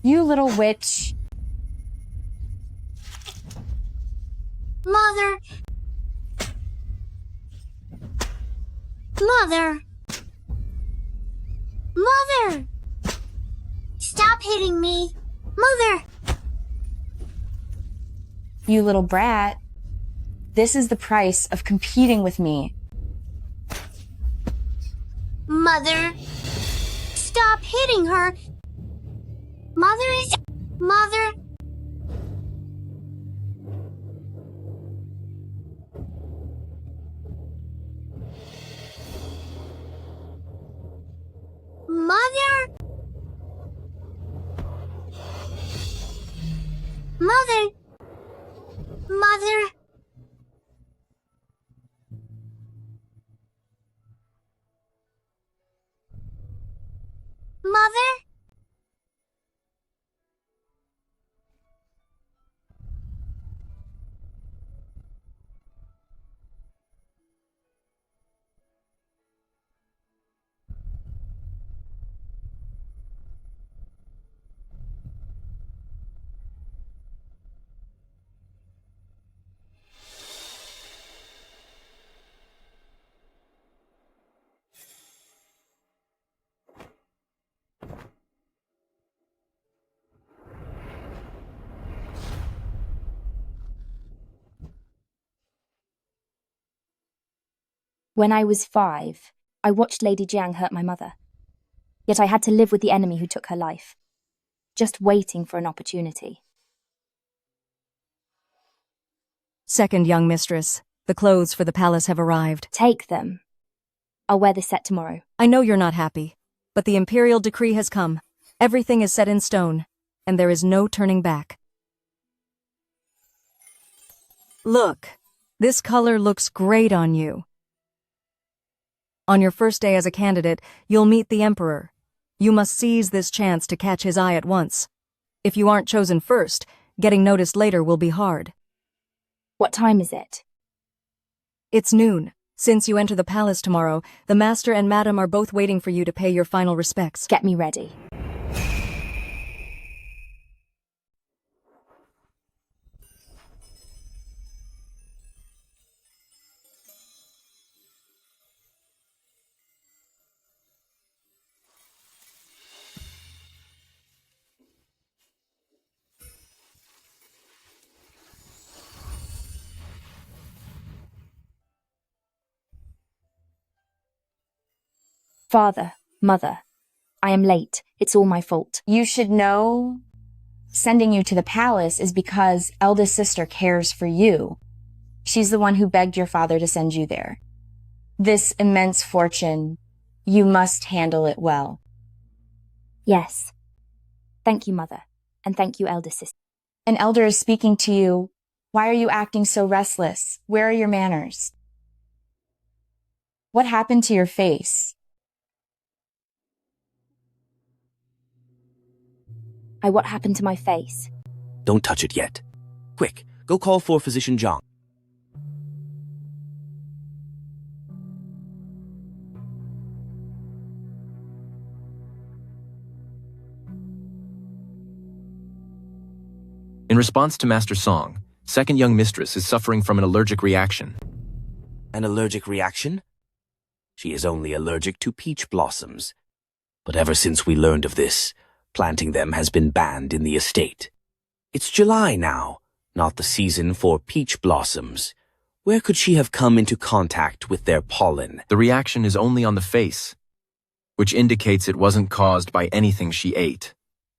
You little witch. Mother! Mother! Mother! Stop hitting me! Mother! You little brat. This is the price of competing with me. Mother! Stop hitting her! Mother is... Mother! Mother! Mother! Mother! Mother? When I was 5, I watched Lady Jiang hurt my mother. Yet I had to live with the enemy who took her life, just waiting for an opportunity. Second young mistress, the clothes for the palace have arrived. Take them. I'll wear this set tomorrow. I know you're not happy, but the imperial decree has come. Everything is set in stone, and there is no turning back. Look, this color looks great on you. On your first day as a candidate, you'll meet the Emperor. You must seize this chance to catch his eye at once. If you aren't chosen first, getting noticed later will be hard. What time is it? It's noon. Since you enter the palace tomorrow, the master and madam are both waiting for you to pay your final respects. Get me ready. Father, Mother, I am late. It's all my fault. You should know sending you to the palace is because eldest sister cares for you. She's the one who begged your father to send you there. This immense fortune, you must handle it well. Yes. Thank you, Mother, and thank you, eldest sister. An elder is speaking to you. Why are you acting so restless? Where are your manners? What happened to your face? What happened to my face? Don't touch it yet. Quick, go call for Physician Zhang. In response to Master Song, second young mistress is suffering from an allergic reaction. An allergic reaction? She is only allergic to peach blossoms. But ever since we learned of this, planting them has been banned in the estate. It's July now, not the season for peach blossoms. Where could she have come into contact with their pollen? The reaction is only on the face, which indicates it wasn't caused by anything she ate.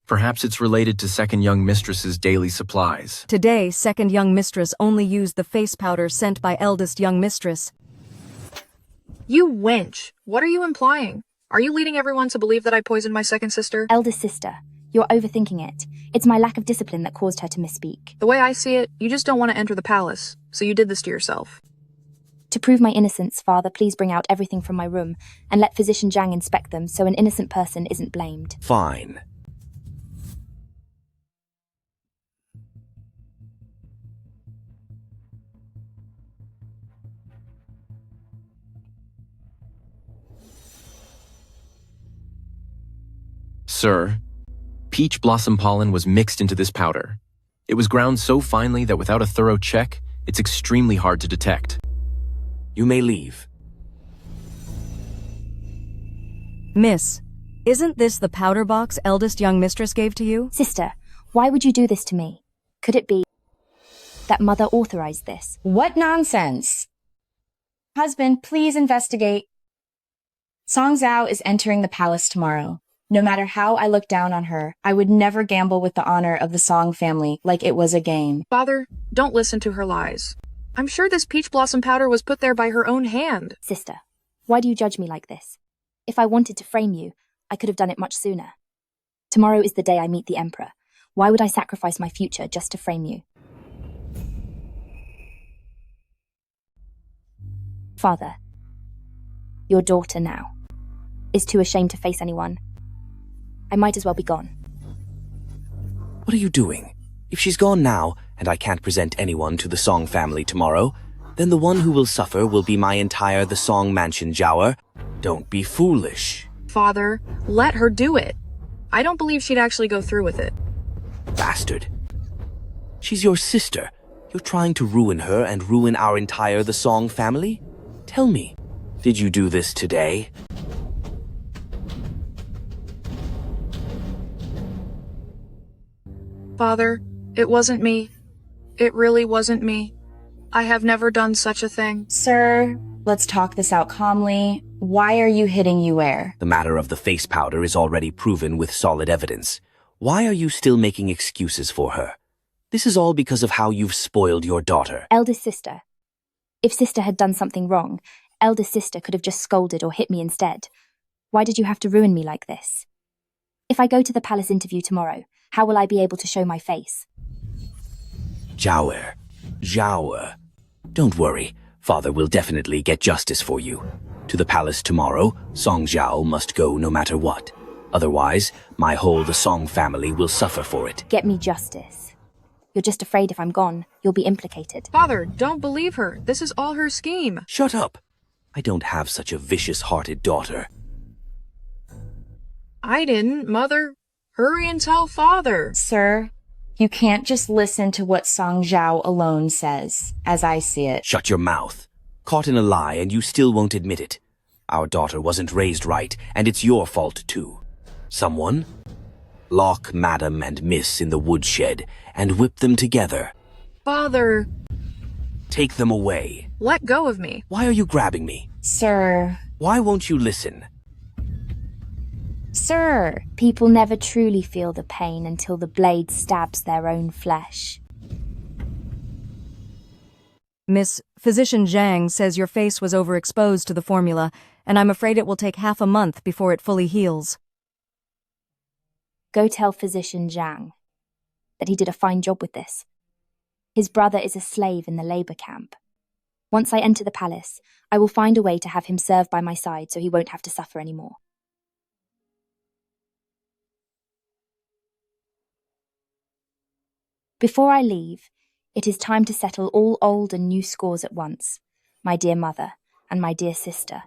Perhaps it's related to second young mistress's daily supplies. Today, second young mistress only used the face powder sent by eldest young mistress. You wench! What are you implying? Are you leading everyone to believe that I poisoned my second sister? Eldest sister, you're overthinking it. It's my lack of discipline that caused her to misspeak. The way I see it, you just don't want to enter the palace, so you did this to yourself. To prove my innocence, Father, please bring out everything from my room and let Physician Zhang inspect them so an innocent person isn't blamed. Fine. Sir, Peach blossom pollen was mixed into this powder. It was ground so finely that without a thorough check, it's extremely hard to detect. You may leave. Miss, isn't this the powder box eldest young mistress gave to you? Sister, why would you do this to me? Could it be that mother authorized this? What nonsense! Husband, please investigate. Song Zhao is entering the palace tomorrow. No matter how I look down on her, I would never gamble with the honor of the Song family like it was a game. Father, don't listen to her lies. I'm sure this peach blossom powder was put there by her own hand. Sister, why do you judge me like this? If I wanted to frame you, I could have done it much sooner. Tomorrow is the day I meet the Emperor. Why would I sacrifice my future just to frame you? Father, your daughter now is too ashamed to face anyone. I might as well be gone. What are you doing? If she's gone now, and I can't present anyone to the Song family tomorrow, then the one who will suffer will be my entire The Song Mansion Jower. Don't be foolish. Father, let her do it. I don't believe she'd actually go through with it. Bastard. She's your sister. You're trying to ruin her and ruin our entire The Song family? Tell me, did you do this today? Father, it wasn't me. It really wasn't me. I have never done such a thing. Sir, let's talk this out calmly. Why are you hitting Yue? The matter of the face powder is already proven with solid evidence. Why are you still making excuses for her? This is all because of how you've spoiled your daughter. Eldest sister. If sister had done something wrong, eldest sister could have just scolded or hit me instead. Why did you have to ruin me like this? If I go to the palace interview tomorrow, how will I be able to show my face? Jower. Don't worry, father will definitely get justice for you. To the palace tomorrow, Song Zhao must go no matter what. Otherwise, my whole The Song family will suffer for it. Get me justice. You're just afraid if I'm gone, you'll be implicated. Father, don't believe her. This is all her scheme. Shut up. I don't have such a vicious-hearted daughter. I didn't, Mother. Hurry and tell Father. Sir, you can't just listen to what Song Zhao alone says, as I see it. Shut your mouth. Caught in a lie and you still won't admit it. Our daughter wasn't raised right, and it's your fault too. Someone? Lock Madam and Miss in the woodshed and whip them together. Father, Take them away. let go of me. Why are you grabbing me? Sir, Why won't you listen? sir, People never truly feel the pain until the blade stabs their own flesh. Miss, Physician Zhang says your face was overexposed to the formula, and I'm afraid it will take half a month before it fully heals. Go tell Physician Zhang that he did a fine job with this. His brother is a slave in the labor camp. Once I enter the palace, I will find a way to have him serve by my side so he won't have to suffer anymore. Before I leave, it is time to settle all old and new scores at once, my dear mother and my dear sister.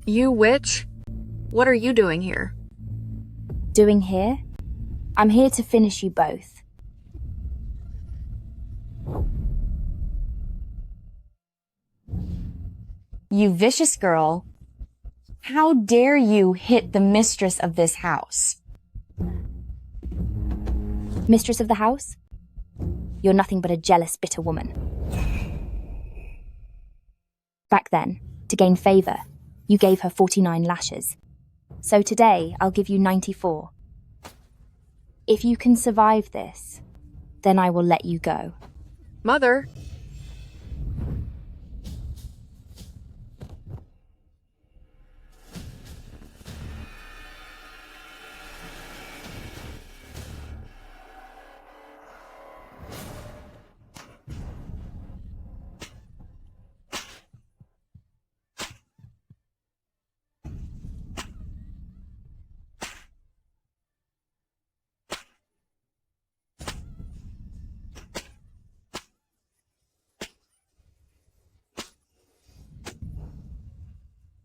You witch? What are you doing here? Doing here? I'm here to finish you both. you vicious girl. How dare you hit the mistress of this house? Mistress of the house? You're nothing but a jealous, bitter woman. Back then, to gain favor, you gave her 49 lashes. So today, I'll give you 94. If you can survive this, then I will let you go. Mother,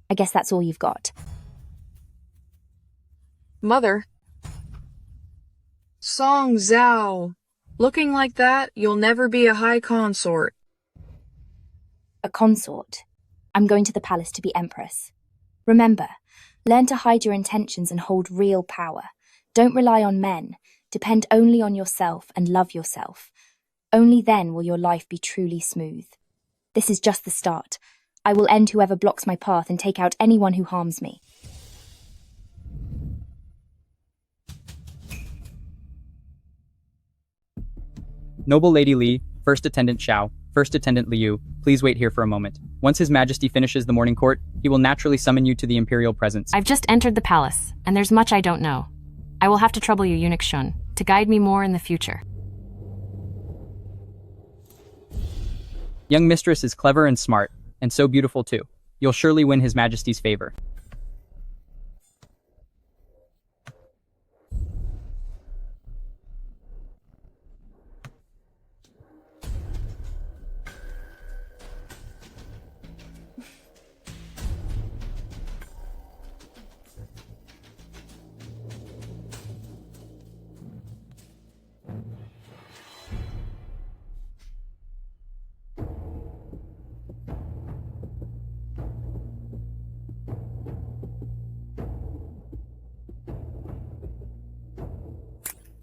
I guess that's all you've got. Mother. Song Zhao. Looking like that, you'll never be a high consort. A consort. I'm going to the palace to be empress. Remember, learn to hide your intentions and hold real power. Don't rely on men. Depend only on yourself and love yourself. Only then will your life be truly smooth. This is just the start. I will end whoever blocks my path and take out anyone who harms me. Noble Lady Li, First Attendant Xiao, First Attendant Liu, please wait here for a moment. Once His Majesty finishes the morning court, he will naturally summon you to the imperial presence. I've just entered the palace, and there's much I don't know. I will have to trouble you, Eunuch Shun, to guide me more in the future. Young mistress is clever and smart, and so beautiful too. You'll surely win His Majesty's favor.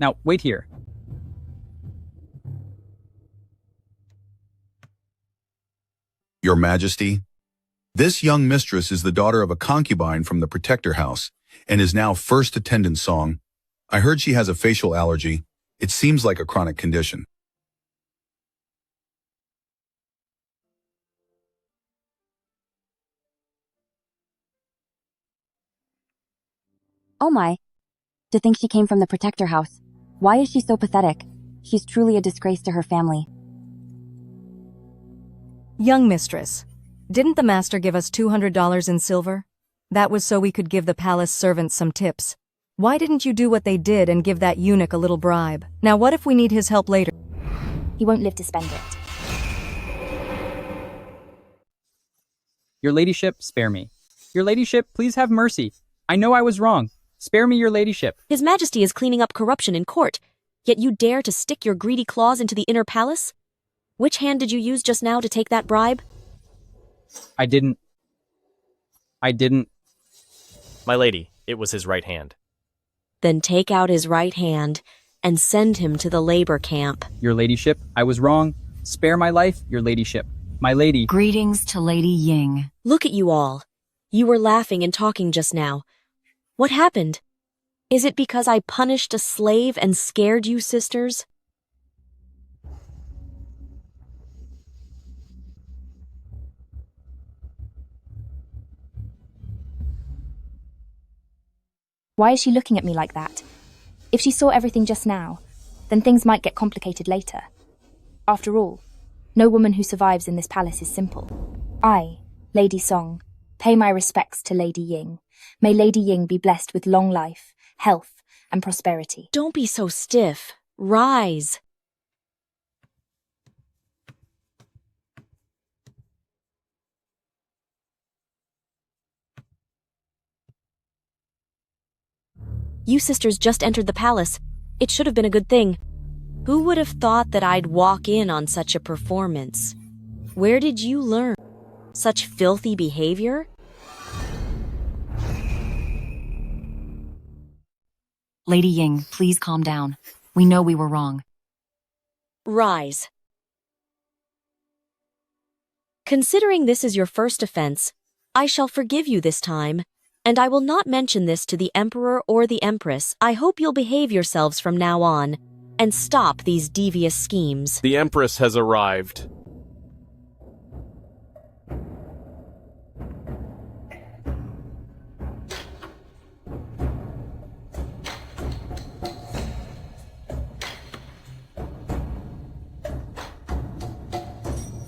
Now, wait here. Your Majesty, this young mistress is the daughter of a concubine from the Protector House and is now First Attendant Song. I heard she has a facial allergy. It seems like a chronic condition. Oh my. To think she came from the Protector House. Why is she so pathetic? She's truly a disgrace to her family. Young mistress, didn't the master give us $200 in silver? That was so we could give the palace servants some tips. Why didn't you do what they did and give that eunuch a little bribe? Now what if we need his help later? He won't live to spend it. Your ladyship, spare me. Your ladyship, please have mercy. I know I was wrong. Spare me, your ladyship. His Majesty is cleaning up corruption in court, yet you dare to stick your greedy claws into the inner palace? Which hand did you use just now to take that bribe? I didn't. My lady, it was his right hand. Then take out his right hand and send him to the labor camp. Your ladyship, I was wrong. Spare my life, your ladyship. My lady. Greetings to Lady Ying. Look at you all. You were laughing and talking just now. What happened? Is it because I punished a slave and scared you, sisters? Why is she looking at me like that? If she saw everything just now, then things might get complicated later. After all, no woman who survives in this palace is simple. I, Lady Song, pay my respects to Lady Ying. May Lady Ying be blessed with long life, health, and prosperity. Don't be so stiff. Rise. You sisters just entered the palace. It should have been a good thing. Who would have thought that I'd walk in on such a performance? Where did you learn such filthy behavior? Lady Ying, please calm down. We know we were wrong. Rise. Considering this is your first offense, I shall forgive you this time, and I will not mention this to the Emperor or the Empress. I hope you'll behave yourselves from now on, and stop these devious schemes. The Empress has arrived.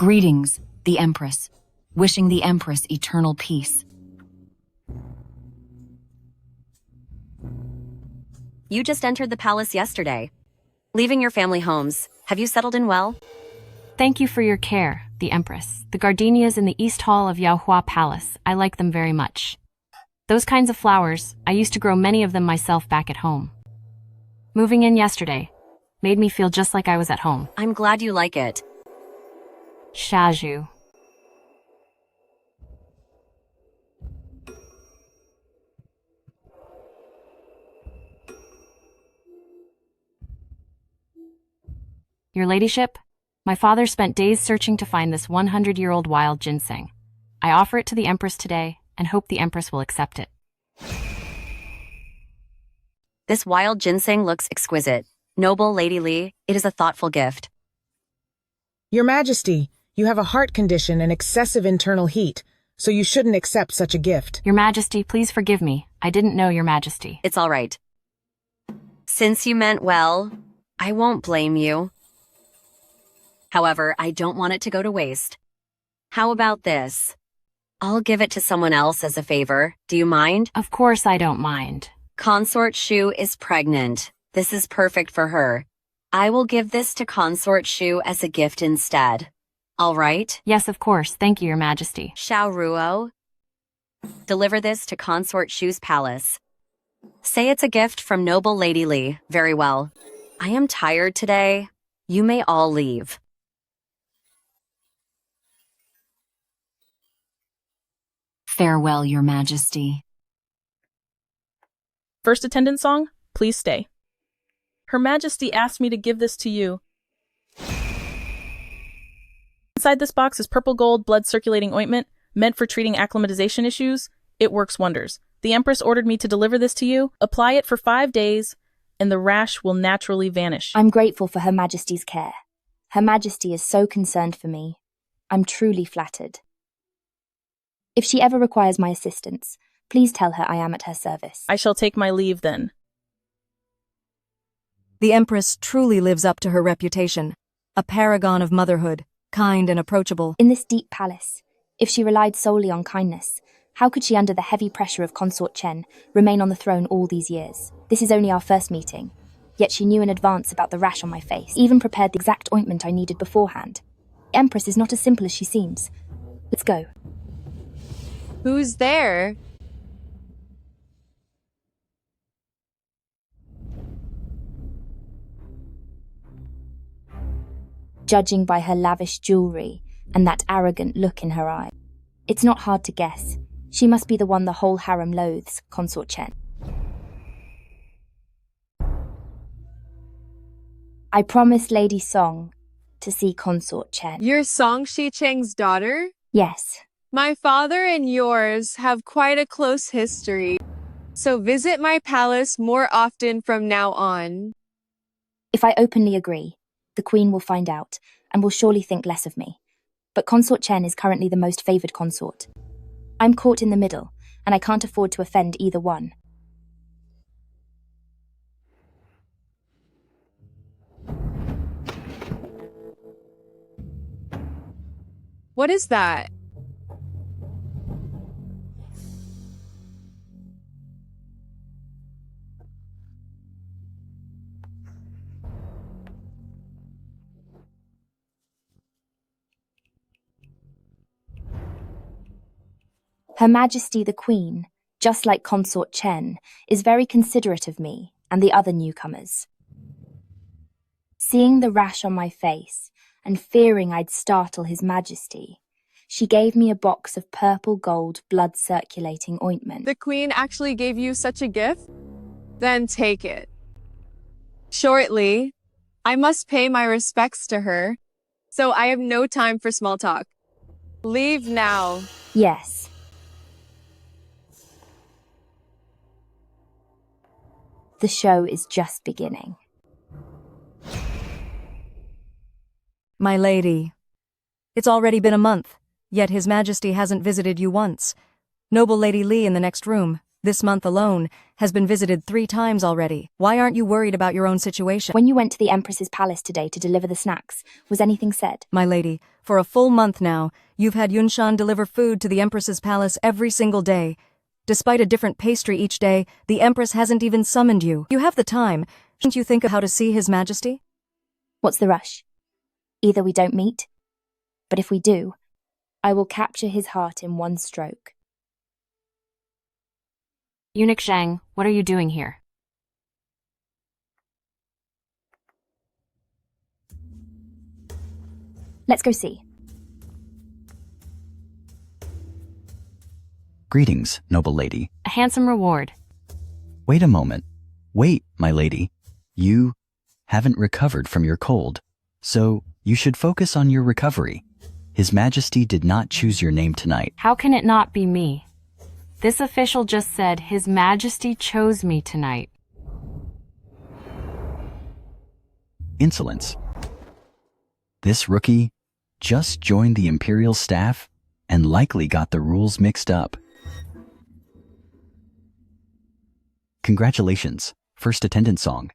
Greetings, the Empress. Wishing the Empress eternal peace. You just entered the palace yesterday. Leaving your family homes, have you settled in well? Thank you for your care. the Empress. The gardenias in the East Hall of Yaohua Palace. I like them very much. Those kinds of flowers, I used to grow many of them myself back at home. Moving in yesterday made me feel just like I was at home. I'm glad you like it. Shaju. Your ladyship, my father spent days searching to find this 100-year-old wild ginseng. I offer it to the Empress today and hope the Empress will accept it. This wild ginseng looks exquisite. Noble Lady Li, it is a thoughtful gift. Your Majesty, you have a heart condition and excessive internal heat, so you shouldn't accept such a gift. Your Majesty, please forgive me. I didn't know, Your Majesty. It's all right. Since you meant well, I won't blame you. However, I don't want it to go to waste. How about this? I'll give it to someone else as a favor. Do you mind? Of course I don't mind. Consort Shu is pregnant. This is perfect for her. I will give this to Consort Shu as a gift instead. All right? Yes, of course. Thank you, Your Majesty. Xiao Ruo, deliver this to Consort Shu's palace. Say it's a gift from Noble Lady Li. Very well. I am tired today. You may all leave. Farewell, Your Majesty. First attendant song, please stay. Her Majesty asked me to give this to you. Inside this box is purple gold blood circulating ointment, meant for treating acclimatization issues. It works wonders. The Empress ordered me to deliver this to you. Apply it for 5 days, and the rash will naturally vanish. I'm grateful for Her Majesty's care. Her Majesty is so concerned for me. I'm truly flattered. If she ever requires my assistance, please tell her I am at her service. I shall take my leave then. The Empress truly lives up to her reputation. A paragon of motherhood, kind and approachable. In this deep palace, if she relied solely on kindness, how could she, under the heavy pressure of Consort Chen, remain on the throne all these years? This is only our first meeting. Yet she knew in advance about the rash on my face, even prepared the exact ointment I needed beforehand. The Empress is not as simple as she seems. Let's go. Who's there? Judging by her lavish jewelry and that arrogant look in her eye, it's not hard to guess. She must be the one the whole harem loathes, Consort Chen. I promised Lady Song to see Consort Chen. You're Song Shicheng's daughter? Yes. My father and yours have quite a close history, so visit my palace more often from now on. If I openly agree, the Queen will find out and will surely think less of me. But Consort Chen is currently the most favoured consort. I'm caught in the middle, and I can't afford to offend either one. What is that? Her Majesty the Queen, just like Consort Chen, is very considerate of me and the other newcomers. Seeing the rash on my face and fearing I'd startle His Majesty, she gave me a box of purple gold blood circulating ointment. The Queen actually gave you such a gift? Then take it. Shortly, I must pay my respects to her, so I have no time for small talk. Leave now. Yes. The show is just beginning. My lady, it's already been a month, yet His Majesty hasn't visited you once. Noble Lady Li in the next room, this month alone, has been visited 3 times already. Why aren't you worried about your own situation? When you went to the Empress's palace today to deliver the snacks, was anything said? My lady, for a full month now, you've had Yunshan deliver food to the Empress's palace every single day. Despite a different pastry each day, the Empress hasn't even summoned you. You have the time. Shouldn't you think of how to see His Majesty? What's the rush? Either we don't meet, But if we do, I will capture his heart in one stroke. Eunuch Zhang, what are you doing here? Let's go see. Greetings, noble lady. A handsome reward. Wait a moment. Wait, my lady. You haven't recovered from your cold, so you should focus on your recovery. His Majesty did not choose your name tonight. How can it not be me? This official just said His Majesty chose me tonight. Insolence. This rookie just joined the Imperial staff and likely got the rules mixed up. Congratulations, first attendance song.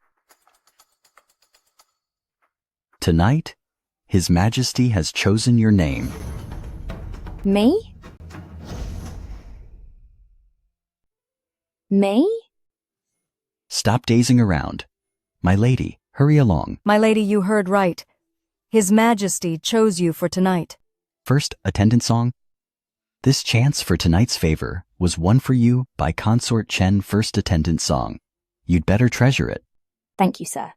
Tonight, His Majesty has chosen your name. Me? Me? Stop dazing around. My lady, hurry along. My lady, you heard right. His Majesty chose you for tonight. First attendance song. This chance for tonight's favor was won for you by Consort Chen first attendance song. You'd better treasure it. Thank you, sir.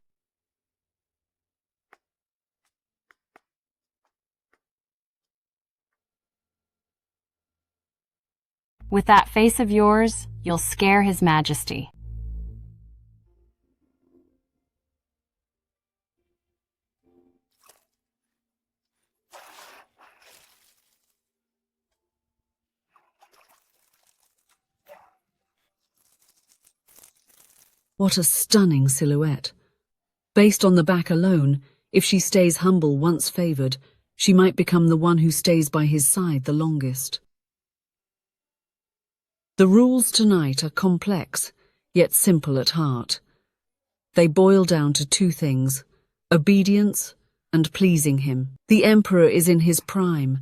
With that face of yours, you'll scare His Majesty. What a stunning silhouette. Based on the back alone, if she stays humble once favored, she might become the one who stays by his side the longest. The rules tonight are complex, yet simple at heart. They boil down to two things: obedience and pleasing him. The Emperor is in his prime.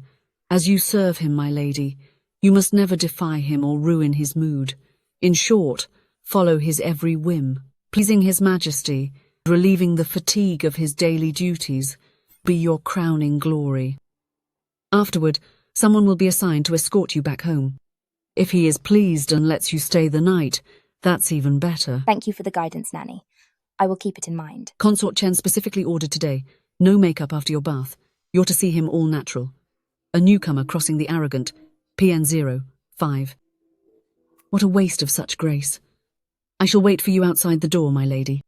As you serve him, my lady, you must never defy him or ruin his mood. In short, follow his every whim. Pleasing His Majesty, relieving the fatigue of his daily duties, be your crowning glory. Afterward, someone will be assigned to escort you back home. If he is pleased and lets you stay the night, that's even better. Thank you for the guidance, Nanny. I will keep it in mind. Consort Chen specifically ordered today, no makeup after your bath. You're to see him all natural. A newcomer crossing the arrogant, PN05. What a waste of such grace. I shall wait for you outside the door, my lady.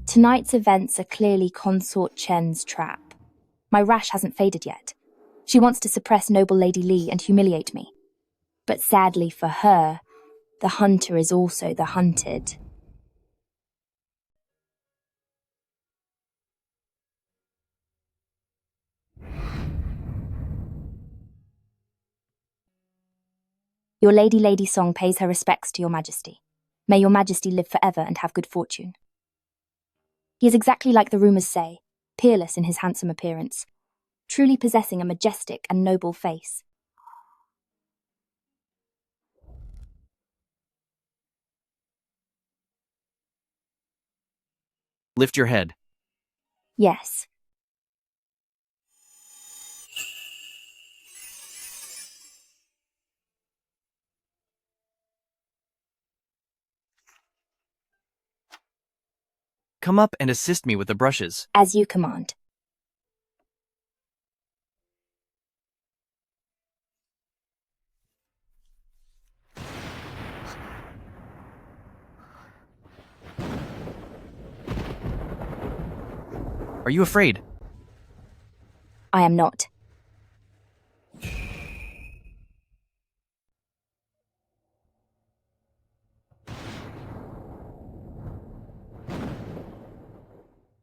Tonight's events are clearly Consort Chen's trap. My rash hasn't faded yet. She wants to suppress noble Lady Li and humiliate me. But sadly for her, the hunter is also the hunted. Your Lady song pays her respects to your Majesty. May your Majesty live forever and have good fortune. He is exactly like the rumours say, peerless in his handsome appearance, truly possessing a majestic and noble face. Lift your head. Yes. Come up and assist me with the brushes. As you command. Are you afraid? I am not.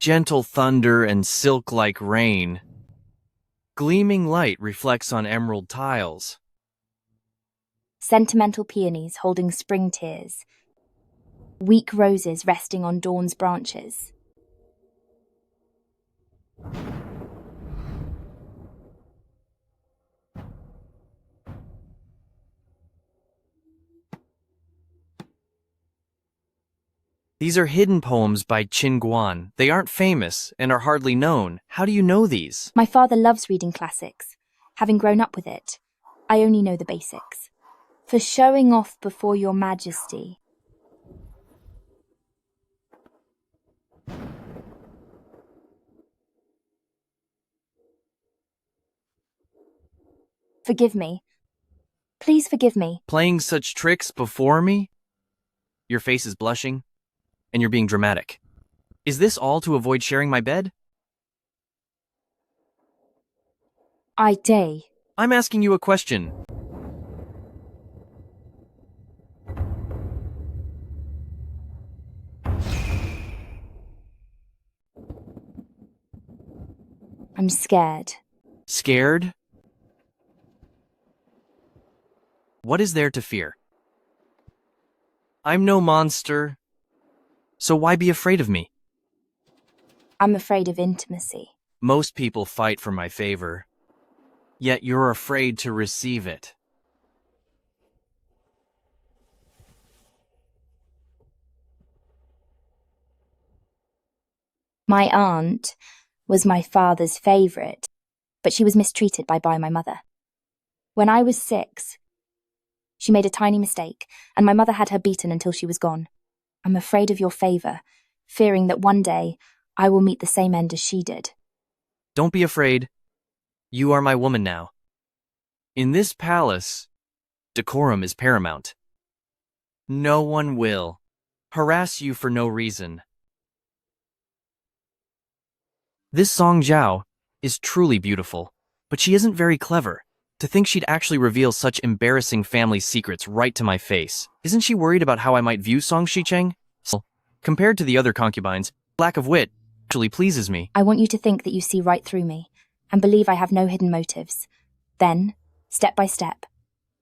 Gentle thunder and silk-like rain. Gleaming light reflects on emerald tiles. Sentimental peonies holding spring tears. Weak roses resting on dawn's branches. These are hidden poems by Qin Guan. They aren't famous and are hardly known. How do you know these? My father loves reading classics. Having grown up with it, I only know the basics. For showing off before your majesty. Forgive me. Please forgive me. Playing such tricks before me? Your face is blushing, and you're being dramatic. Is this all to avoid sharing my bed? I'm asking you a question. I'm scared. Scared? What is there to fear? I'm no monster, so why be afraid of me? I'm afraid of intimacy. Most people fight for my favor, yet you're afraid to receive it. My aunt was my father's favourite, but she was mistreated by my mother. When I was 6, she made a tiny mistake, and my mother had her beaten until she was gone. I'm afraid of your favour, fearing that one day I will meet the same end as she did. Don't be afraid. You are my woman now. In this palace, decorum is paramount. No one will harass you for no reason. This Song Zhao is truly beautiful, but she isn't very clever. To think she'd actually reveal such embarrassing family secrets right to my face. Isn't she worried about how I might view Song Shicheng? Compared to the other concubines, lack of wit actually pleases me. I want you to think that you see right through me, and believe I have no hidden motives. Then, step by step,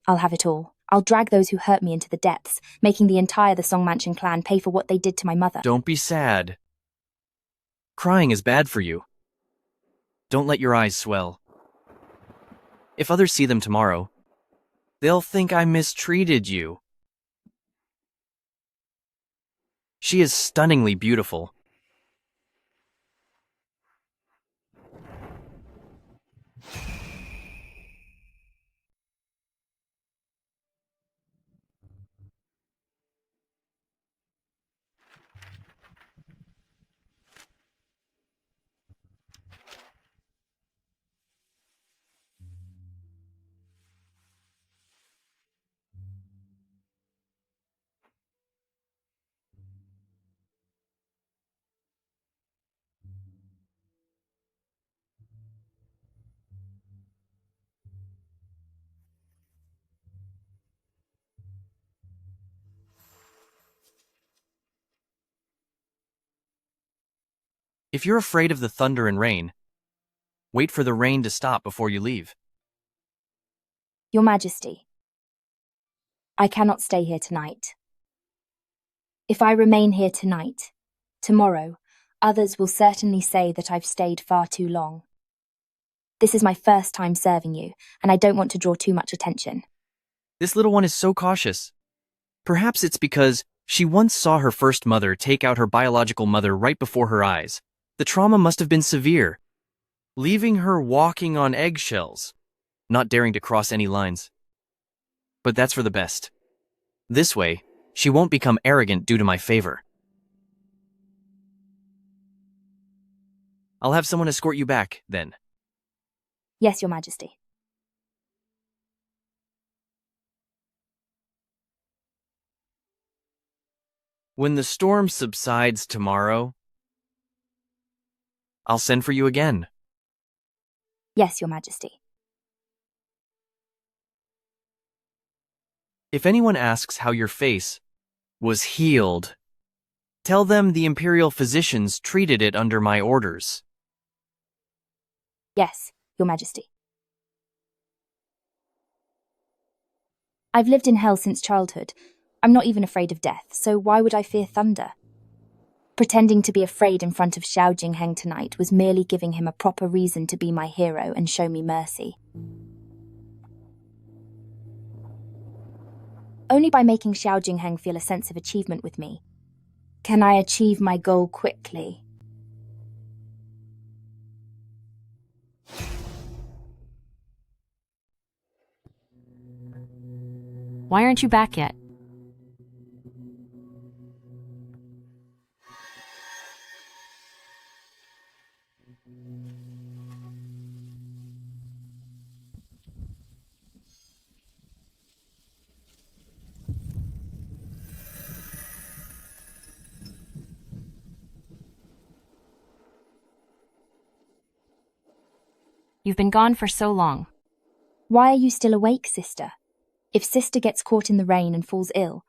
I'll have it all. I'll drag those who hurt me into the depths, making the entire the Song Mansion clan pay for what they did to my mother. Don't be sad. Crying is bad for you. Don't let your eyes swell. If others see them tomorrow, they'll think I mistreated you. She is stunningly beautiful. If you're afraid of the thunder and rain, wait for the rain to stop before you leave. Your Majesty, I cannot stay here tonight. If I remain here tonight, tomorrow, others will certainly say that I've stayed far too long. This is my first time serving you, and I don't want to draw too much attention. This little one is so cautious. Perhaps it's because she once saw her first mother take out her biological mother right before her eyes. The trauma must have been severe, leaving her walking on eggshells, not daring to cross any lines. But that's for the best. This way, she won't become arrogant due to my favor. I'll have someone escort you back, then. Yes, Your Majesty. When the storm subsides tomorrow, I'll send for you again. Yes, Your Majesty. If anyone asks how your face was healed, Tell them the imperial physicians treated it under my orders. Yes, Your Majesty. I've lived in hell since childhood. I'm not even afraid of death, so why would I fear thunder? Pretending to be afraid in front of Xiao Jingheng tonight was merely giving him a proper reason to be my hero and show me mercy. Only by making Xiao Jingheng feel a sense of achievement with me can I achieve my goal quickly. Why aren't you back yet? You've been gone for so long. Why are you still awake, sister? If sister gets caught in the rain and falls ill,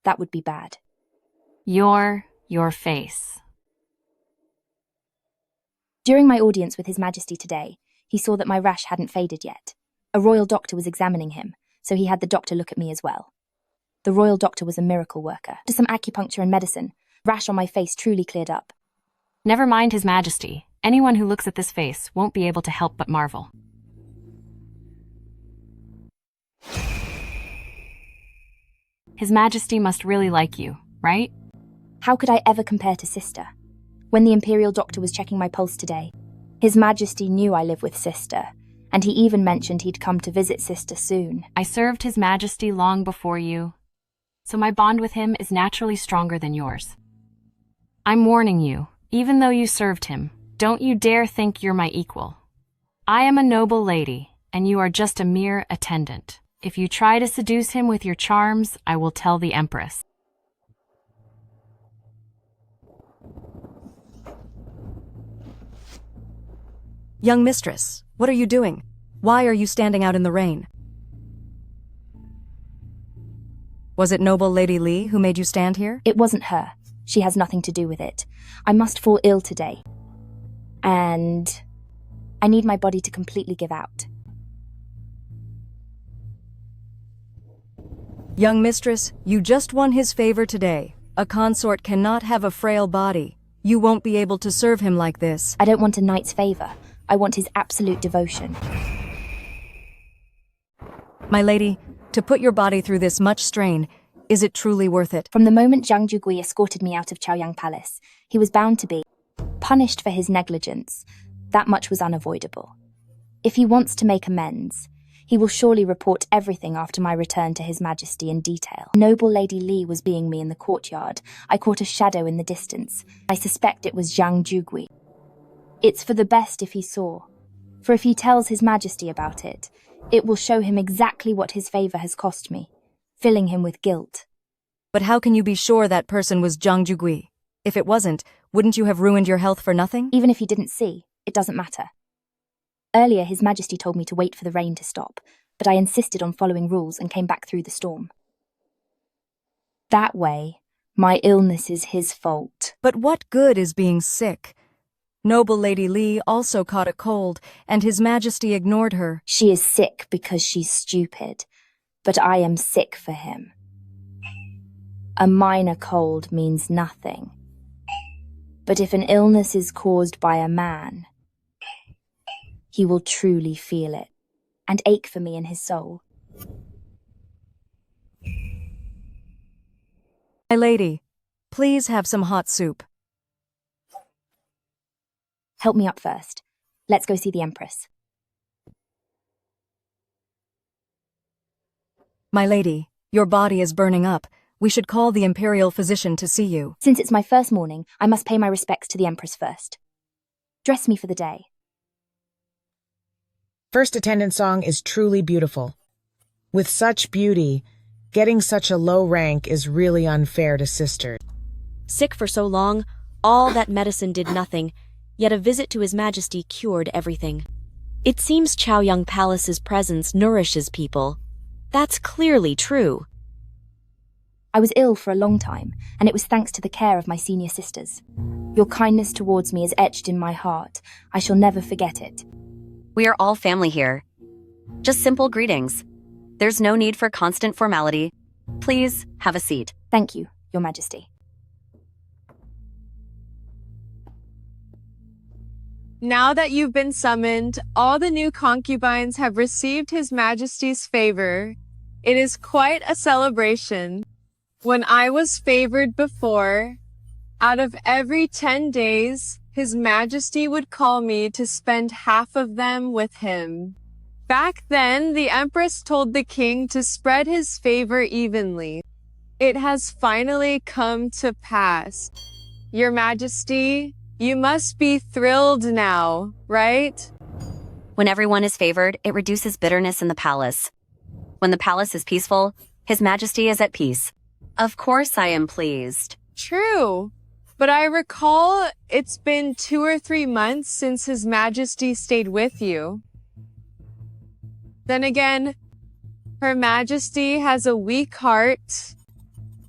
that would be bad. Your face. During my audience with His Majesty today, he saw that my rash hadn't faded yet. A royal doctor was examining him, so he had the doctor look at me as well. The royal doctor was a miracle worker. After some acupuncture and medicine, rash on my face truly cleared up. Never mind His Majesty. Anyone who looks at this face won't be able to help but marvel. His Majesty must really like you, right? How could I ever compare to sister? When the imperial doctor was checking my pulse today, His Majesty knew I live with sister, and he even mentioned he'd come to visit sister soon. I served His Majesty long before you, so my bond with him is naturally stronger than yours. I'm warning you, even though you served him, don't you dare think you're my equal. I am a noble lady, and you are just a mere attendant. If you try to seduce him with your charms, I will tell the Empress. Young mistress, what are you doing? Why are you standing out in the rain? Was it noble Lady Li who made you stand here? It wasn't her. She has nothing to do with it. I must fall ill today. And I need my body to completely give out. Young mistress, you just won his favor today. A consort cannot have a frail body. You won't be able to serve him like this. I don't want a knight's favor. I want his absolute devotion. My lady, to put your body through this much strain, is it truly worth it? From the moment Zhang Jugui escorted me out of Chaoyang Palace, he was bound to be punished for his negligence. That much was unavoidable. If he wants to make amends, he will surely report everything after my return to His Majesty in detail. Noble Lady Li was being me in the courtyard. I caught a shadow in the distance. I suspect it was Zhang Jugui. It's for the best if he saw. For if he tells His Majesty about it, it will show him exactly what his favor has cost me, filling him with guilt. But how can you be sure that person was Zhang Jugui? If it wasn't, wouldn't you have ruined your health for nothing? Even if he didn't see, it doesn't matter. Earlier, His Majesty told me to wait for the rain to stop, but I insisted on following rules and came back through the storm. That way, my illness is his fault. But what good is being sick? Noble Lady Li also caught a cold, and His Majesty ignored her. She is sick because she's stupid, but I am sick for him. A minor cold means nothing. But if an illness is caused by a man, he will truly feel it, and ache for me in his soul. My lady, please have some hot soup. Help me up first. Let's go see the Empress. My lady, your body is burning up. We should call the imperial physician to see you. Since it's my first morning, I must pay my respects to the Empress first. Dress me for the day. First attendant song is truly beautiful. With such beauty, getting such a low rank is really unfair to sisters. Sick for so long, all that medicine did nothing, yet a visit to His Majesty cured everything. It seems Chaoyang Palace's presence nourishes people. That's clearly true. I was ill for a long time, and it was thanks to the care of my senior sisters. Your kindness towards me is etched in my heart. I shall never forget it. We are all family here. Just simple greetings. There's no need for constant formality. Please have a seat. Thank you, Your Majesty. Now that you've been summoned, all the new concubines have received His Majesty's favor. It is quite a celebration. When I was favored before, out of every 10 days, His Majesty would call me to spend half of them with him. Back then, the Empress told the king to spread his favor evenly. It has finally come to pass. Your Majesty, you must be thrilled now, right? When everyone is favored, it reduces bitterness in the palace. When the palace is peaceful, His Majesty is at peace. Of course I am pleased. True. But I recall it's been 2 or 3 months since His Majesty stayed with you. Then again, Her Majesty has a weak heart,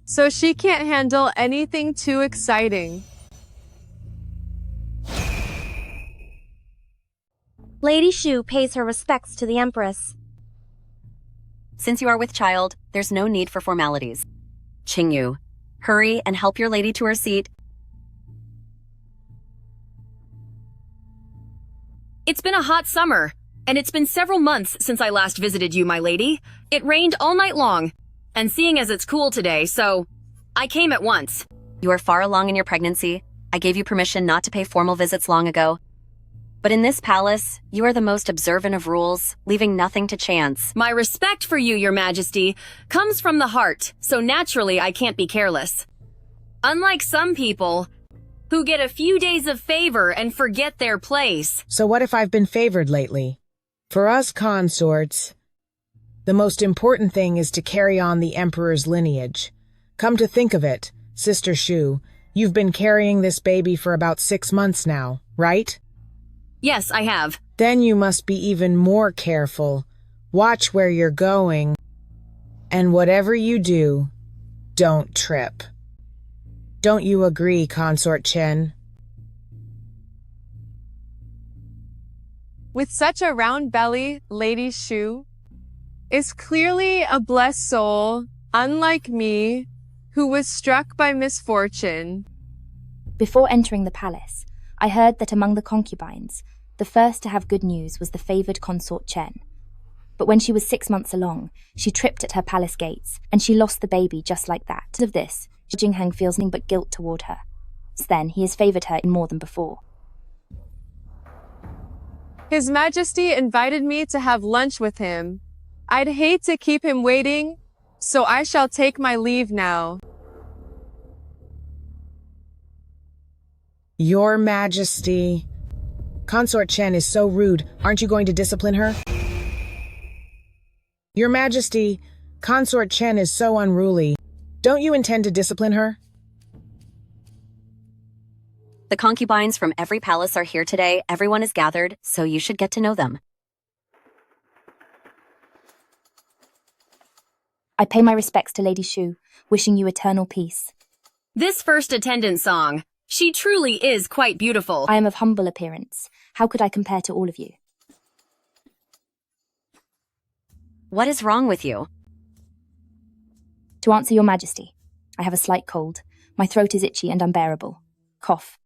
so she can't handle anything too exciting. Lady Shu pays her respects to the Empress. Since you are with child, there's no need for formalities. Qingyu, hurry and help your lady to her seat. It's been a hot summer, and it's been several months since I last visited you, my lady. It rained all night long, and seeing as it's cool today, so I came at once. You are far along in your pregnancy. I gave you permission not to pay formal visits long ago. But in this palace, you are the most observant of rules, leaving nothing to chance. My respect for you, Your Majesty, comes from the heart, so naturally I can't be careless. Unlike some people who get a few days of favor and forget their place. So what if I've been favored lately? For us consorts, the most important thing is to carry on the Emperor's lineage. Come to think of it, Sister Shu, you've been carrying this baby for about 6 months now, right? Yes, I have. Then you must be even more careful. Watch where you're going. And whatever you do, don't trip. Don't you agree, Consort Chen? With such a round belly, Lady Shu is clearly a blessed soul, unlike me, who was struck by misfortune. Before entering the palace, I heard that among the concubines, the first to have good news was the favoured consort Chen. But when she was 6 months along, she tripped at her palace gates, and she lost the baby just like that. Because of this, Jingheng feels nothing but guilt toward her. Since then, he has favoured her more than before. His Majesty invited me to have lunch with him. I'd hate to keep him waiting, so I shall take my leave now. Your Majesty. Consort Chen is so rude. Aren't you going to discipline her? Your Majesty, Consort Chen is so unruly. Don't you intend to discipline her? The concubines from every palace are here today. Everyone is gathered, so you should get to know them. I pay my respects to Lady Shu, wishing you eternal peace. This first attendant song, she truly is quite beautiful. I am of humble appearance. How could I compare to all of you? What is wrong with you? To answer Your Majesty, I have a slight cold. My throat is itchy and unbearable. Cough.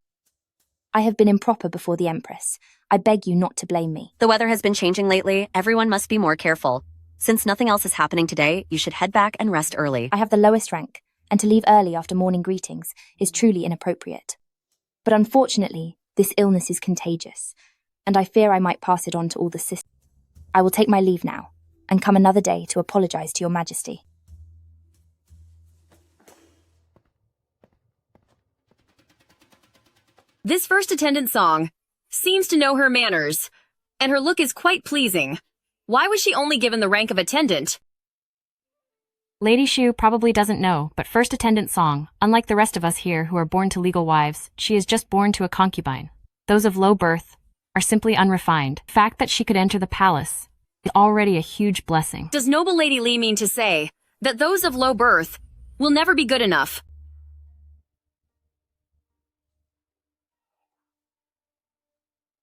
I have been improper before the Empress. I beg you not to blame me. The weather has been changing lately. Everyone must be more careful. Since nothing else is happening today, you should head back and rest early. I have the lowest rank, and to leave early after morning greetings is truly inappropriate. But unfortunately, this illness is contagious, and I fear I might pass it on to all the sisters. I will take my leave now, and come another day to apologize to Your Majesty. This first attendant song seems to know her manners, and her look is quite pleasing. Why was she only given the rank of attendant? Lady Shu probably doesn't know, but first attendant Song, unlike the rest of us here who are born to legal wives, she is just born to a concubine. Those of low birth are simply unrefined. The fact that she could enter the palace is already a huge blessing. Does noble Lady Li mean to say that those of low birth will never be good enough.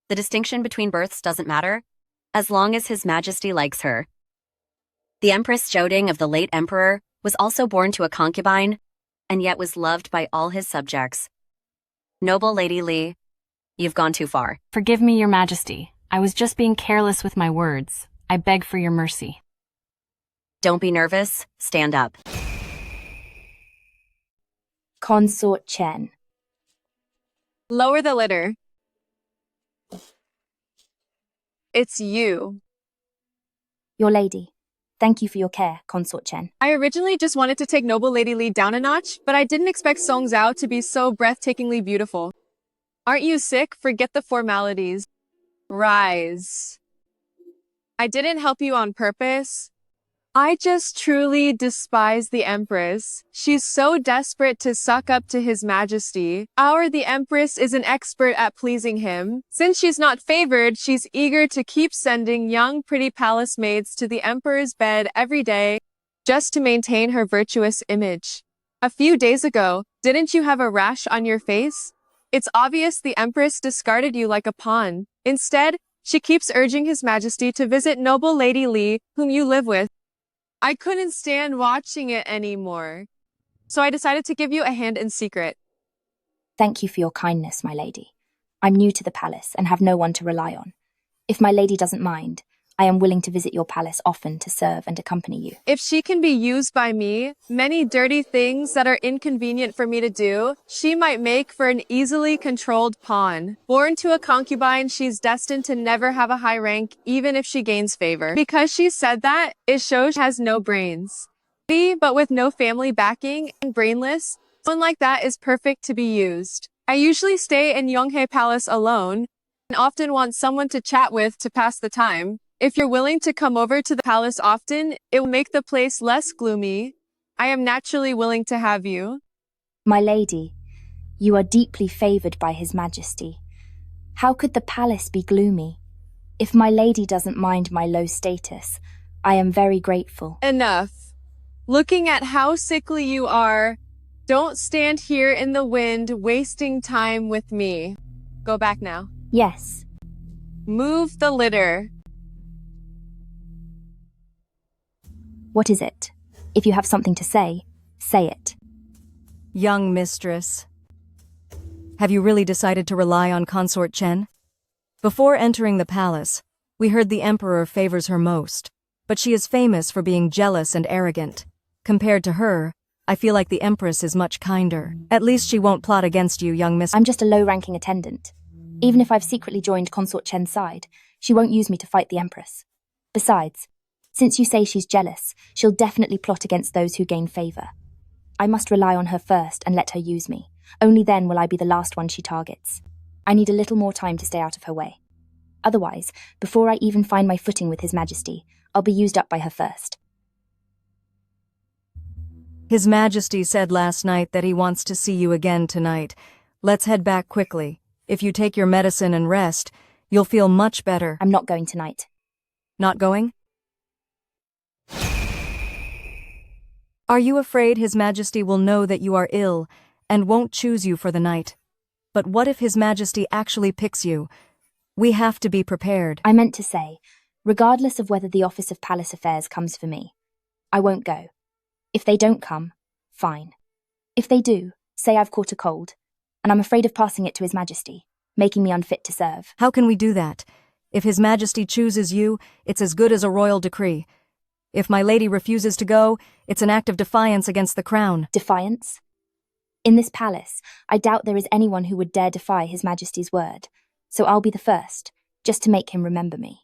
The distinction between births doesn't matter, as long as His Majesty likes her. The Empress Zhouding of the late Emperor was also born to a concubine, and yet was loved by all his subjects. Noble Lady Li, you've gone too far. Forgive me, Your Majesty. I was just being careless with my words. I beg for your mercy. Don't be nervous. Stand up. Consort Chen. Lower the litter. It's you. Your lady. Thank you for your care, Consort Chen. I originally just wanted to take Noble Lady Li down a notch, but I didn't expect Song Zhao to be so breathtakingly beautiful. Aren't you sick? Forget the formalities. Rise. I didn't help you on purpose. I just truly despise the Empress. She's so desperate to suck up to His Majesty. The Empress is an expert at pleasing him. Since she's not favored, she's eager to keep sending young, pretty palace maids to the Emperor's bed every day, just to maintain her virtuous image. A few days ago, didn't you have a rash on your face? It's obvious the Empress discarded you like a pawn. Instead, she keeps urging His Majesty to visit Noble Lady Li, whom you live with. I couldn't stand watching it anymore, so I decided to give you a hand in secret. Thank you for your kindness, my lady. I'm new to the palace and have no one to rely on. If my lady doesn't mind, I am willing to visit your palace often to serve and accompany you. If she can be used by me, many dirty things that are inconvenient for me to do, she might make for an easily controlled pawn. Born to a concubine, she's destined to never have a high rank, even if she gains favor. Because she said that, it shows she has no brains. But with no family backing and brainless, someone like that is perfect to be used. I usually stay in Yonghe Palace alone, and often want someone to chat with to pass the time. If you're willing to come over to the palace often, it will make the place less gloomy. I am naturally willing to have you. My lady, you are deeply favored by His Majesty. How could the palace be gloomy? If my lady doesn't mind my low status, I am very grateful. Enough. Looking at how sickly you are, don't stand here in the wind wasting time with me. Go back now. Yes. Move the litter. What is it? If you have something to say it. Young mistress, have you really decided to rely on Consort Chen? Before entering the palace, we heard the Emperor favors her most, but she is famous for being jealous and arrogant. Compared to her, I feel like the Empress is much kinder. At least she won't plot against you, young miss. I'm just a low-ranking attendant. Even if I've secretly joined Consort Chen's side, she won't use me to fight the Empress. Besides, since you say she's jealous, she'll definitely plot against those who gain favor. I must rely on her first and let her use me. Only then will I be the last one she targets. I need a little more time to stay out of her way. Otherwise, before I even find my footing with His Majesty, I'll be used up by her first. His Majesty said last night that he wants to see you again tonight. Let's head back quickly. If you take your medicine and rest, you'll feel much better. I'm not going tonight. Not going? Are you afraid His Majesty will know that you are ill and won't choose you for the night? But what if His Majesty actually picks you? We have to be prepared. I meant to say, regardless of whether the Office of Palace Affairs comes for me, I won't go. If they don't come, fine. If they do, say I've caught a cold, and I'm afraid of passing it to His Majesty, making me unfit to serve. How can we do that? If His Majesty chooses you, it's as good as a royal decree. If my lady refuses to go, it's an act of defiance against the crown. Defiance? In this palace, I doubt there is anyone who would dare defy His Majesty's word, so I'll be the first, just to make him remember me.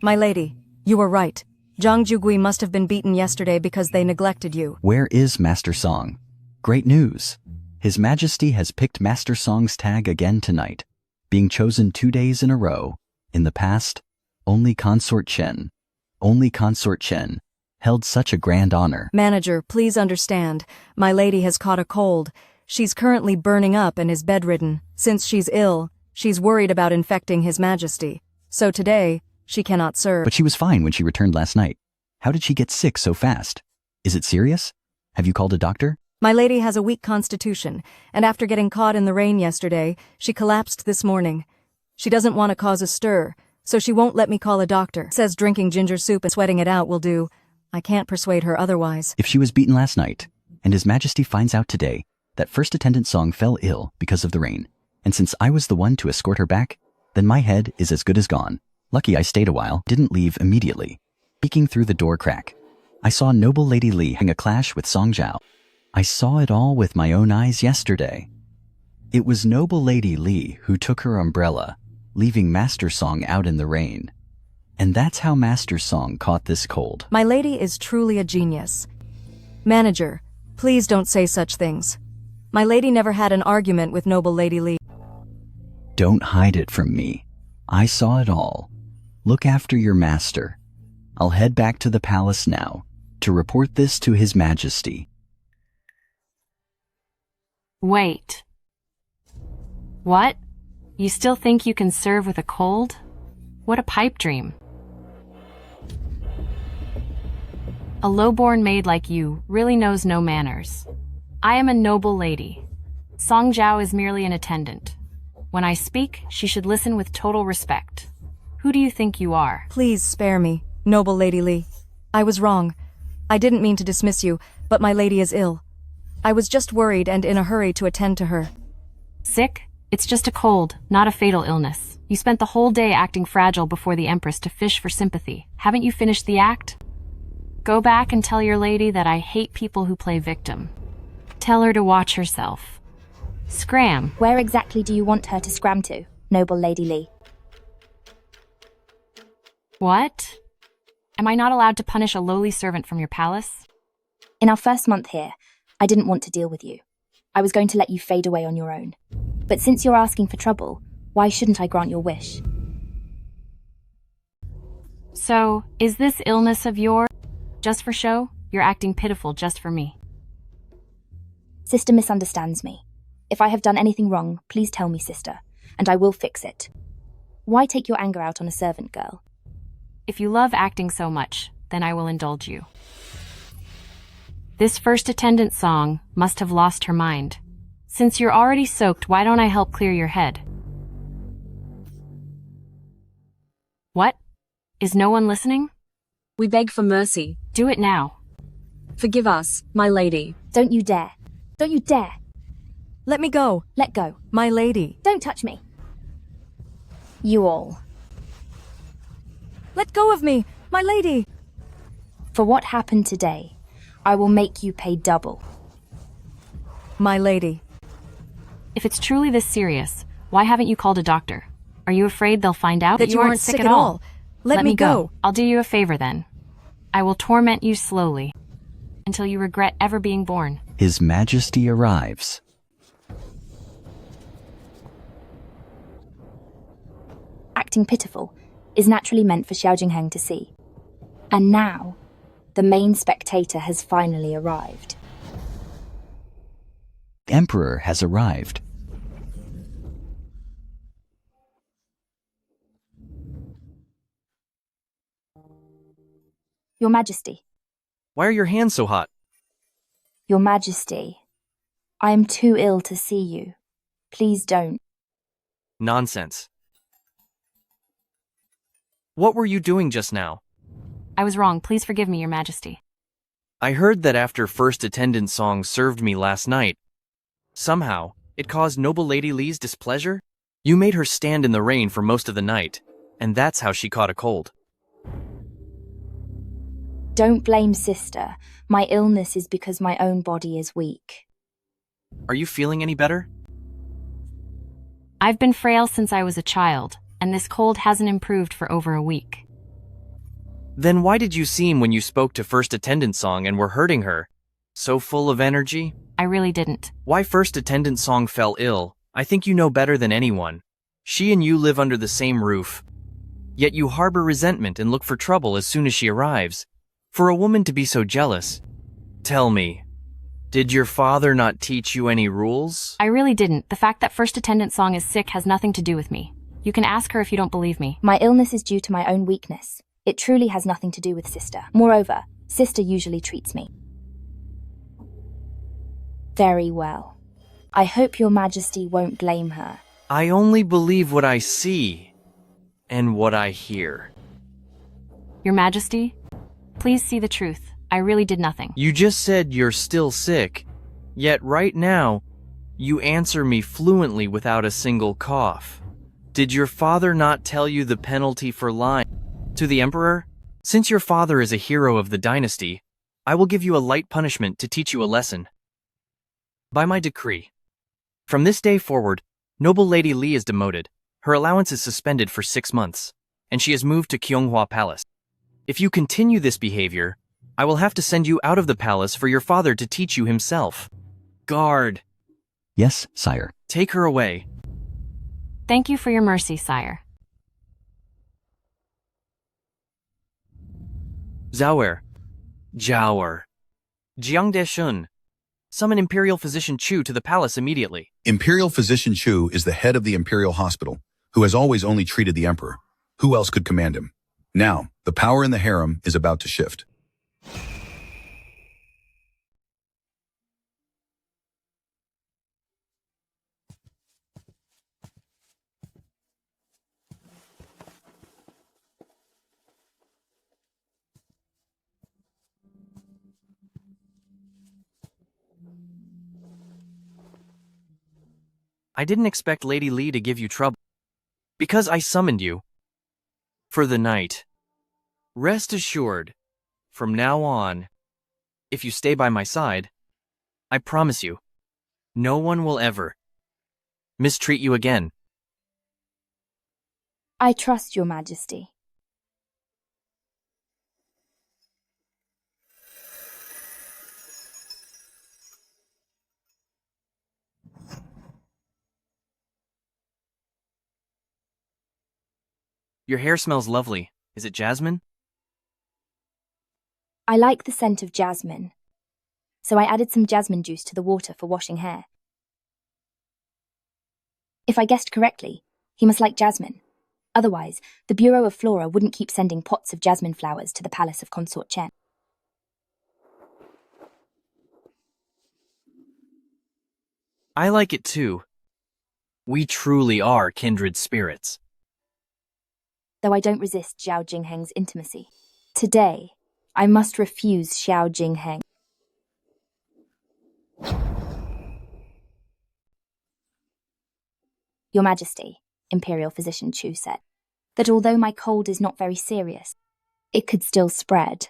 My lady, you were right. Zhang Jugui must have been beaten yesterday because they neglected you. Where is Master Song? Great news! His Majesty has picked Master Song's tag again tonight, being chosen 2 days in a row. In the past, only Consort Chen held such a grand honor. Manager, please understand, my lady has caught a cold. She's currently burning up and is bedridden. Since she's ill, she's worried about infecting His Majesty. So today, she cannot serve. But she was fine when she returned last night. How did she get sick so fast? Is it serious? Have you called a doctor? My lady has a weak constitution, and after getting caught in the rain yesterday, she collapsed this morning. She doesn't want to cause a stir, so she won't let me call a doctor. Says drinking ginger soup and sweating it out will do. I can't persuade her otherwise. If she was beaten last night, and His Majesty finds out today that First Attendant Song fell ill because of the rain, and since I was the one to escort her back, then my head is as good as gone. Lucky I stayed a while, didn't leave immediately. Peeking through the door crack, I saw Noble Lady Li hang a clash with Song Zhao. I saw it all with my own eyes yesterday. It was Noble Lady Li who took her umbrella, leaving Master Song out in the rain. And that's how Master Song caught this cold. My lady is truly a genius. Manager, please don't say such things. My lady never had an argument with Noble Lady Li. Don't hide it from me. I saw it all. Look after your master. I'll head back to the palace now to report this to His Majesty. Wait. What? You still think you can serve with a cold? What a pipe dream. A low-born maid like you really knows no manners. I am a noble lady. Song Zhao is merely an attendant. When I speak, she should listen with total respect. Who do you think you are? Please spare me, Noble Lady Li. I was wrong. I didn't mean to dismiss you, but my lady is ill. I was just worried and in a hurry to attend to her. Sick? It's just a cold, not a fatal illness. You spent the whole day acting fragile before the Empress to fish for sympathy. Haven't you finished the act? Go back and tell your lady that I hate people who play victim. Tell her to watch herself. Scram. Where exactly do you want her to scram to, Noble Lady Li? What? Am I not allowed to punish a lowly servant from your palace? In our first month here, I didn't want to deal with you. I was going to let you fade away on your own. But since you're asking for trouble, why shouldn't I grant your wish? So, is this illness of yours just for show? You're acting pitiful just for me. Sister misunderstands me. If I have done anything wrong, please tell me, sister, and I will fix it. Why take your anger out on a servant girl? If you love acting so much, then I will indulge you. This first attendant Song must have lost her mind. Since you're already soaked, why don't I help clear your head? What? Is no one listening? We beg for mercy. Do it now. Forgive us, my lady. Don't you dare. Don't you dare. Let me go. Let go. My lady. Don't touch me. You all. Let go of me, my lady. For what happened today, I will make you pay double. My lady. If it's truly this serious, why haven't you called a doctor? Are you afraid they'll find out that you aren't sick at all? Let me go. I'll do you a favor then. I will torment you slowly until you regret ever being born. His Majesty arrives. Acting pitiful is naturally meant for Xiao Jingheng to see. And now, the main spectator has finally arrived. The Emperor has arrived. Your Majesty. Why are your hands so hot? Your Majesty. I am too ill to see you. Please don't. Nonsense. What were you doing just now? I was wrong. Please forgive me, Your Majesty. I heard that after First Attendant Song served me last night, somehow, it caused Noble Lady Li's displeasure? You made her stand in the rain for most of the night, and that's how she caught a cold. Don't blame sister. My illness is because my own body is weak. Are you feeling any better? I've been frail since I was a child, and this cold hasn't improved for over a week. Then why did you seem when you spoke to First Attendant Song and were hurting her? So full of energy? I really didn't. Why First Attendant Song fell ill, I think you know better than anyone. She and you live under the same roof. Yet you harbor resentment and look for trouble as soon as she arrives. For a woman to be so jealous. Tell me, did your father not teach you any rules? I really didn't. The fact that First Attendant Song is sick has nothing to do with me. You can ask her if you don't believe me. My illness is due to my own weakness. It truly has nothing to do with sister. Moreover, sister usually treats me. Very well. I hope your majesty won't blame her. I only believe what I see and what I hear. Your Majesty, please see the truth. I really did nothing. You just said you're still sick, yet right now, you answer me fluently without a single cough. Did your father not tell you the penalty for lying to the Emperor? Since your father is a hero of the dynasty, I will give you a light punishment to teach you a lesson. By my decree, from this day forward, noble Lady Li is demoted. Her allowance is suspended for 6 months, and she is moved to Kyonghwa Palace. If you continue this behavior, I will have to send you out of the palace for your father to teach you himself. Guard, Yes, sire. take her away. Thank you for your mercy, sire. Zhao Jiang Shun, summon Imperial Physician Chu to the palace immediately. Imperial Physician Chu is the head of the Imperial Hospital, who has always only treated the Emperor. Who else could command him? Now, the power in the harem is about to shift. I didn't expect Lady Li to give you trouble, because I summoned you for the night. Rest assured, from now on, if you stay by my side, I promise you, no one will ever mistreat you again. I trust your majesty. Your hair smells lovely. Is it jasmine? I like the scent of jasmine, so I added some jasmine juice to the water for washing hair. If I guessed correctly, he must like jasmine. Otherwise, the Bureau of Flora wouldn't keep sending pots of jasmine flowers to the palace of Consort Chen. I like it too. We truly are kindred spirits. Though I don't resist Xiao Jingheng's intimacy. Today, I must refuse Xiao Jingheng. Your Majesty, Imperial Physician Chu said, that although my cold is not very serious, it could still spread.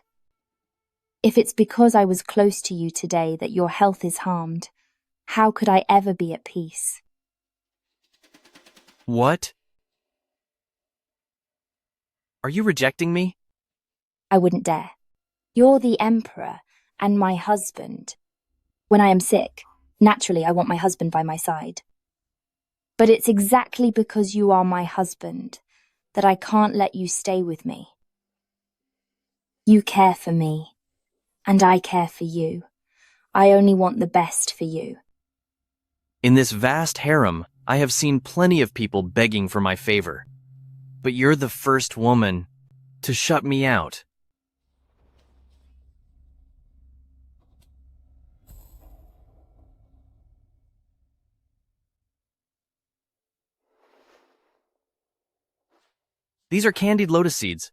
If it's because I was close to you today that your health is harmed, how could I ever be at peace? What? Are you rejecting me? I wouldn't dare. You're the Emperor and my husband. When I am sick, naturally I want my husband by my side. But it's exactly because you are my husband that I can't let you stay with me. You care for me, and I care for you. I only want the best for you. In this vast harem, I have seen plenty of people begging for my favor. But you're the first woman to shut me out. These are candied lotus seeds.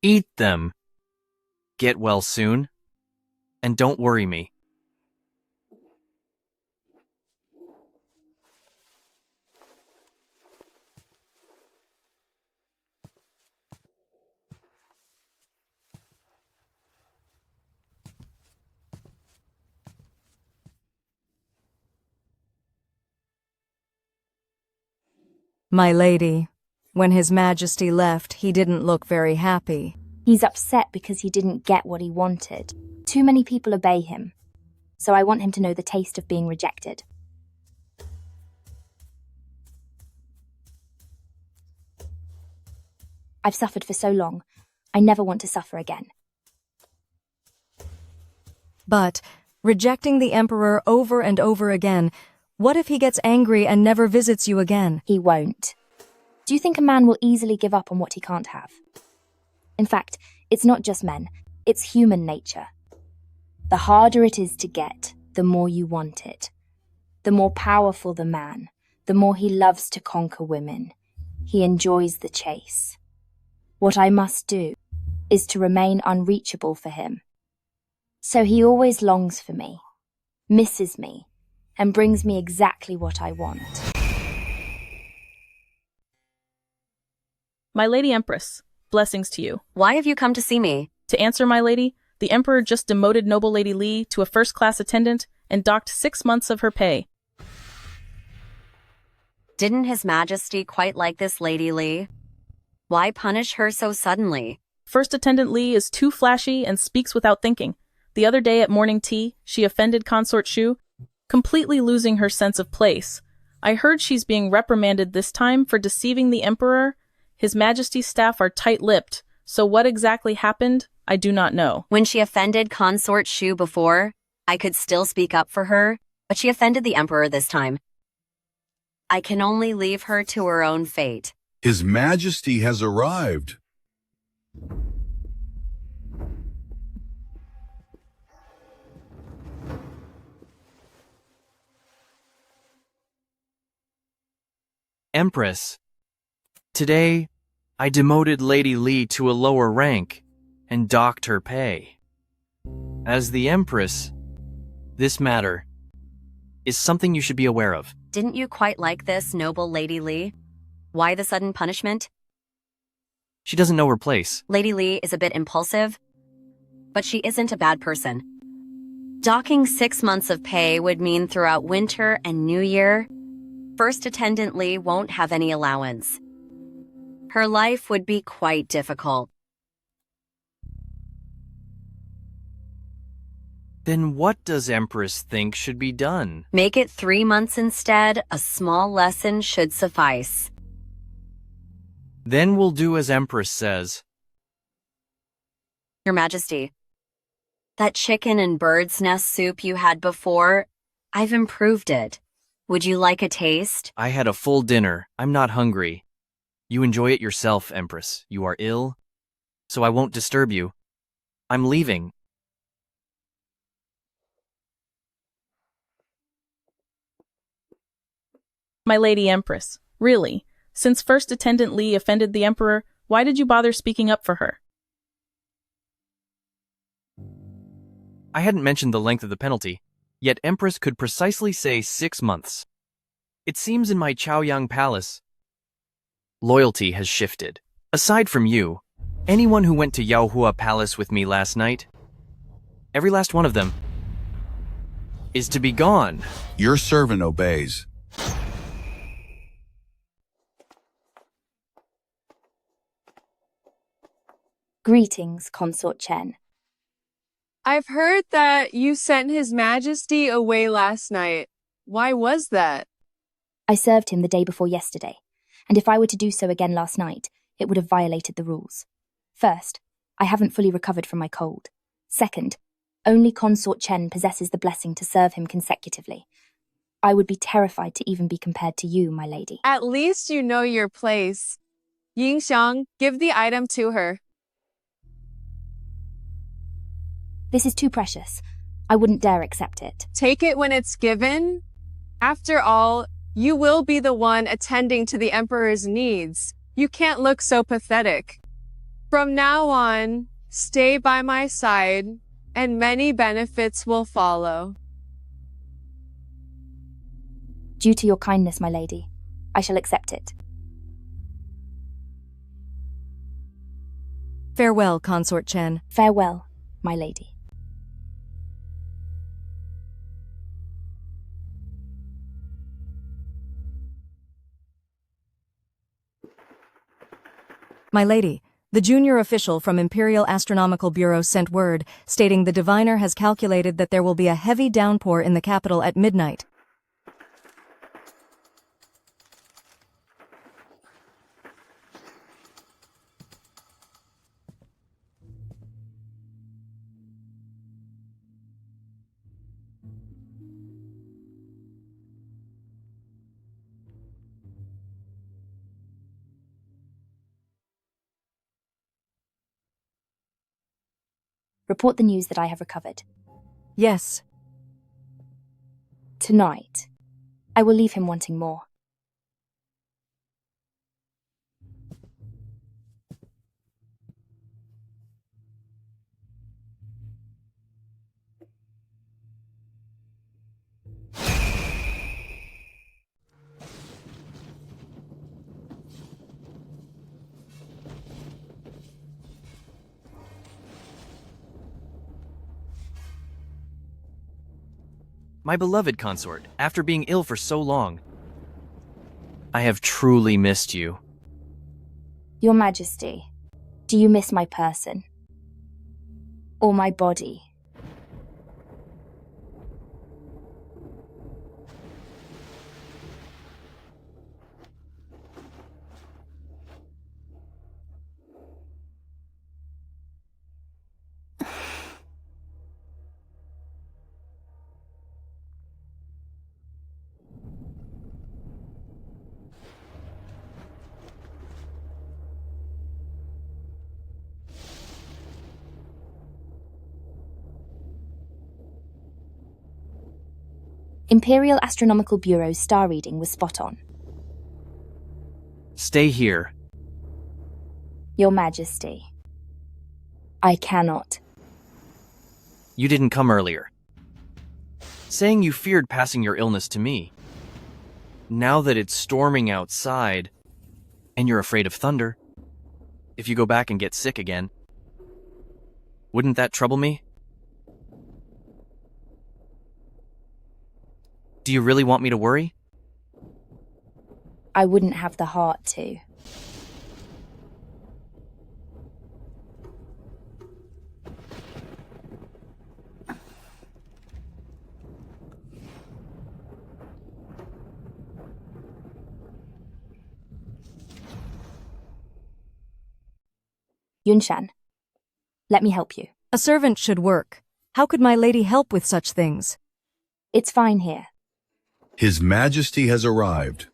Eat them. Get well soon. And don't worry me. My lady, when His Majesty left, he didn't look very happy. He's upset because he didn't get what he wanted. Too many people obey him, so I want him to know the taste of being rejected. I've suffered for so long, I never want to suffer again. But, rejecting the Emperor over and over again, what if he gets angry and never visits you again? He won't. Do you think a man will easily give up on what he can't have? In fact, it's not just men, it's human nature. The harder it is to get, the more you want it. The more powerful the man, the more he loves to conquer women. He enjoys the chase. What I must do is to remain unreachable for him. So he always longs for me, misses me, and brings me exactly what I want. My Lady Empress, blessings to you. Why have you come to see me? To answer, my lady, the Emperor just demoted Noble Lady Li to a first-class attendant and docked 6 months of her pay. Didn't His Majesty quite like this Lady Li? Why punish her so suddenly? First Attendant Li is too flashy and speaks without thinking. The other day at morning tea, she offended Consort Shu, completely losing her sense of place. I heard she's being reprimanded this time for deceiving the Emperor. His Majesty's staff are tight-lipped, so what exactly happened, I do not know. When she offended Consort Shu before, I could still speak up for her, but she offended the Emperor this time. I can only leave her to her own fate. His Majesty has arrived. Empress, today I demoted Lady Li to a lower rank and docked her pay. As the Empress, this matter is something you should be aware of. Didn't you quite like this, Noble Lady Li? Why the sudden punishment? She doesn't know her place. Lady Li is a bit impulsive, but she isn't a bad person. Docking 6 months of pay would mean throughout winter and New Year, First Attendant Li won't have any allowance. Her life would be quite difficult. Then what does Empress think should be done? Make it 3 months instead. A small lesson should suffice. Then we'll do as Empress says. Your Majesty, that chicken and bird's nest soup you had before, I've improved it. Would you like a taste? I had a full dinner. I'm not hungry. You enjoy it yourself, Empress. You are ill, so I won't disturb you. I'm leaving. My Lady Empress, really, since First Attendant Li offended the Emperor, why did you bother speaking up for her? I hadn't mentioned the length of the penalty, yet Empress could precisely say 6 months. It seems in my Chaoyang Palace, loyalty has shifted. Aside from you, anyone who went to Yaohua Palace with me last night, every last one of them, is to be gone. Your servant obeys. Greetings, Consort Chen. I've heard that you sent His Majesty away last night. Why was that? I served him the day before yesterday, and if I were to do so again last night, it would have violated the rules. First, I haven't fully recovered from my cold. Second, only Consort Chen possesses the blessing to serve him consecutively. I would be terrified to even be compared to you, my lady. At least you know your place. Yingxiang, give the item to her. This is too precious. I wouldn't dare accept it. Take it when it's given. After all, you will be the one attending to the Emperor's needs. You can't look so pathetic. From now on, stay by my side, and many benefits will follow. Due to your kindness, my lady, I shall accept it. Farewell, Consort Chen. Farewell, my lady. My lady, the junior official from Imperial Astronomical Bureau sent word stating the diviner has calculated that there will be a heavy downpour in the capital at midnight. Report the news that I have recovered. Yes. Tonight, I will leave him wanting more. My beloved consort, after being ill for so long, I have truly missed you. Your Majesty, do you miss my person? Or my body? Imperial Astronomical Bureau's star reading was spot on. Stay here. Your Majesty, I cannot. You didn't come earlier. Saying you feared passing your illness to me. Now that it's storming outside, and you're afraid of thunder, if you go back and get sick again, wouldn't that trouble me? Do you really want me to worry? I wouldn't have the heart to. Yunshan, let me help you. A servant should work. How could my lady help with such things? It's fine here. His Majesty has arrived.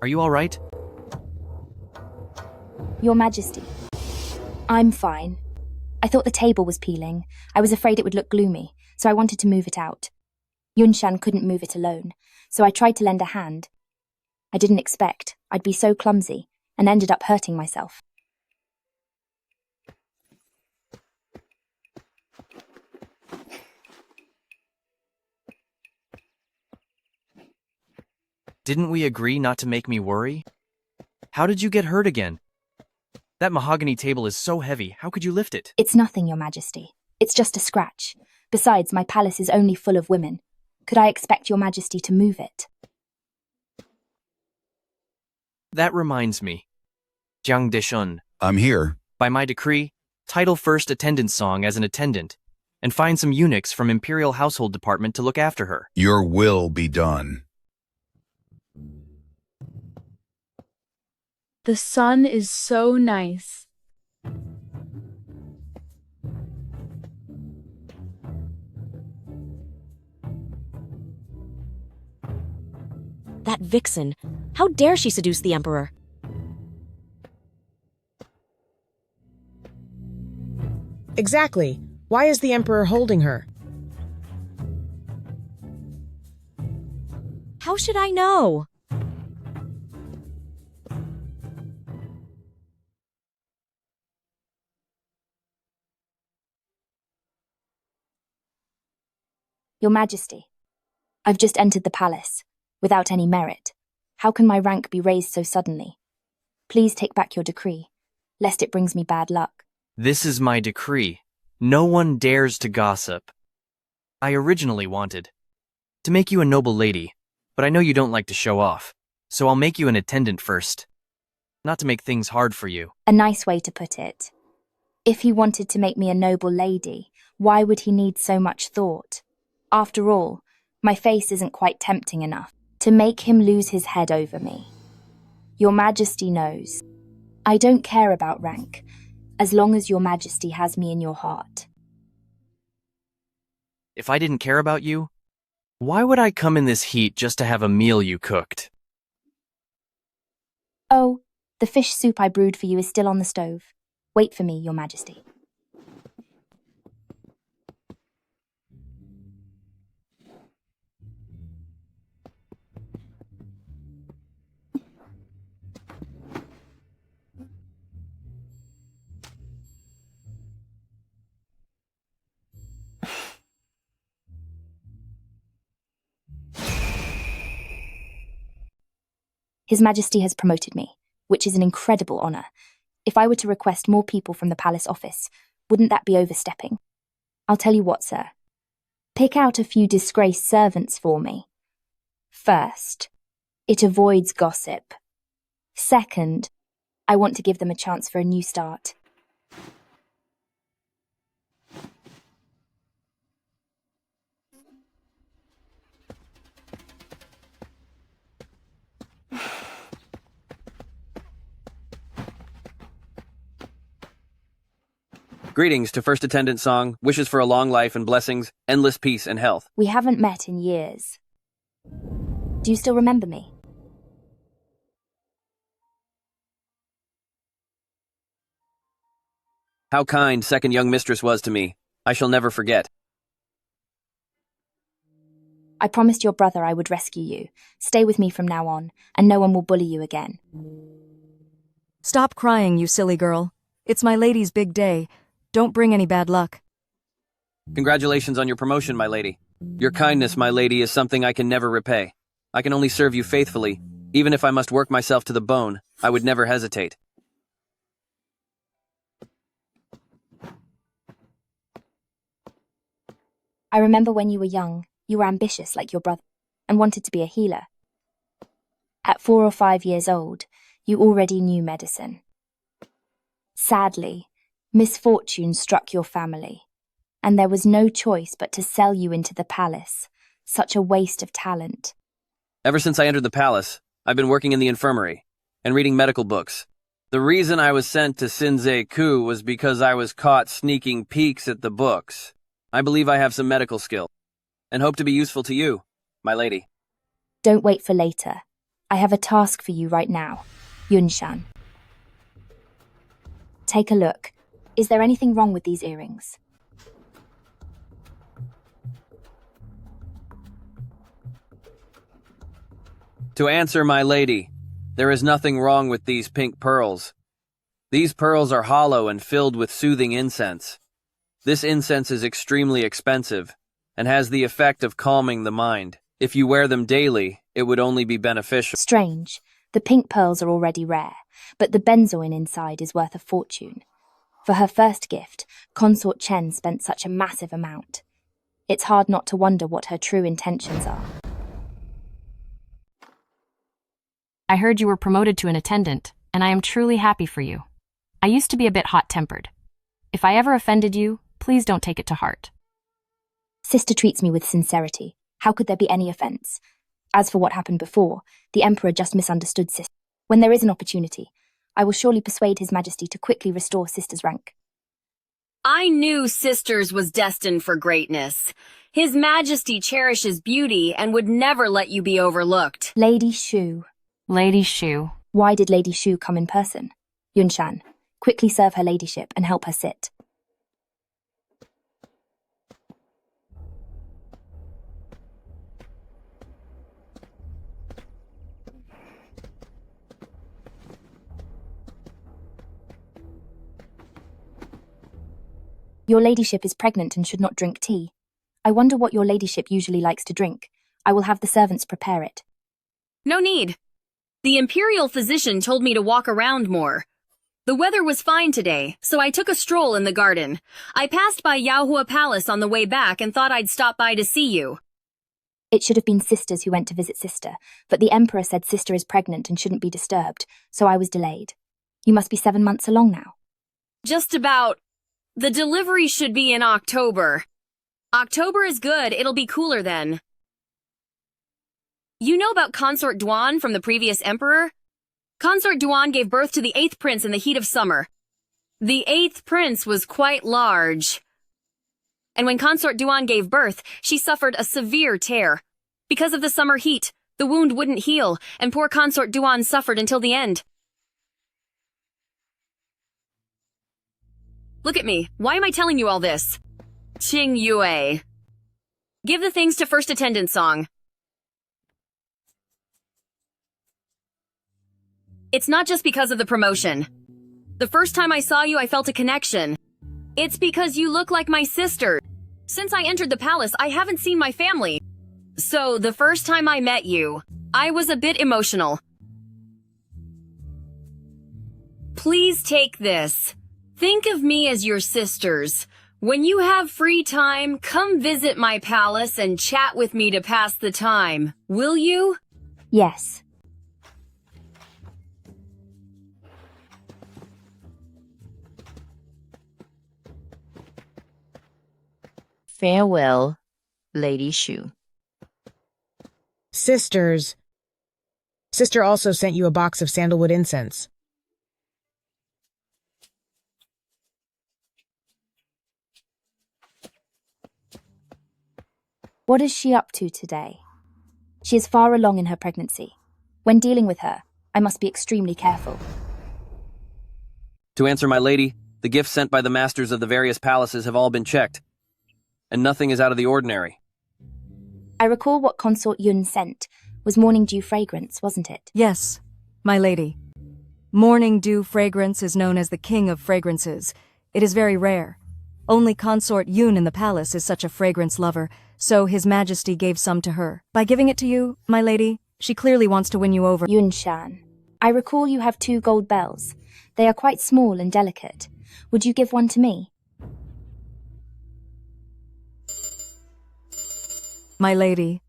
Are you all right? Your Majesty, I'm fine. I thought the table was peeling. I was afraid it would look gloomy, so I wanted to move it out. Yunshan couldn't move it alone, so I tried to lend a hand. I didn't expect I'd be so clumsy and ended up hurting myself. Didn't we agree not to make me worry? How did you get hurt again? That mahogany table is so heavy, how could you lift it? It's nothing, Your Majesty. It's just a scratch. Besides, my palace is only full of women. Could I expect Your Majesty to move it? That reminds me. Jiang Deshun. I'm here. By my decree, title first attendance song as an attendant, and find some eunuchs from Imperial Household Department to look after her. Your will be done. The sun is so nice. That vixen! How dare she seduce the Emperor? Exactly. Why is the Emperor holding her? How should I know? Your Majesty, I've just entered the palace, without any merit. How can my rank be raised so suddenly? Please take back your decree, lest it brings me bad luck. This is my decree. No one dares to gossip. I originally wanted to make you a noble lady, but I know you don't like to show off, so I'll make you an attendant first. Not to make things hard for you. A nice way to put it. If he wanted to make me a noble lady, why would he need so much thought? After all, my face isn't quite tempting enough to make him lose his head over me. Your Majesty knows. I don't care about rank, as long as Your Majesty has me in your heart. If I didn't care about you, why would I come in this heat just to have a meal you cooked? Oh, the fish soup I brewed for you is still on the stove. Wait for me, Your Majesty. His Majesty has promoted me, which is an incredible honor. If I were to request more people from the palace office, wouldn't that be overstepping? I'll tell you what, sir. Pick out a few disgraced servants for me. First, it avoids gossip. Second, I want to give them a chance for a new start. Greetings to First Attendant Song, wishes for a long life and blessings, endless peace and health. We haven't met in years. Do you still remember me? How kind second young mistress was to me. I shall never forget. I promised your brother I would rescue you. Stay with me from now on, and no one will bully you again. Stop crying, you silly girl. It's my lady's big day. Don't bring any bad luck. Congratulations on your promotion, my lady. Your kindness, my lady, is something I can never repay. I can only serve you faithfully. Even if I must work myself to the bone, I would never hesitate. I remember when you were young, you were ambitious like your brother, and wanted to be a healer. At 4 or 5 years old, you already knew medicine. Sadly, misfortune struck your family, and there was no choice but to sell you into the palace. Such a waste of talent. Ever since I entered the palace, I've been working in the infirmary and reading medical books. The reason I was sent to Sinze-ku was because I was caught sneaking peeks at the books. I believe I have some medical skill, and hope to be useful to you, my lady. Don't wait for later. I have a task for you right now, Yunshan. Take a look. Is there anything wrong with these earrings? To answer, my lady, there is nothing wrong with these pink pearls. These pearls are hollow and filled with soothing incense. This incense is extremely expensive and has the effect of calming the mind. If you wear them daily, it would only be beneficial. Strange. The pink pearls are already rare, but the benzoin inside is worth a fortune. For her first gift, Consort Chen spent such a massive amount. It's hard not to wonder what her true intentions are. I heard you were promoted to an attendant, and I am truly happy for you. I used to be a bit hot-tempered. If I ever offended you, please don't take it to heart. Sister treats me with sincerity. How could there be any offense? As for what happened before, the Emperor just misunderstood Sister. When there is an opportunity, I will surely persuade His Majesty to quickly restore Sister's rank. I knew Sisters was destined for greatness. His Majesty cherishes beauty and would never let you be overlooked. Lady Shu. Lady Shu. Why did Lady Shu come in person? Yunshan, quickly serve her ladyship and help her sit. Your ladyship is pregnant and should not drink tea. I wonder what your ladyship usually likes to drink. I will have the servants prepare it. No need. The imperial physician told me to walk around more. The weather was fine today, so I took a stroll in the garden. I passed by Yaohua Palace on the way back and thought I'd stop by to see you. It should have been Sisters who went to visit Sister, but the Emperor said Sister is pregnant and shouldn't be disturbed, so I was delayed. You must be 7 months along now. Just about. The delivery should be in October. October is good, it'll be cooler then. You know about Consort Duan from the previous emperor? Consort Duan gave birth to the 8th prince in the heat of summer. The 8th prince was quite large. And when Consort Duan gave birth, she suffered a severe tear. Because of the summer heat, the wound wouldn't heal, and poor Consort Duan suffered until the end. Look at me. Why am I telling you all this? Qing Yue. Give the things to first attendant song. It's not just because of the promotion. The first time I saw you, I felt a connection. It's because you look like my sister. Since I entered the palace, I haven't seen my family. So, the first time I met you, I was a bit emotional. Please take this. Think of me as your sisters. When you have free time, come visit my palace and chat with me to pass the time. Will you? Yes. Farewell, Lady Shu. Sisters. Sister also sent you a box of sandalwood incense. What is she up to today? She is far along in her pregnancy. When dealing with her, I must be extremely careful. To answer my lady, the gifts sent by the masters of the various palaces have all been checked, and nothing is out of the ordinary. I recall what Consort Yun sent was morning dew fragrance, wasn't it? Yes, my lady. Morning dew fragrance is known as the king of fragrances. It is very rare. Only Consort Yun in the palace is such a fragrance lover, so His Majesty gave some to her. By giving it to you, my lady, she clearly wants to win you over. Yun Shan, I recall you have 2 gold bells. They are quite small and delicate. Would you give one to me? My lady,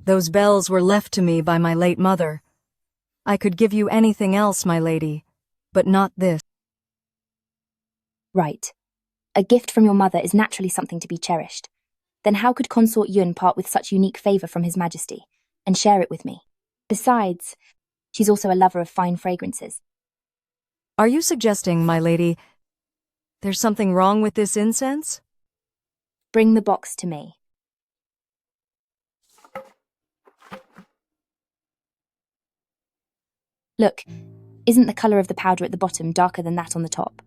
those bells were left to me by my late mother. I could give you anything else, my lady, but not this. Right. A gift from your mother is naturally something to be cherished. Then how could Consort Yun part with such unique favor from His Majesty and share it with me? Besides, she's also a lover of fine fragrances. Are you suggesting, my lady, there's something wrong with this incense? Bring the box to me. Look, isn't the color of the powder at the bottom darker than that on the top?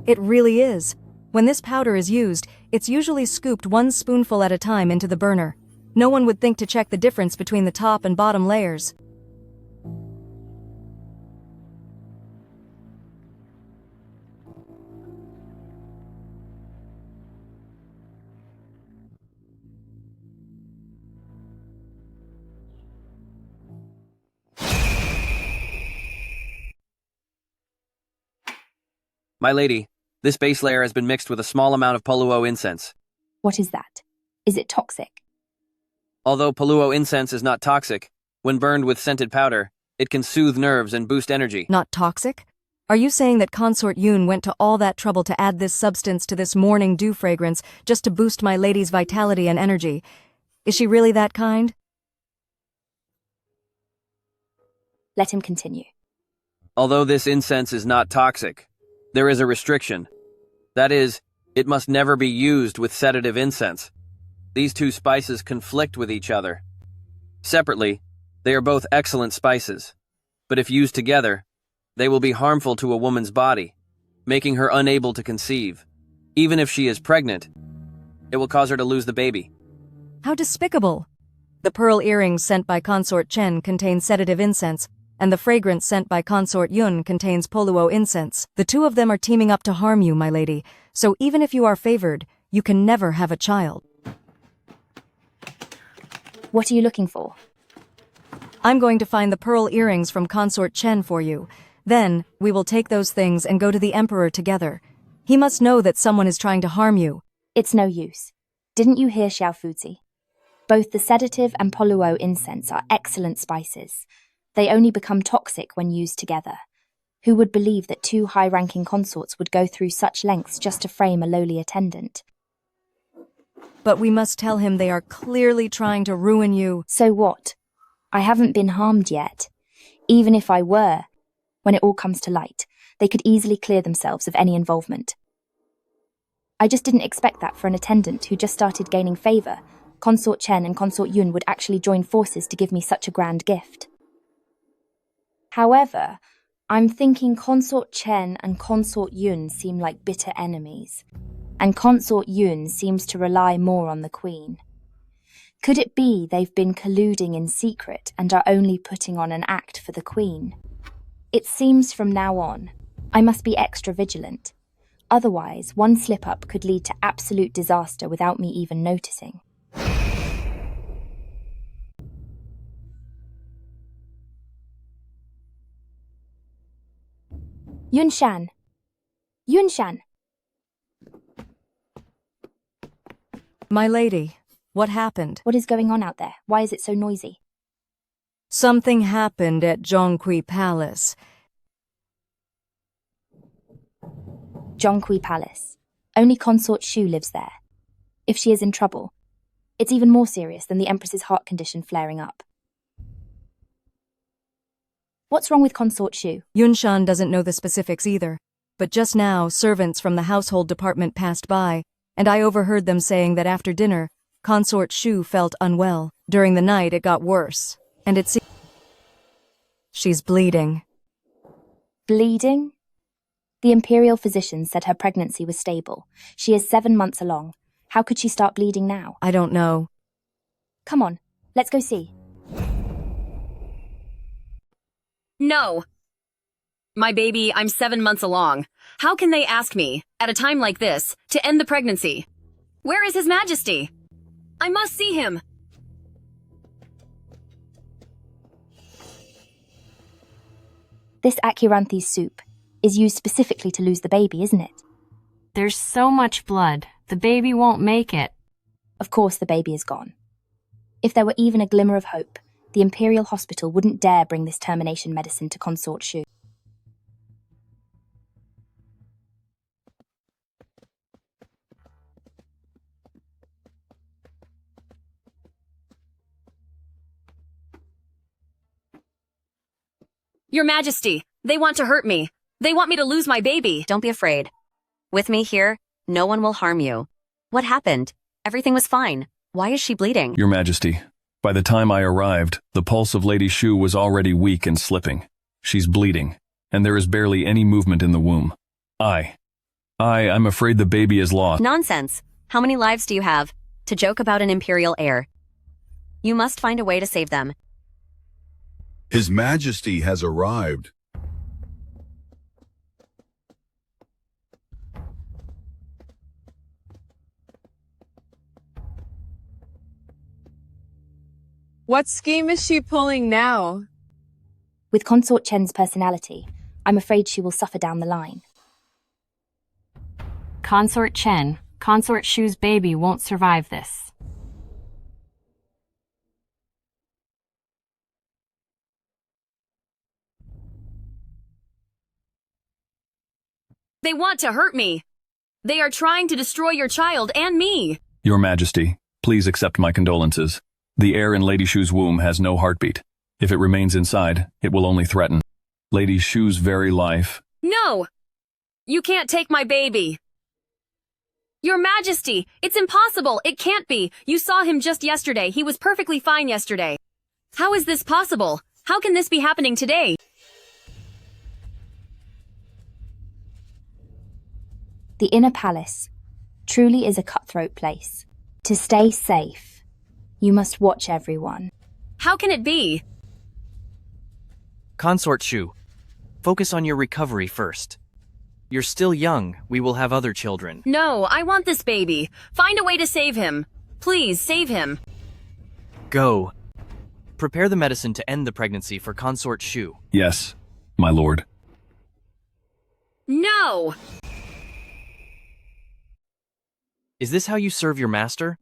It really is. When this powder is used, it's usually scooped 1 spoonful at a time into the burner. No one would think to check the difference between the top and bottom layers. My lady, this base layer has been mixed with a small amount of Poluo incense. What is that? Is it toxic? Although Poluo incense is not toxic, when burned with scented powder, it can soothe nerves and boost energy. Not toxic? Are you saying that Consort Yun went to all that trouble to add this substance to this morning dew fragrance just to boost my lady's vitality and energy? Is she really that kind? Let him continue. Although this incense is not toxic, there is a restriction. That is, it must never be used with sedative incense. These 2 spices conflict with each other. Separately, they are both excellent spices, but if used together, they will be harmful to a woman's body, making her unable to conceive. Even if she is pregnant, it will cause her to lose the baby. How despicable! The pearl earrings sent by Consort Chen contain sedative incense, and the fragrance sent by Consort Yun contains Poluo incense. The 2 of them are teaming up to harm you, my lady, so even if you are favored, you can never have a child. What are you looking for? I'm going to find the pearl earrings from Consort Chen for you. Then, we will take those things and go to the Emperor together. He must know that someone is trying to harm you. It's no use. Didn't you hear Xiao Fuzi? Both the sedative and Poluo incense are excellent spices. They only become toxic when used together. Who would believe that 2 high-ranking consorts would go through such lengths just to frame a lowly attendant? But we must tell him they are clearly trying to ruin you. So what? I haven't been harmed yet. Even if I were, when it all comes to light, they could easily clear themselves of any involvement. I just didn't expect that for an attendant who just started gaining favor. Consort Chen and Consort Yun would actually join forces to give me such a grand gift. However, I'm thinking Consort Chen and Consort Yun seem like bitter enemies, and Consort Yun seems to rely more on the Queen. Could it be they've been colluding in secret and are only putting on an act for the Queen? It seems from now on, I must be extra vigilant. Otherwise, one slip-up could lead to absolute disaster without me even noticing. Yunshan! Yunshan! My lady, what happened? What is going on out there? Why is it so noisy? Something happened at Zhongqi Palace. Zhongqi Palace. Only Consort Shu lives there. If she is in trouble, it's even more serious than the Empress's heart condition flaring up. What's wrong with Consort Shu? Yunshan doesn't know the specifics either, but just now servants from the household department passed by, and I overheard them saying that after dinner, Consort Shu felt unwell. During the night it got worse, and it seems she's bleeding. Bleeding? The imperial physician said her pregnancy was stable. She is 7 months along. How could she start bleeding now? I don't know. Come on, let's go see. No. My baby, I'm 7 months along. How can they ask me, at a time like this, to end the pregnancy? Where is His Majesty? I must see him. This Acuranthese soup is used specifically to lose the baby, isn't it? There's so much blood, the baby won't make it. Of course the baby is gone. If there were even a glimmer of hope, the Imperial Hospital wouldn't dare bring this termination medicine to Consort Shu. Your Majesty, they want to hurt me. They want me to lose my baby. Don't be afraid. With me here, no one will harm you. What happened? Everything was fine. Why is she bleeding? Your Majesty, by the time I arrived, the pulse of Lady Shu was already weak and slipping. She's bleeding, and there is barely any movement in the womb. I'm afraid the baby is lost. Nonsense. How many lives do you have to joke about an imperial heir? You must find a way to save them. His Majesty has arrived. What scheme is she pulling now? With Consort Chen's personality, I'm afraid she will suffer down the line. Consort Chen, Consort Shu's baby won't survive this. They want to hurt me. They are trying to destroy your child and me. Your Majesty, please accept my condolences. The heir in Lady Shu's womb has no heartbeat. If it remains inside, it will only threaten Lady Shu's very life. No! You can't take my baby. Your Majesty, it's impossible. It can't be. You saw him just yesterday. He was perfectly fine yesterday. How is this possible? How can this be happening today? The inner palace truly is a cutthroat place. To stay safe, you must watch everyone. How can it be? Consort Shu, focus on your recovery first. You're still young. We will have other children. No, I want this baby. Find a way to save him. Please, save him. Go. Prepare the medicine to end the pregnancy for Consort Shu. Yes, my lord. No! Is this how you serve your master?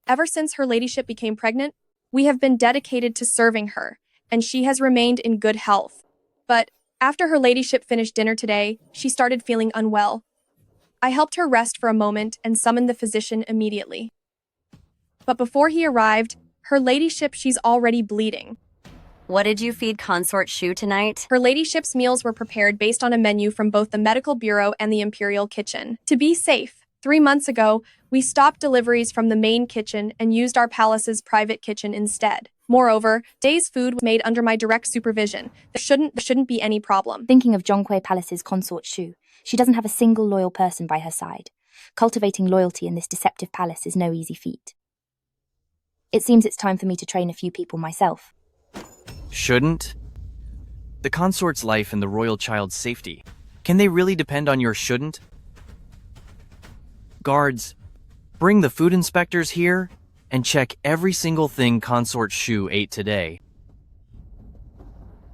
Ever since her ladyship became pregnant, we have been dedicated to serving her, and she has remained in good health. But after her ladyship finished dinner today, she started feeling unwell. I helped her rest for a moment and summoned the physician immediately. But before he arrived, her ladyship, she's already bleeding. What did you feed Consort Shu tonight? Her ladyship's meals were prepared based on a menu from both the medical bureau and the imperial kitchen. To be safe, 3 months ago, we stopped deliveries from the main kitchen and used our palace's private kitchen instead. Moreover, today's food was made under my direct supervision. There shouldn't be any problem. Thinking of Zhonghui Palace's consort Shu, she doesn't have a single loyal person by her side. Cultivating loyalty in this deceptive palace is no easy feat. It seems it's time for me to train a few people myself. Shouldn't? The consort's life and the royal child's safety. Can they really depend on your shouldn't? Guards, bring the food inspectors here and check every single thing Consort Shu ate today.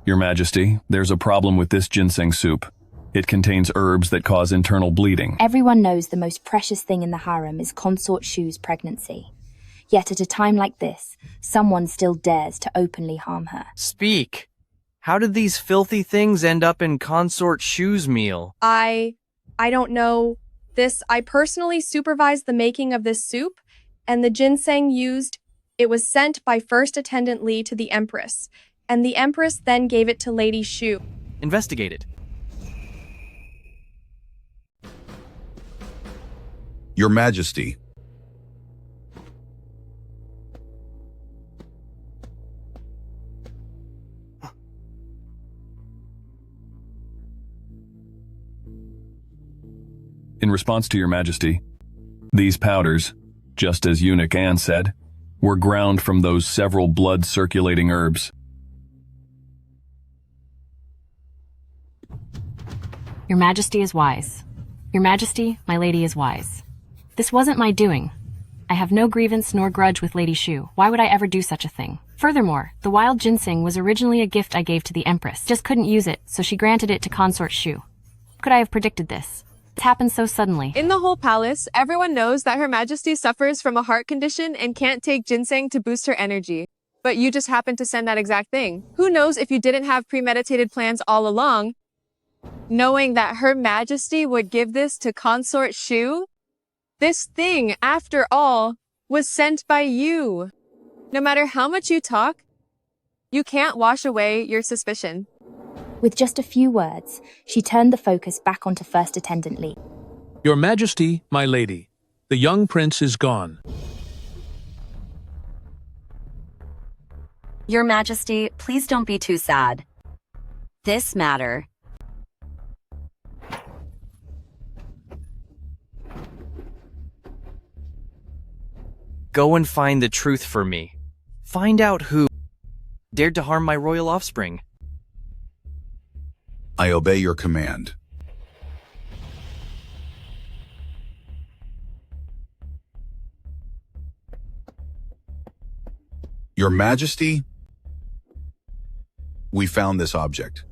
Your Majesty, there's a problem with this ginseng soup. It contains herbs that cause internal bleeding. Everyone knows the most precious thing in the harem is Consort Shu's pregnancy. Yet at a time like this, someone still dares to openly harm her. Speak! How did these filthy things end up in Consort Shu's meal? I don't know. I personally supervised the making of this soup, and the ginseng used, it was sent by First Attendant Li to the Empress, and the Empress then gave it to Lady Shu. Investigate it. Your Majesty. In response to Your Majesty, these powders, just as Eunuch Anne said, were ground from those several blood-circulating herbs. Your Majesty is wise. Your Majesty, my lady is wise. This wasn't my doing. I have no grievance nor grudge with Lady Shu. Why would I ever do such a thing? Furthermore, the wild ginseng was originally a gift I gave to the Empress. Just couldn't use it, so she granted it to Consort Shu. Could I have predicted this? It happened so suddenly. In the whole palace, everyone knows that Her Majesty suffers from a heart condition and can't take ginseng to boost her energy. But you just happened to send that exact thing. Who knows if you didn't have premeditated plans all along, knowing that Her Majesty would give this to Consort Shu? This thing, after all, was sent by you. No matter how much you talk, you can't wash away your suspicion. With just a few words, she turned the focus back onto First Attendant Li. Your Majesty, my lady, the young prince is gone. Your Majesty, please don't be too sad. This matter. Go and find the truth for me. Find out who dared to harm my royal offspring. I obey your command. Your Majesty, we found this object.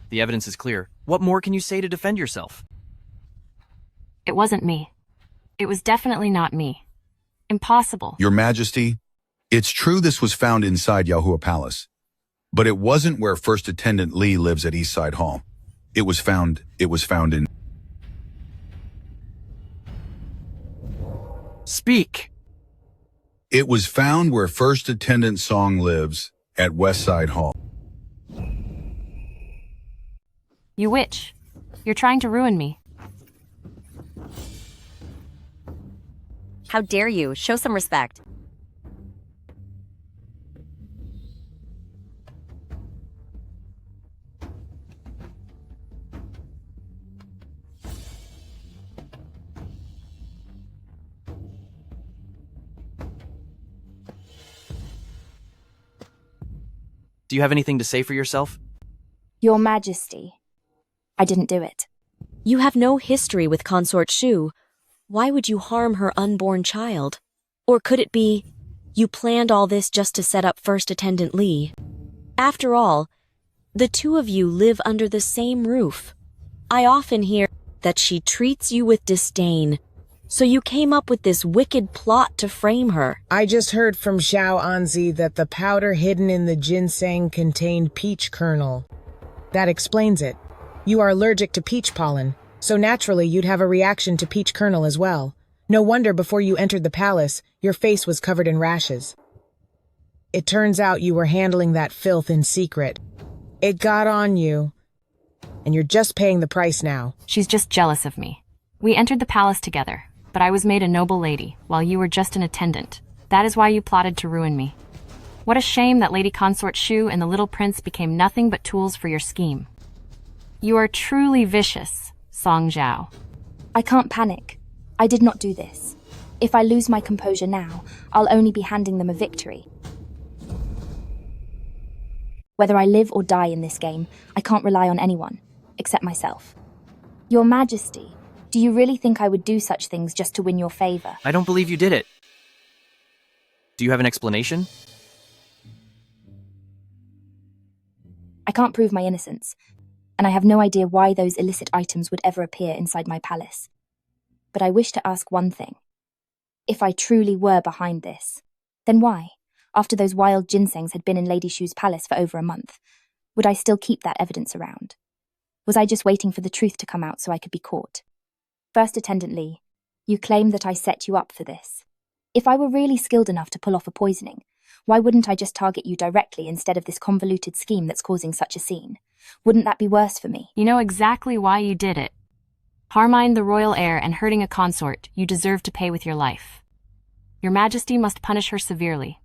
The evidence is clear. What more can you say to defend yourself? It wasn't me. It was definitely not me. Impossible. Your Majesty, it's true this was found inside Yaohua Palace, but it wasn't where First Attendant Li lives at Eastside Hall. It was found in... Speak! It was found where First Attendant Song lives, at Westside Hall. You witch. You're trying to ruin me. How dare you? Show some respect. Do you have anything to say for yourself? Your Majesty, I didn't do it. You have no history with Consort Shu. Why would you harm her unborn child? Or could it be, you planned all this just to set up First Attendant Li? After all, the two of you live under the same roof. I often hear that she treats you with disdain, so you came up with this wicked plot to frame her. I just heard from Xiao Anzi that the powder hidden in the ginseng contained peach kernel. That explains it. You are allergic to peach pollen, so naturally you'd have a reaction to peach kernel as well. No wonder before you entered the palace, your face was covered in rashes. It turns out you were handling that filth in secret. It got on you. and you're just paying the price now. She's just jealous of me. We entered the palace together, but I was made a noble lady, while you were just an attendant. That is why you plotted to ruin me. What a shame that Lady Consort Shu and the little prince became nothing but tools for your scheme. You are truly vicious, Song Zhao. I can't panic. I did not do this. If I lose my composure now, I'll only be handing them a victory. Whether I live or die in this game, I can't rely on anyone, except myself. Your Majesty, do you really think I would do such things just to win your favor? I don't believe you did it. Do you have an explanation? I can't prove my innocence, and I have no idea why those illicit items would ever appear inside my palace. But I wish to ask one thing. If I truly were behind this, then why, after those wild ginsengs had been in Lady Shu's palace for over a month, would I still keep that evidence around? Was I just waiting for the truth to come out so I could be caught? First Attendant Lee, you claim that I set you up for this. If I were really skilled enough to pull off a poisoning, why wouldn't I just target you directly instead of this convoluted scheme that's causing such a scene? Wouldn't that be worse for me? You know exactly why you did it. Harming the royal heir and hurting a consort, you deserve to pay with your life. Your Majesty must punish her severely.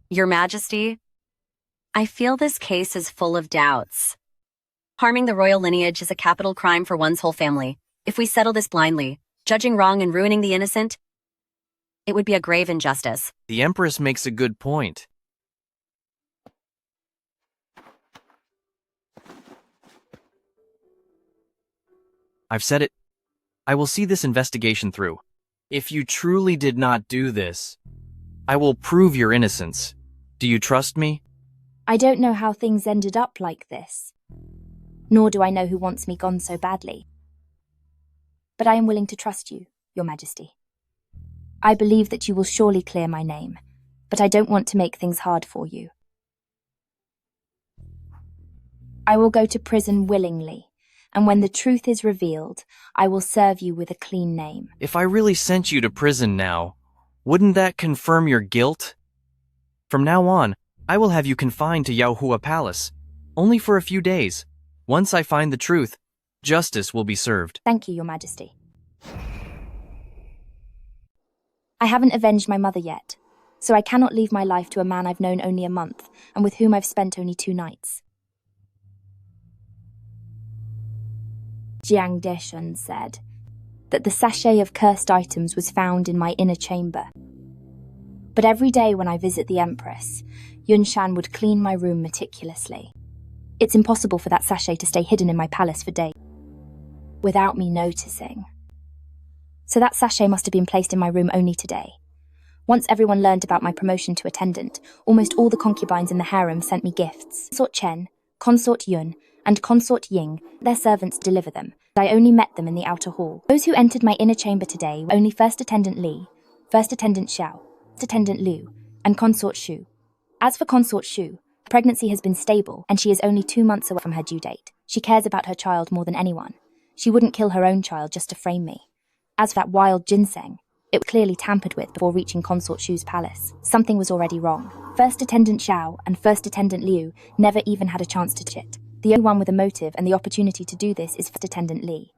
Your Majesty, I feel this case is full of doubts. Harming the royal lineage is a capital crime for one's whole family. If we settle this blindly, judging wrong and ruining the innocent, it would be a grave injustice. The Empress makes a good point. I've said it. I will see this investigation through. If you truly did not do this, I will prove your innocence. Do you trust me? I don't know how things ended up like this. Nor do I know who wants me gone so badly. But I am willing to trust you, Your Majesty. I believe that you will surely clear my name, but I don't want to make things hard for you. I will go to prison willingly, and when the truth is revealed, I will serve you with a clean name. If I really sent you to prison now, wouldn't that confirm your guilt? From now on, I will have you confined to Yaohua Palace, only for a few days. Once I find the truth, justice will be served. Thank you, Your Majesty. I haven't avenged my mother yet, so I cannot leave my life to a man I've known only a month, and with whom I've spent only 2 nights. Jiang Deshun said that the sachet of cursed items was found in my inner chamber. But every day when I visit the Empress, Yunshan would clean my room meticulously. It's impossible for that sachet to stay hidden in my palace for days without me noticing. So that sachet must have been placed in my room only today. Once everyone learned about my promotion to attendant, almost all the concubines in the harem sent me gifts. Consort Chen, Consort Yun, and Consort Ying, their servants deliver them. I only met them in the outer hall. Those who entered my inner chamber today were only First Attendant Li, First Attendant Xiao, First Attendant Liu, and Consort Shu. As for Consort Shu, pregnancy has been stable, and she is only 2 months away from her due date. She cares about her child more than anyone. She wouldn't kill her own child just to frame me. As for that wild ginseng, it was clearly tampered with before reaching Consort Shu's palace. Something was already wrong. First Attendant Xiao and First Attendant Liu never even had a chance to chit. The only one with a motive and the opportunity to do this is First Attendant Li.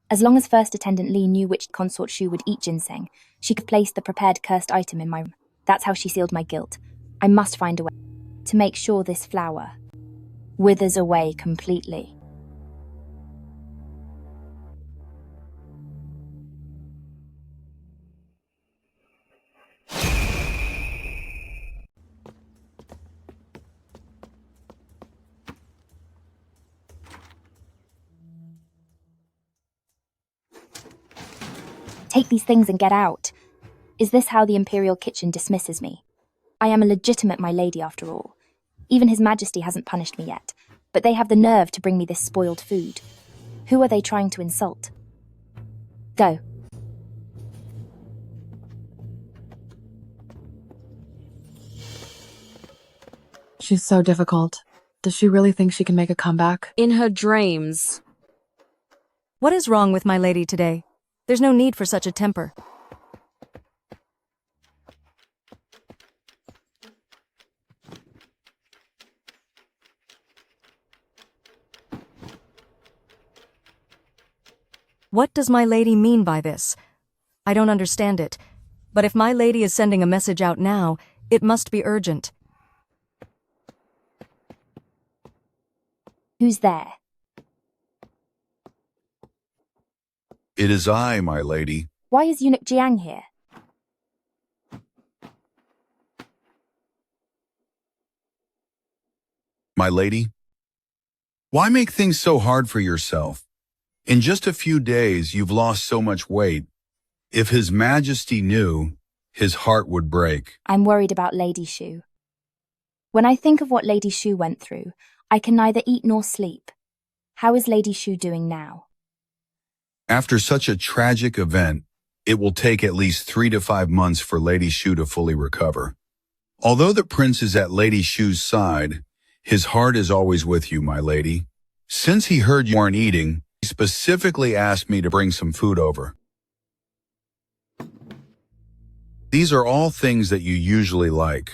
As long as First Attendant Li knew which Consort Shu would eat ginseng, she could place the prepared cursed item in my room. That's how she sealed my guilt. I must find a way to make sure this flower withers away completely. Take these things and get out. Is this how the Imperial Kitchen dismisses me? I am a legitimate my lady after all. Even His Majesty hasn't punished me yet, but they have the nerve to bring me this spoiled food. Who are they trying to insult? Go. She's so difficult. Does she really think she can make a comeback? In her dreams. What is wrong with my lady today? There's no need for such a temper. What does my lady mean by this? I don't understand it. But if my lady is sending a message out now, it must be urgent. Who's there? It is I, my lady. Why is Eunuch Jiang here? My lady? Why make things so hard for yourself? In just a few days, you've lost so much weight. If His Majesty knew, his heart would break. I'm worried about Lady Shu. When I think of what Lady Shu went through, I can neither eat nor sleep. How is Lady Shu doing now? After such a tragic event, it will take at least 3 to 5 months for Lady Shu to fully recover. Although the prince is at Lady Shu's side, his heart is always with you, my lady. Since he heard you weren't eating, he specifically asked me to bring some food over. These are all things that you usually like.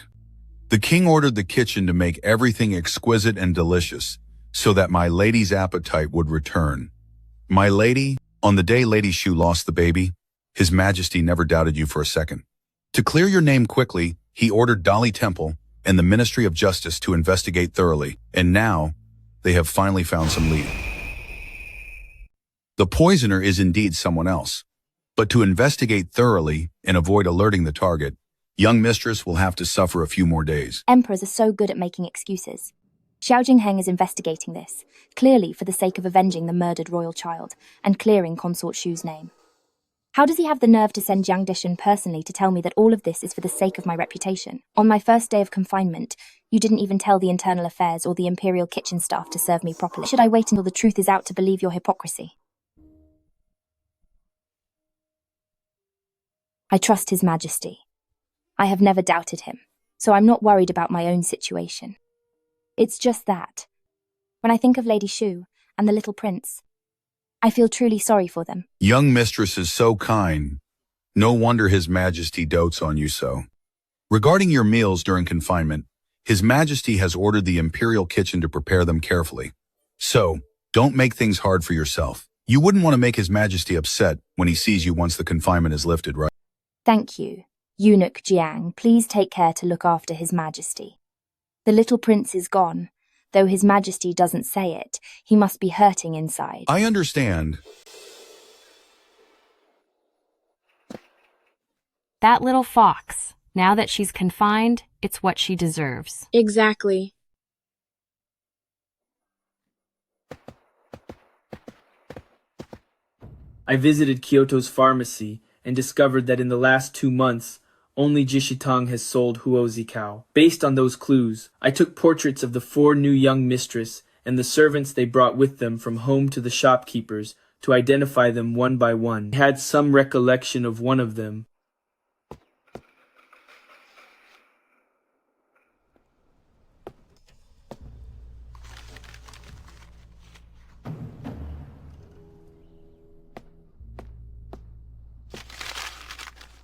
The king ordered the kitchen to make everything exquisite and delicious, so that my lady's appetite would return. My lady, on the day Lady Shu lost the baby, His Majesty never doubted you for a second. To clear your name quickly, he ordered Dali Temple and the Ministry of Justice to investigate thoroughly, and now they have finally found some lead. The poisoner is indeed someone else. But to investigate thoroughly and avoid alerting the target, young mistress will have to suffer a few more days. Emperors are so good at making excuses. Xiao Jingheng is investigating this, clearly for the sake of avenging the murdered royal child and clearing Consort Shu's name. How does he have the nerve to send Jiang Dishan personally to tell me that all of this is for the sake of my reputation? On my first day of confinement, you didn't even tell the internal affairs or the imperial kitchen staff to serve me properly. Should I wait until the truth is out to believe your hypocrisy? I trust His Majesty. I have never doubted him, so I'm not worried about my own situation. It's just that, when I think of Lady Shu and the little prince, I feel truly sorry for them. Young mistress is so kind. No wonder His Majesty dotes on you so. Regarding your meals during confinement, His Majesty has ordered the imperial kitchen to prepare them carefully. So, don't make things hard for yourself. You wouldn't want to make His Majesty upset when he sees you once the confinement is lifted, right? Thank you. Eunuch Jiang, please take care to look after His Majesty. The little prince is gone. Though His Majesty doesn't say it, he must be hurting inside. I understand. That little fox. Now that she's confined, it's what she deserves. Exactly. I visited Kyoto's pharmacy and discovered that in the last 2 months, only Jishitang has sold Huozi cow. Based on those clues, I took portraits of the 4 new young mistress and the servants they brought with them from home to the shopkeepers to identify them one by one. I had some recollection of one of them.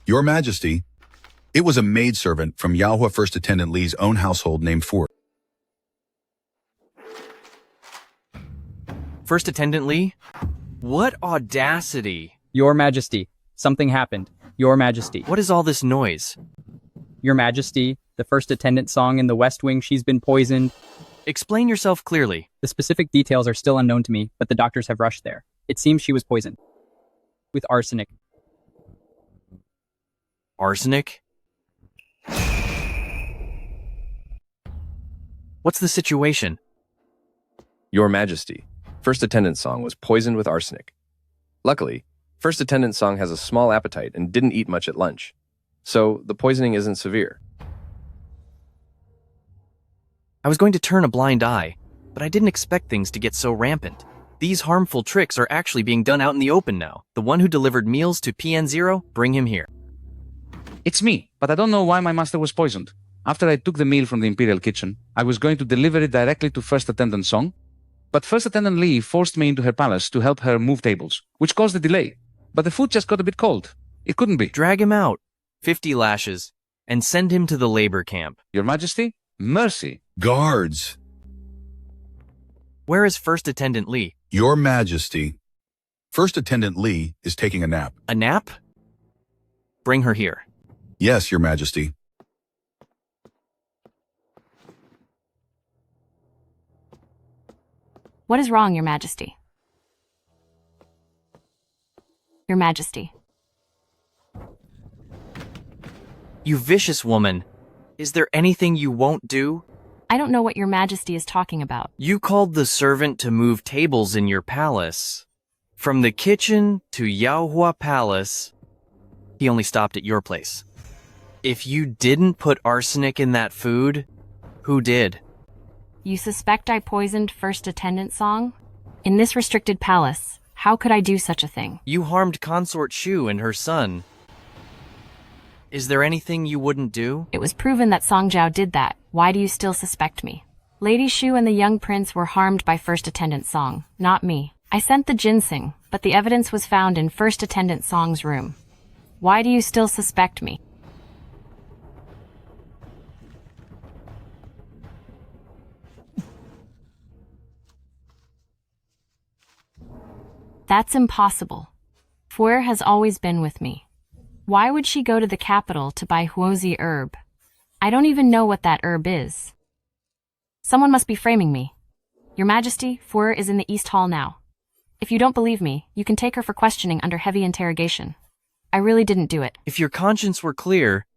Your Majesty, it was a maidservant from Yaohua First Attendant Li's own household named Ford. First Attendant Li? What audacity! Your Majesty, something happened. Your Majesty. What is all this noise? Your Majesty, the first attendant song in the West Wing, she's been poisoned. Explain yourself clearly. The specific details are still unknown to me, but the doctors have rushed there. It seems she was poisoned. With arsenic. Arsenic? What's the situation? Your Majesty, First Attendant Song was poisoned with arsenic. Luckily, First Attendant Song has a small appetite and didn't eat much at lunch, so the poisoning isn't severe. I was going to turn a blind eye, but I didn't expect things to get so rampant. These harmful tricks are actually being done out in the open now. The one who delivered meals to PN0, bring him here. It's me, but I don't know why my master was poisoned. After I took the meal from the Imperial kitchen, I was going to deliver it directly to First Attendant Song, but First Attendant Li forced me into her palace to help her move tables, which caused a delay. But the food just got a bit cold. It couldn't be. Drag him out, 50 lashes, and send him to the labor camp. Your Majesty, mercy. Guards. Where is First Attendant Li? Your Majesty. First Attendant Lee is taking a nap. A nap? Bring her here. Yes, Your Majesty. What is wrong, Your Majesty? Your Majesty. You vicious woman. Is there anything you won't do? I don't know what Your Majesty is talking about. You called the servant to move tables in your palace. From the kitchen to Yaohua Palace. He only stopped at your place. If you didn't put arsenic in that food, who did? You suspect I poisoned First Attendant Song? In this restricted palace, how could I do such a thing? You harmed Consort Shu and her son. Is there anything you wouldn't do? It was proven that Song Zhao did that. Why do you still suspect me? Lady Shu and the young prince were harmed by First Attendant Song, not me. I sent the ginseng, but the evidence was found in First Attendant Song's room. Why do you still suspect me? That's impossible. Fuer has always been with me. Why would she go to the capital to buy Huozi herb? I don't even know what that herb is. Someone must be framing me. Your Majesty, Fuer is in the East Hall now. If you don't believe me, you can take her for questioning under heavy interrogation. I really didn't do it. If your conscience were clear,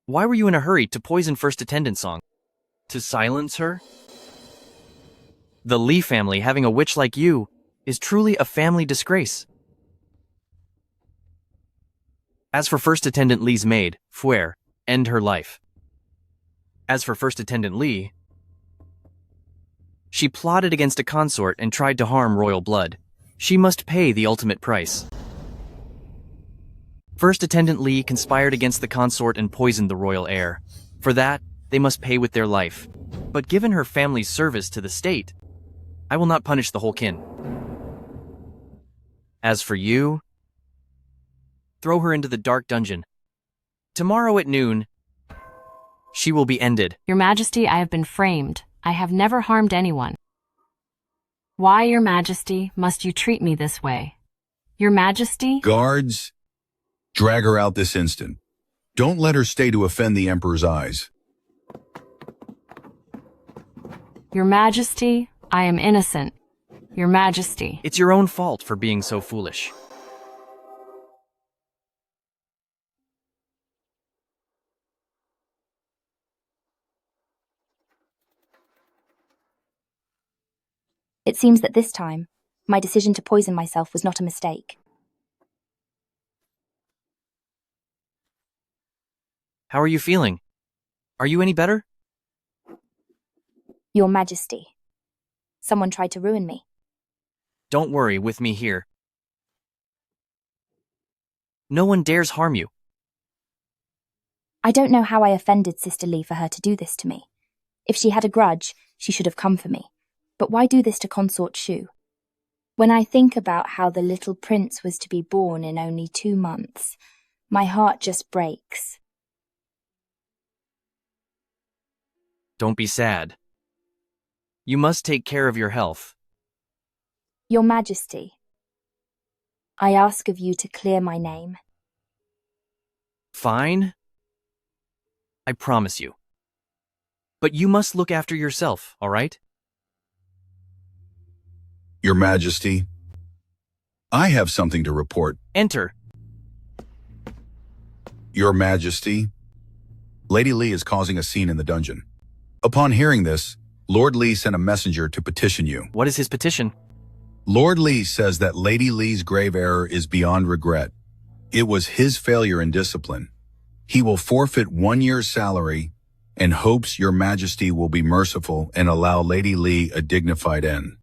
why were you in a hurry to poison First Attendant Song? To silence her? The Li family having a witch like you is truly a family disgrace. As for First Attendant Li's maid, Fuer, end her life. As for First Attendant Li, she plotted against a consort and tried to harm royal blood. She must pay the ultimate price. First Attendant Li conspired against the consort and poisoned the royal heir. For that, they must pay with their life. But given her family's service to the state, I will not punish the whole kin. As for you, throw her into the dark dungeon. Tomorrow at noon, she will be ended. Your Majesty, I have been framed. I have never harmed anyone. Why, Your Majesty, must you treat me this way? Your Majesty? Guards, drag her out this instant. Don't let her stay to offend the Emperor's eyes. Your Majesty, I am innocent. Your Majesty. It's your own fault for being so foolish. It seems that this time, my decision to poison myself was not a mistake. How are you feeling? Are you any better? Your Majesty. Someone tried to ruin me. Don't worry, with me here. No one dares harm you. I don't know how I offended Sister Li for her to do this to me. If she had a grudge, she should have come for me. But why do this to Consort Shu? When I think about how the little prince was to be born in only 2 months, my heart just breaks. Don't be sad. You must take care of your health. Your Majesty, I ask of you to clear my name. Fine. I promise you. But you must look after yourself, all right? Your Majesty, I have something to report. Enter. Your Majesty, Lady Li is causing a scene in the dungeon. Upon hearing this, Lord Li sent a messenger to petition you. What is his petition? Lord Li says that Lady Li's grave error is beyond regret. It was his failure in discipline. He will forfeit 1 year's salary and hopes Your Majesty will be merciful and allow Lady Li a dignified end.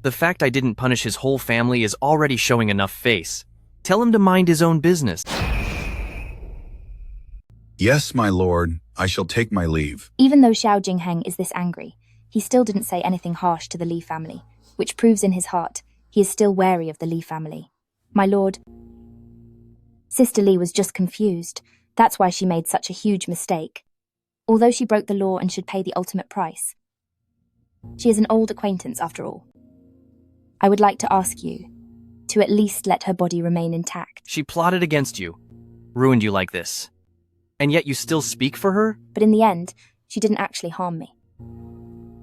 The fact I didn't punish his whole family is already showing enough face. Tell him to mind his own business. Yes, my lord, I shall take my leave. Even though Xiao Jingheng is this angry, he still didn't say anything harsh to the Li family, which proves in his heart he is still wary of the Li family. My lord, Sister Li was just confused. That's why she made such a huge mistake. Although she broke the law and should pay the ultimate price. She is an old acquaintance after all. I would like to ask you, to at least let her body remain intact. She plotted against you, ruined you like this. And yet you still speak for her? But in the end, she didn't actually harm me.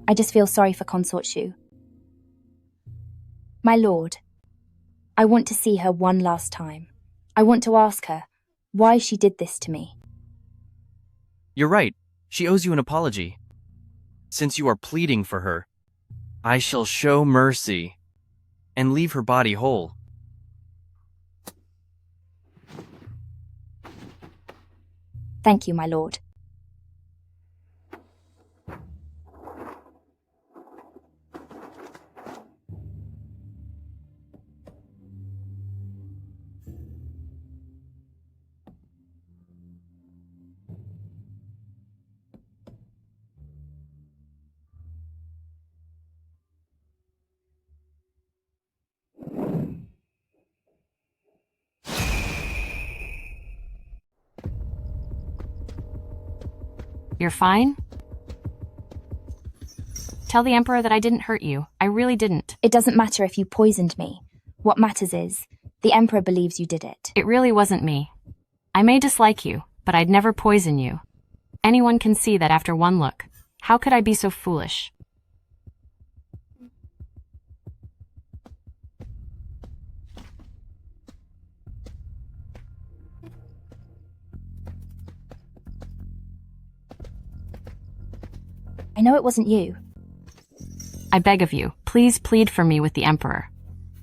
I just feel sorry for Consort Shu. My lord, I want to see her one last time. I want to ask her why she did this to me. You're right. She owes you an apology. Since you are pleading for her, I shall show mercy and leave her body whole. Thank you, my lord. You're fine? Tell the Emperor that I didn't hurt you. I really didn't. It doesn't matter if you poisoned me. What matters is, the Emperor believes you did it. It really wasn't me. I may dislike you, but I'd never poison you. Anyone can see that after one look. How could I be so foolish? I know it wasn't you. I beg of you, please plead for me with the Emperor.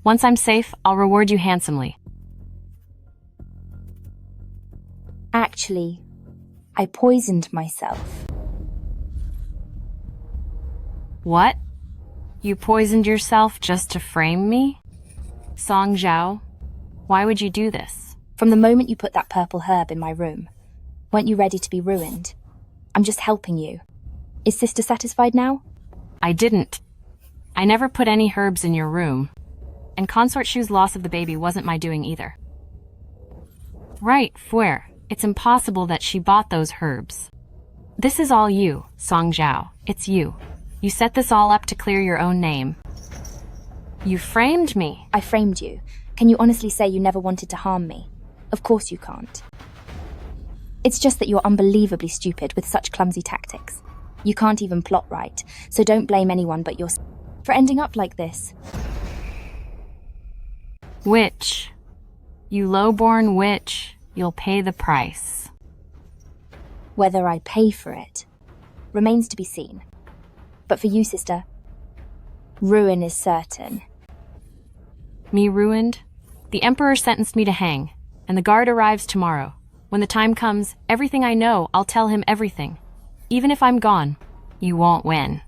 Once I'm safe, I'll reward you handsomely. Actually, I poisoned myself. What? You poisoned yourself just to frame me? Song Zhao, why would you do this? From the moment you put that purple herb in my room, weren't you ready to be ruined? I'm just helping you. Is Sister satisfied now? I didn't. I never put any herbs in your room. And Consort Shu's loss of the baby wasn't my doing either. Right, Fuer. It's impossible that she bought those herbs. This is all you, Song Zhao. It's you. You set this all up to clear your own name. You framed me. I framed you. Can you honestly say you never wanted to harm me? Of course you can't. It's just that you're unbelievably stupid with such clumsy tactics. You can't even plot right, so don't blame anyone but yourself for ending up like this. Witch. You low-born witch. You'll pay the price. Whether I pay for it remains to be seen. But for you, sister, ruin is certain. Me ruined? The Emperor sentenced me to hang, and the guard arrives tomorrow. When the time comes, everything I know, I'll tell him everything. Even if I'm gone, you won't win.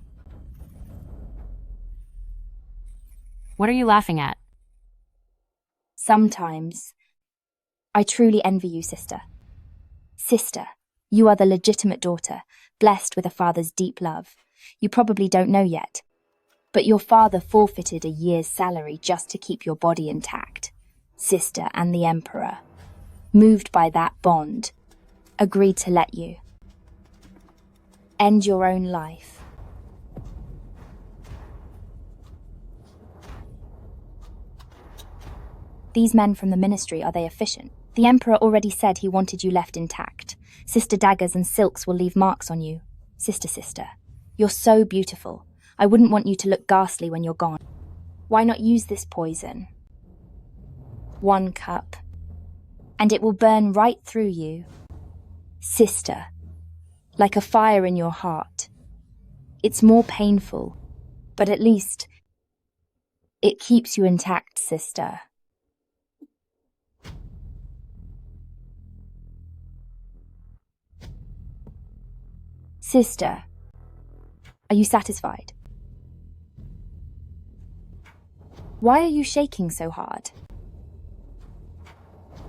What are you laughing at? Sometimes, I truly envy you, sister. Sister, you are the legitimate daughter, blessed with a father's deep love. You probably don't know yet, but your father forfeited a year's salary just to keep your body intact. Sister and the Emperor, moved by that bond, agreed to let you end your own life. These men from the ministry, are they efficient? The Emperor already said he wanted you left intact. Sister daggers and silks will leave marks on you. Sister, you're so beautiful. I wouldn't want you to look ghastly when you're gone. Why not use this poison? 1 cup, and it will burn right through you. Sister, like a fire in your heart. It's more painful, but at least it keeps you intact, sister. Sister, are you satisfied? Why are you shaking so hard?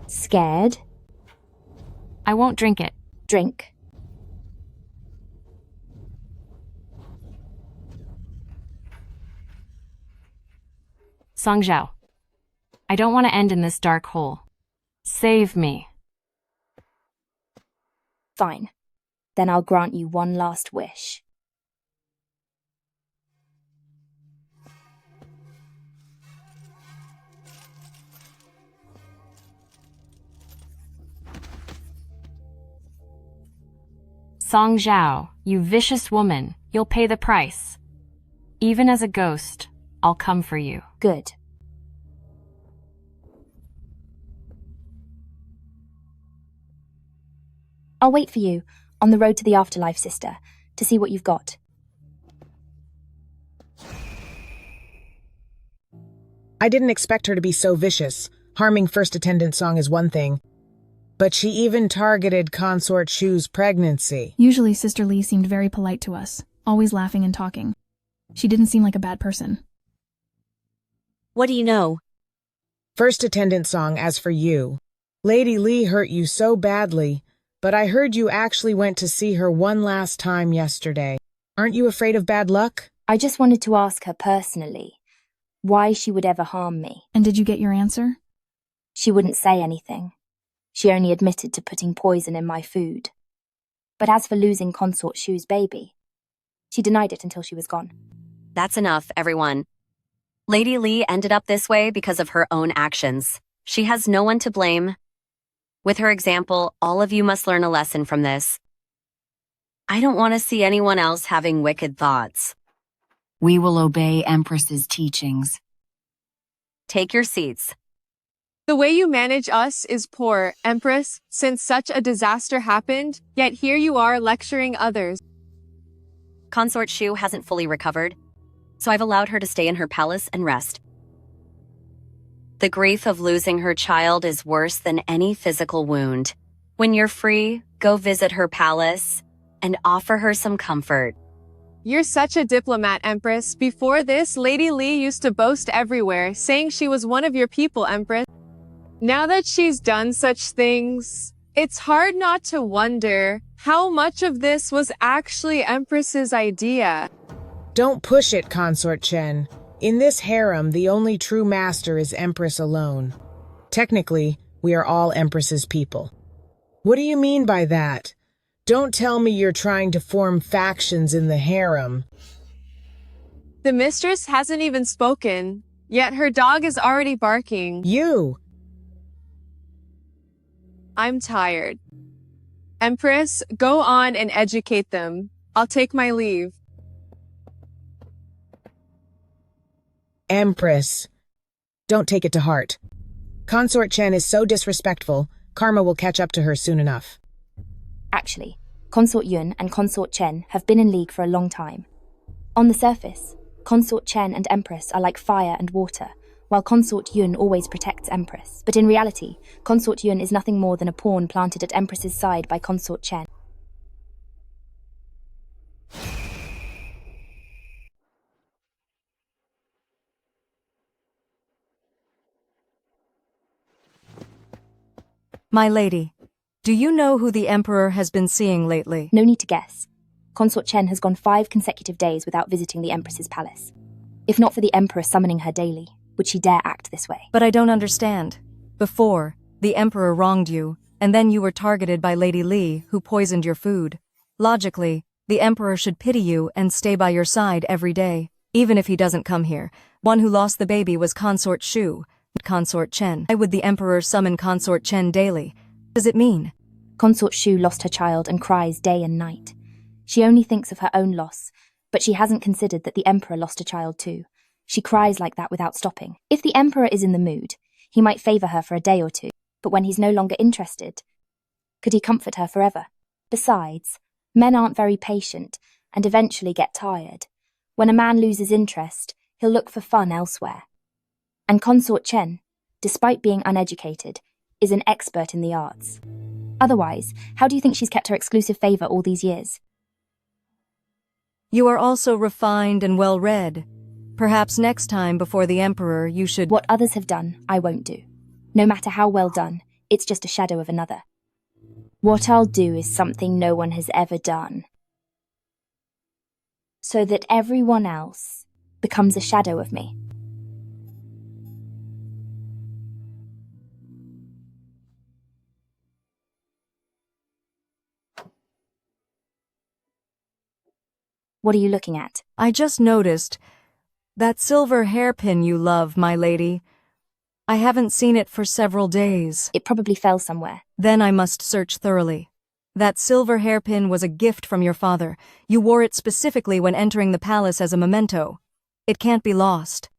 Scared? I won't drink it. Drink. Song Zhao, I don't want to end in this dark hole. Save me. Fine. Then I'll grant you one last wish. Song Zhao, you vicious woman, you'll pay the price. Even as a ghost, I'll come for you. Good. I'll wait for you on the road to the afterlife, sister, to see what you've got. I didn't expect her to be so vicious. Harming first attendant Song is one thing, but she even targeted Consort Shu's pregnancy. Usually Sister Lee seemed very polite to us, always laughing and talking. She didn't seem like a bad person. What do you know? First attendant Song, as for you, Lady Lee hurt you so badly, but I heard you actually went to see her one last time yesterday. Aren't you afraid of bad luck? I just wanted to ask her personally why she would ever harm me. And did you get your answer? She wouldn't say anything. She only admitted to putting poison in my food. But as for losing Consort Shu's baby, she denied it until she was gone. That's enough, everyone. Lady Lee ended up this way because of her own actions. She has no one to blame. With her example, all of you must learn a lesson from this. I don't want to see anyone else having wicked thoughts. We will obey Empress's teachings. Take your seats. The way you manage us is poor, Empress, since such a disaster happened, yet here you are lecturing others. Consort Shu hasn't fully recovered, so I've allowed her to stay in her palace and rest. The grief of losing her child is worse than any physical wound. When you're free, go visit her palace and offer her some comfort. You're such a diplomat, Empress. Before this, Lady Lee used to boast everywhere, saying she was one of your people, Empress. Now that she's done such things, it's hard not to wonder how much of this was actually Empress's idea. Don't push it, Consort Chen. In this harem, the only true master is Empress alone. Technically, we are all Empress's people. What do you mean by that? Don't tell me you're trying to form factions in the harem. The mistress hasn't even spoken, yet her dog is already barking. You! I'm tired. Empress, go on and educate them. I'll take my leave. Empress. Don't take it to heart. Consort Chen is so disrespectful, karma will catch up to her soon enough. Actually, Consort Yun and Consort Chen have been in league for a long time. On the surface, Consort Chen and Empress are like fire and water, while Consort Yun always protects Empress. But in reality, Consort Yun is nothing more than a pawn planted at Empress's side by Consort Chen. My lady, do you know who the Emperor has been seeing lately? No need to guess. Consort Chen has gone 5 consecutive days without visiting the Empress's palace. If not for the Emperor summoning her daily, would she dare act this way? But I don't understand. Before, the Emperor wronged you, and then you were targeted by Lady Lee, who poisoned your food. Logically, the Emperor should pity you and stay by your side every day, even if he doesn't come here. One who lost the baby was Consort Shu, Consort Chen. Why would the Emperor summon Consort Chen daily? What does it mean? Consort Shu lost her child and cries day and night. She only thinks of her own loss, but she hasn't considered that the Emperor lost a child too. She cries like that without stopping. If the Emperor is in the mood, he might favor her for a day or two, but when he's no longer interested, could he comfort her forever? Besides, men aren't very patient and eventually get tired. When a man loses interest, he'll look for fun elsewhere. And Consort Chen, despite being uneducated, is an expert in the arts. Otherwise, how do you think she's kept her exclusive favor all these years? You are also refined and well-read. Perhaps next time before the Emperor you should— What others have done, I won't do. No matter how well done, it's just a shadow of another. What I'll do is something no one has ever done, so that everyone else becomes a shadow of me. What are you looking at? I just noticed that silver hairpin you love, my lady. I haven't seen it for several days. It probably fell somewhere. Then I must search thoroughly. That silver hairpin was a gift from your father. You wore it specifically when entering the palace as a memento. It can't be lost.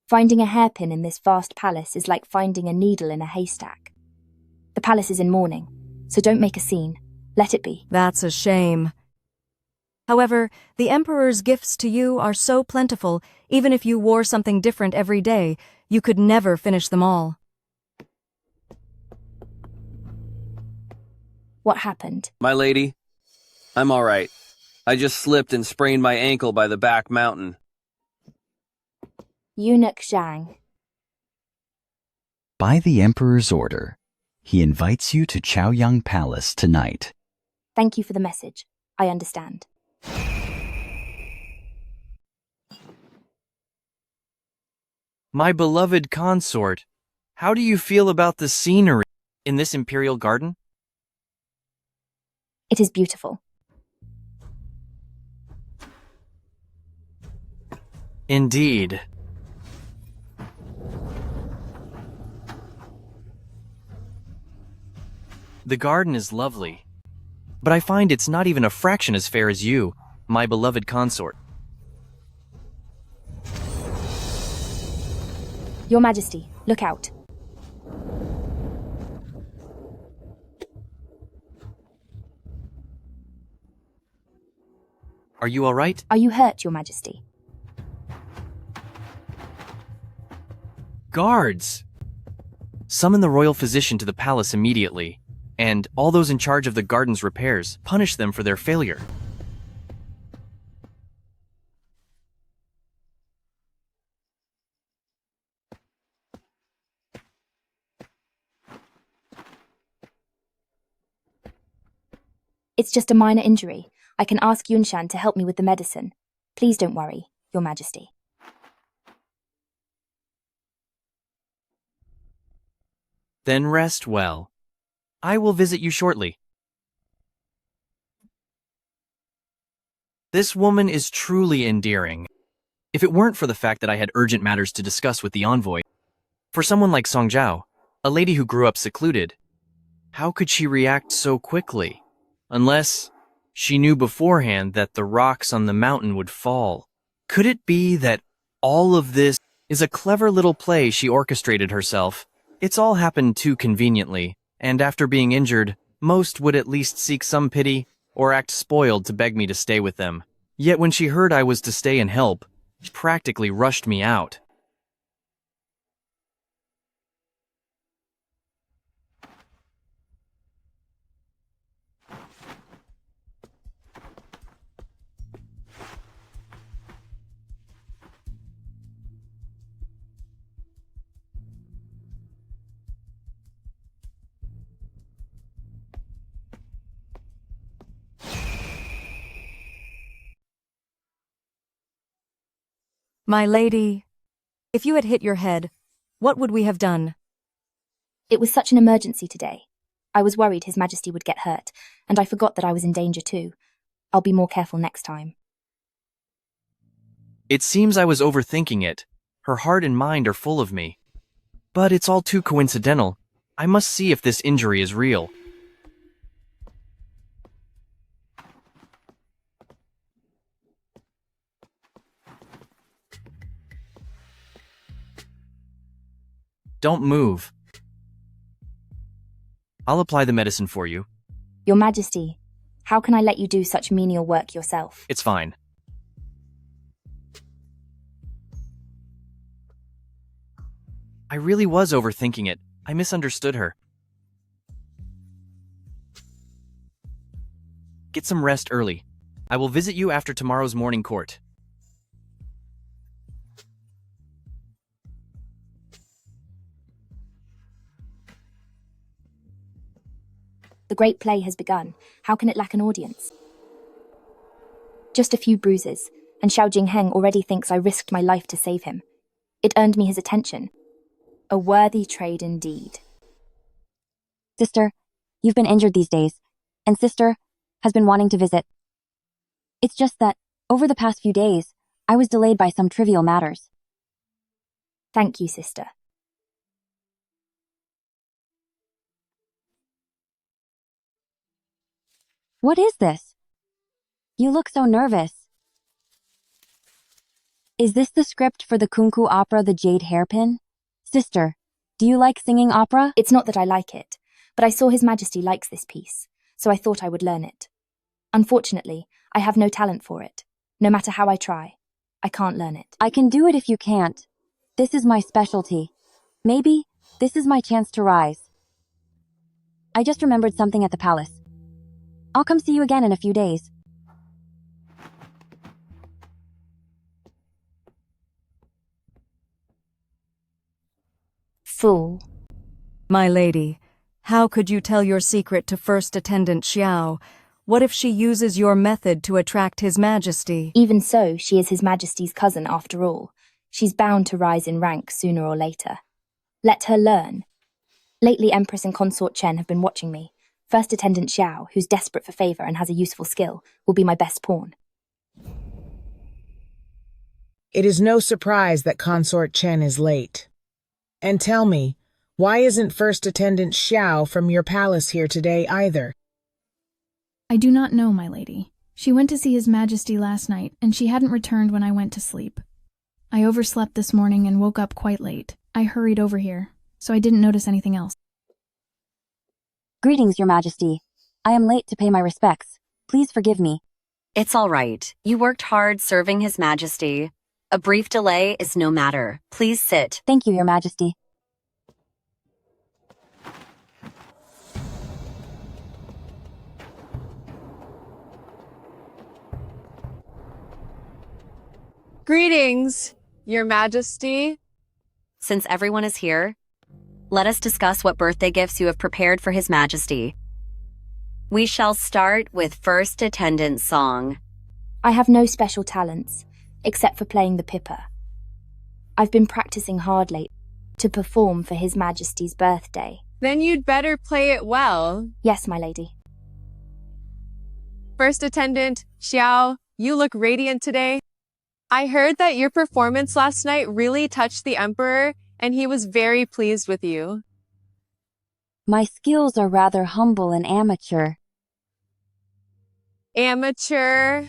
Finding a hairpin in this vast palace is like finding a needle in a haystack. The palace is in mourning, so don't make a scene. Let it be. That's a shame. However, the Emperor's gifts to you are so plentiful, even if you wore something different every day, you could never finish them all. What happened? My lady, I'm all right. I just slipped and sprained my ankle by the back mountain. Eunuch Zhang. By the Emperor's order, he invites you to Chaoyang Palace tonight. Thank you for the message. I understand. My beloved consort, how do you feel about the scenery in this imperial garden? It is beautiful. Indeed. The garden is lovely, but I find it's not even a fraction as fair as you, my beloved consort. Your Majesty, look out. Are you all right? Are you hurt, Your Majesty? Guards! Summon the royal physician to the palace immediately, and all those in charge of the garden's repairs, punish them for their failure. It's just a minor injury. I can ask Yunshan to help me with the medicine. Please don't worry, Your Majesty. Then rest well. I will visit you shortly. This woman is truly endearing. If it weren't for the fact that I had urgent matters to discuss with the envoy, for someone like Song Zhao, a lady who grew up secluded, how could she react so quickly? Unless she knew beforehand that the rocks on the mountain would fall. Could it be that all of this is a clever little play she orchestrated herself? It's all happened too conveniently, and after being injured, most would at least seek some pity or act spoiled to beg me to stay with them. Yet when she heard I was to stay and help, she practically rushed me out. My lady, if you had hit your head, what would we have done? It was such an emergency today. I was worried His Majesty would get hurt, and I forgot that I was in danger too. I'll be more careful next time. It seems I was overthinking it. Her heart and mind are full of me. But it's all too coincidental. I must see if this injury is real. Don't move. I'll apply the medicine for you. Your Majesty, how can I let you do such menial work yourself? It's fine. I really was overthinking it. I misunderstood her. Get some rest early. I will visit you after tomorrow's morning court. The great play has begun. How can it lack an audience? Just a few bruises, and Xiao Jingheng already thinks I risked my life to save him. It earned me his attention. A worthy trade indeed. Sister, you've been injured these days, and Sister has been wanting to visit. It's just that, over the past few days, I was delayed by some trivial matters. Thank you, Sister. What is this? You look so nervous. Is this the script for the Kunku opera The Jade Hairpin? Sister, do you like singing opera? It's not that I like it, but I saw His Majesty likes this piece, so I thought I would learn it. Unfortunately, I have no talent for it. No matter how I try, I can't learn it. I can do it if you can't. This is my specialty. Maybe this is my chance to rise. I just remembered something at the palace. I'll come see you again in a few days. Fool. My lady, how could you tell your secret to First Attendant Xiao? What if she uses your method to attract His Majesty? Even so, she is His Majesty's cousin after all. She's bound to rise in rank sooner or later. Let her learn. Lately, Empress and Consort Chen have been watching me. First Attendant Xiao, who's desperate for favor and has a useful skill, will be my best pawn. It is no surprise that Consort Chen is late. And tell me, why isn't First Attendant Xiao from your palace here today either? I do not know, my lady. She went to see His Majesty last night, and she hadn't returned when I went to sleep. I overslept this morning and woke up quite late. I hurried over here, so I didn't notice anything else. Greetings, Your Majesty. I am late to pay my respects. Please forgive me. It's all right. You worked hard serving His Majesty. A brief delay is no matter. Please sit. Thank you, Your Majesty. Greetings, Your Majesty. Since everyone is here, let us discuss what birthday gifts you have prepared for His Majesty. We shall start with First Attendant Song. I have no special talents, except for playing the pippa. I've been practicing hard lately to perform for His Majesty's birthday. Then you'd better play it well. Yes, my lady. First Attendant Xiao, you look radiant today. I heard that your performance last night really touched the Emperor, and he was very pleased with you. My skills are rather humble and amateur. Amateur.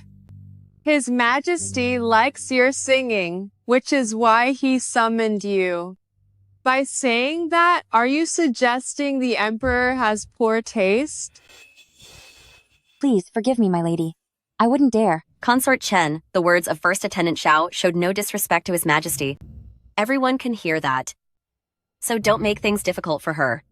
His Majesty likes your singing, which is why he summoned you. By saying that, are you suggesting the Emperor has poor taste? Please forgive me, my lady. I wouldn't dare. Consort Chen, the words of First Attendant Xiao showed no disrespect to His Majesty. Everyone can hear that. So don't make things difficult for her.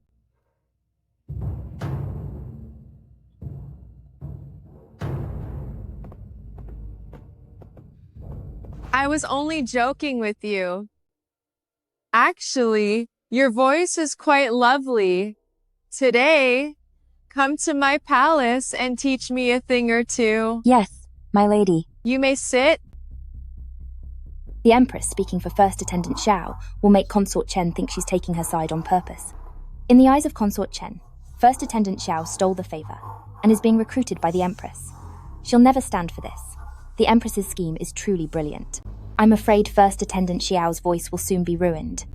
I was only joking with you. Actually, your voice is quite lovely. Today, come to my palace and teach me a thing or two. Yes, my lady. You may sit. The Empress, speaking for First Attendant Xiao, will make Consort Chen think she's taking her side on purpose. In the eyes of Consort Chen, First Attendant Xiao stole the favor and is being recruited by the Empress. She'll never stand for this. The Empress's scheme is truly brilliant. I'm afraid First Attendant Xiao's voice will soon be ruined.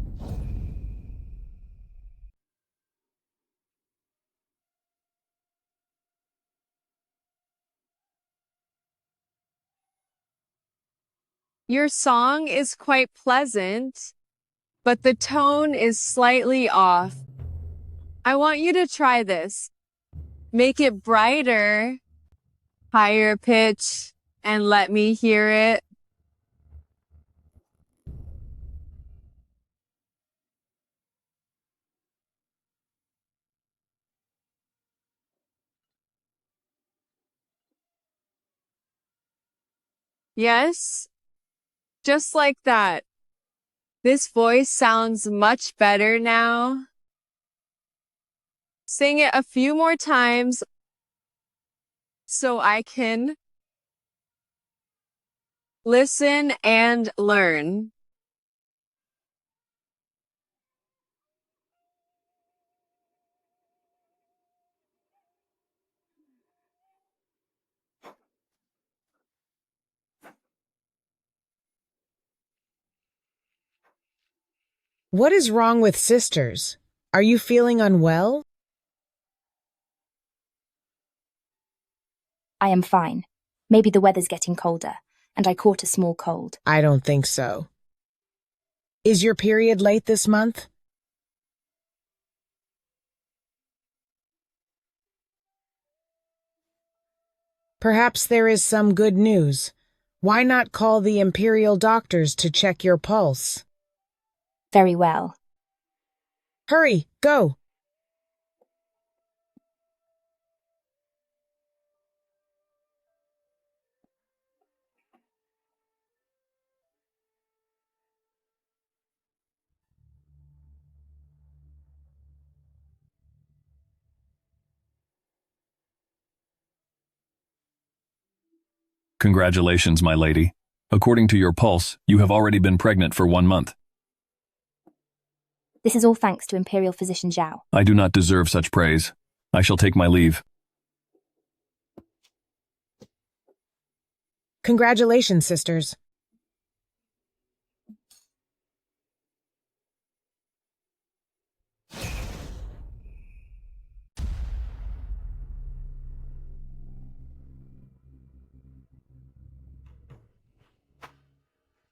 Your song is quite pleasant, but the tone is slightly off. I want you to try this. Make it brighter, higher pitch, and let me hear it. Yes, just like that. This voice sounds much better now. Sing it a few more times so I can listen and learn. What is wrong with sisters? Are you feeling unwell? I am fine. Maybe the weather's getting colder, and I caught a small cold. I don't think so. Is your period late this month? Perhaps there is some good news. Why not call the imperial doctors to check your pulse? Very well. Hurry, go! Congratulations, my lady. According to your pulse, you have already been pregnant for 1 month. This is all thanks to Imperial Physician Zhao. I do not deserve such praise. I shall take my leave. Congratulations, sisters.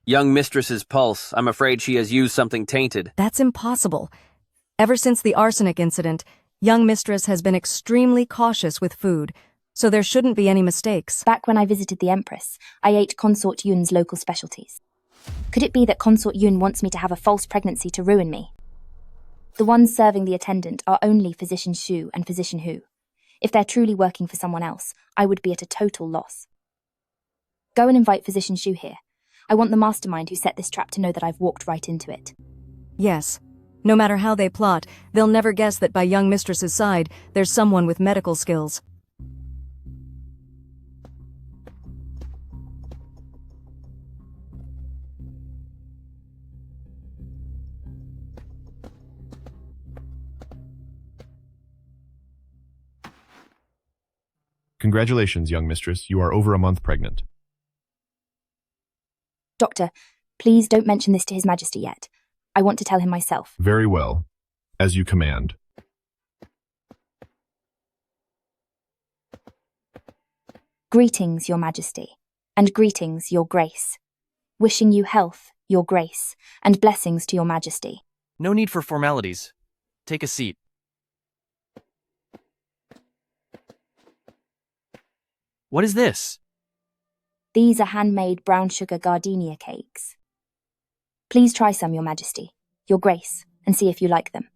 Young mistress's pulse. I'm afraid she has used something tainted. That's impossible. Ever since the arsenic incident, young mistress has been extremely cautious with food, so there shouldn't be any mistakes. Back when I visited the Empress, I ate Consort Yun's local specialties. Could it be that Consort Yun wants me to have a false pregnancy to ruin me? The ones serving the attendant are only Physician Shu and Physician Hu. If they're truly working for someone else, I would be at a total loss. Go and invite Physician Shu here. I want the mastermind who set this trap to know that I've walked right into it. Yes. No matter how they plot, they'll never guess that by young mistress's side, there's someone with medical skills. Congratulations, young mistress. You are over a month pregnant. Doctor, please don't mention this to His Majesty yet. I want to tell him myself. Very well. As you command. Greetings, Your Majesty, and greetings, Your Grace. Wishing you health, Your Grace, and blessings to Your Majesty. No need for formalities. Take a seat. What is this? These are handmade brown sugar gardenia cakes. Please try some, Your Majesty, Your Grace, and see if you like them.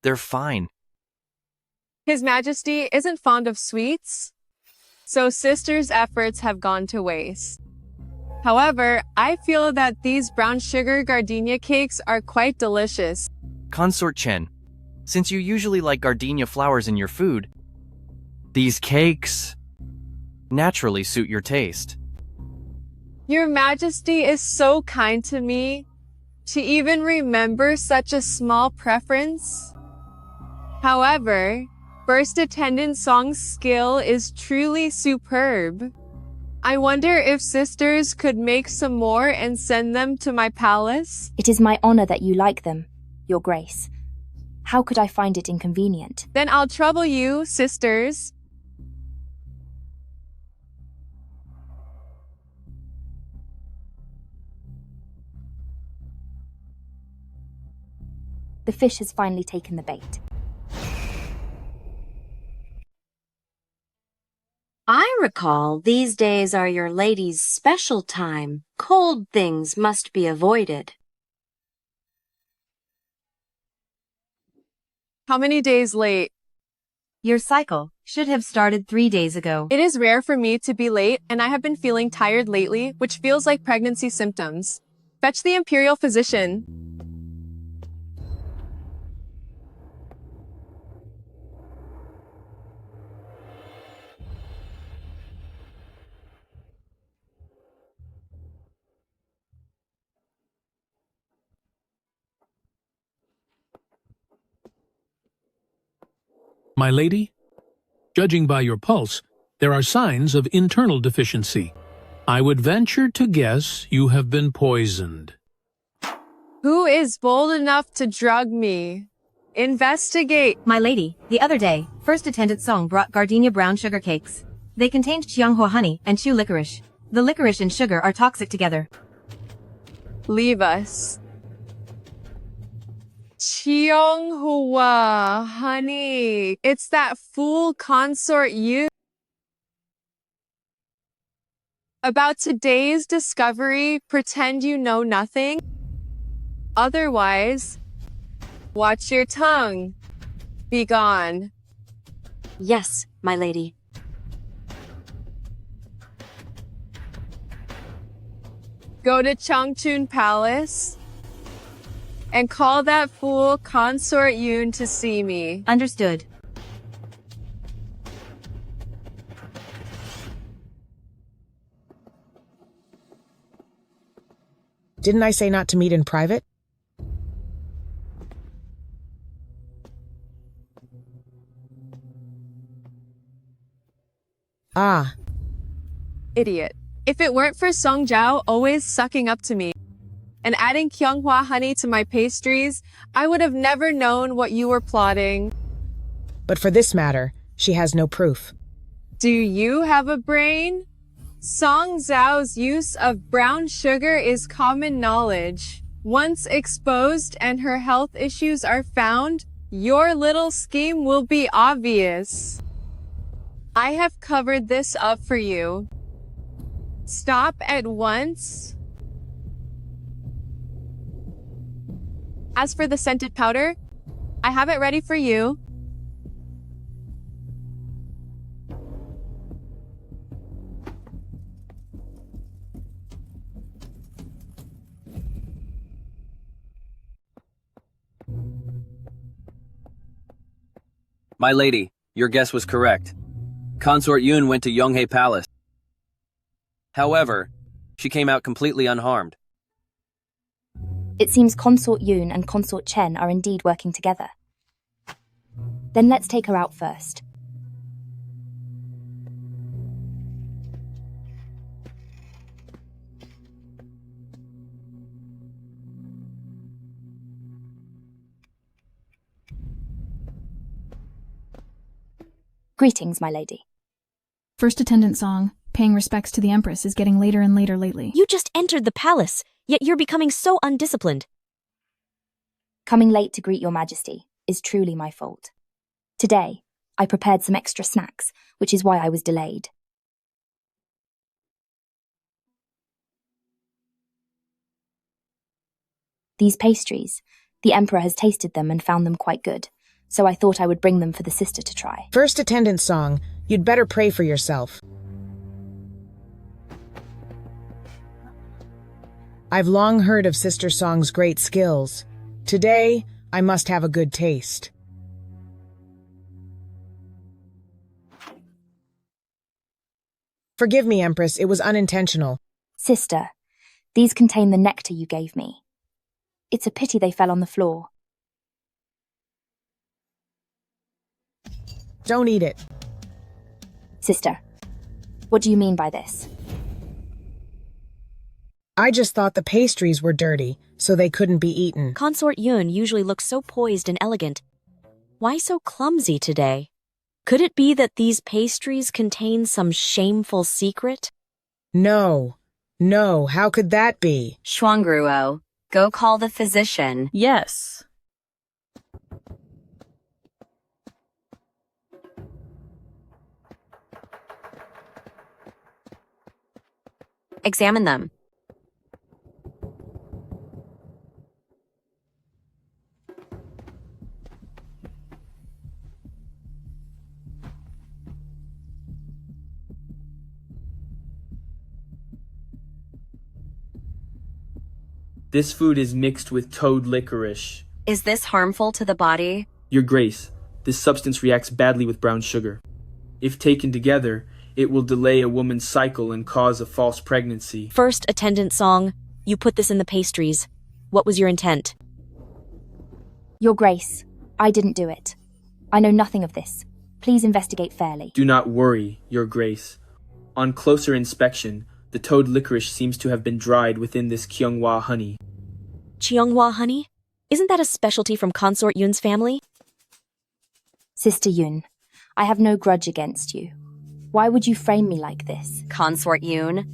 They're fine. His Majesty isn't fond of sweets, so sister's efforts have gone to waste. However, I feel that these brown sugar gardenia cakes are quite delicious. Consort Chen, since you usually like gardenia flowers in your food, these cakes naturally suit your taste. Your Majesty is so kind to me to even remember such a small preference. However, First Attendant Song's skill is truly superb. I wonder if sisters could make some more and send them to my palace? It is my honor that you like them, Your Grace. How could I find it inconvenient? Then I'll trouble you, sisters. The fish has finally taken the bait. I recall these days are your lady's special time. Cold things must be avoided. How many days late? Your cycle should have started 3 days ago. It is rare for me to be late, and I have been feeling tired lately, which feels like pregnancy symptoms. Fetch the Imperial Physician. My lady, judging by your pulse, there are signs of internal deficiency. I would venture to guess you have been poisoned. Who is bold enough to drug me? Investigate. My lady, the other day, first attendant Song brought gardenia brown sugar cakes. They contained Qianghua honey and Chu licorice. The licorice and sugar are toxic together. Leave us. Qianghua honey. It's that fool consort you. About today's discovery, pretend you know nothing. Otherwise, watch your tongue. Be gone. Yes, my lady. Go to Changchun Palace and call that fool consort Yoon to see me. Understood. Didn't I say not to meet in private? Ah. Idiot. If it weren't for Song Jiao always sucking up to me and adding Qianghua honey to my pastries, I would have never known what you were plotting. But for this matter, she has no proof. Do you have a brain? Song Zhao's use of brown sugar is common knowledge. Once exposed and her health issues are found, your little scheme will be obvious. I have covered this up for you. Stop at once. As for the scented powder, I have it ready for you. My lady, your guess was correct. Consort Yun went to Yonghe Palace. However, she came out completely unharmed. It seems Consort Yoon and Consort Chen are indeed working together. Then let's take her out first. Greetings, my lady. First attendant Song, paying respects to the Empress, is getting later and later lately. You just entered the palace, yet you're becoming so undisciplined. Coming late to greet your majesty is truly my fault. Today, I prepared some extra snacks, which is why I was delayed. These pastries, the Emperor has tasted them and found them quite good, so I thought I would bring them for the sister to try. First attendant Song, you'd better pray for yourself. I've long heard of Sister Song's great skills. Today, I must have a good taste. Forgive me, Empress, it was unintentional. Sister, these contain the nectar you gave me. It's a pity they fell on the floor. Don't eat it. Sister, what do you mean by this? I just thought the pastries were dirty, so they couldn't be eaten. Consort Yun usually looks so poised and elegant. Why so clumsy today? Could it be that these pastries contain some shameful secret? No, how could that be? Shuangruo, go call the physician. Yes. Examine them. This food is mixed with toad licorice. Is this harmful to the body? Your Grace, this substance reacts badly with brown sugar. If taken together, it will delay a woman's cycle and cause a false pregnancy. First attendant Song, you put this in the pastries. What was your intent? Your Grace, I didn't do it. I know nothing of this. Please investigate fairly. Do not worry, Your Grace. On closer inspection, the toad licorice seems to have been dried within this Qianghua honey. Cheonghua honey? Isn't that a specialty from Consort Yun's family? Sister Yun, I have no grudge against you. Why would you frame me like this? Consort Yoon.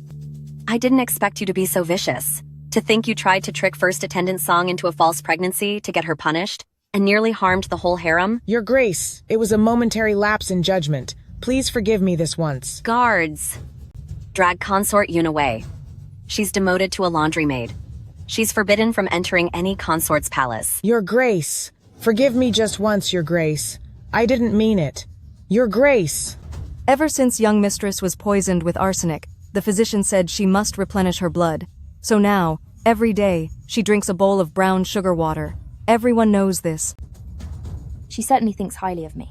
I didn't expect you to be so vicious. To think you tried to trick first attendant Song into a false pregnancy to get her punished, and nearly harmed the whole harem? Your Grace, it was a momentary lapse in judgment. Please forgive me this once. Guards! Drag Consort Yoon away. She's demoted to a laundry maid. She's forbidden from entering any consort's palace. Your Grace, forgive me just once, Your Grace. I didn't mean it. Your Grace. Ever since young mistress was poisoned with arsenic, the physician said she must replenish her blood. So now, every day, she drinks a bowl of brown sugar water. Everyone knows this. She certainly thinks highly of me.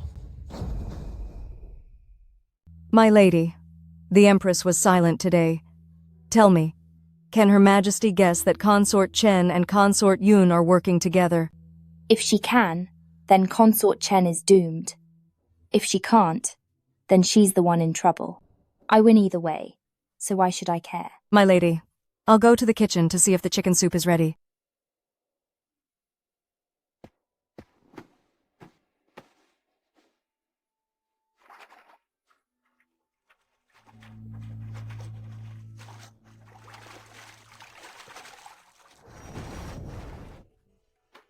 My lady, the Empress was silent today. Tell me, can Her Majesty guess that Consort Chen and Consort Yun are working together? If she can, then Consort Chen is doomed. If she can't, then she's the one in trouble. I win either way, so why should I care? My lady, I'll go to the kitchen to see if the chicken soup is ready.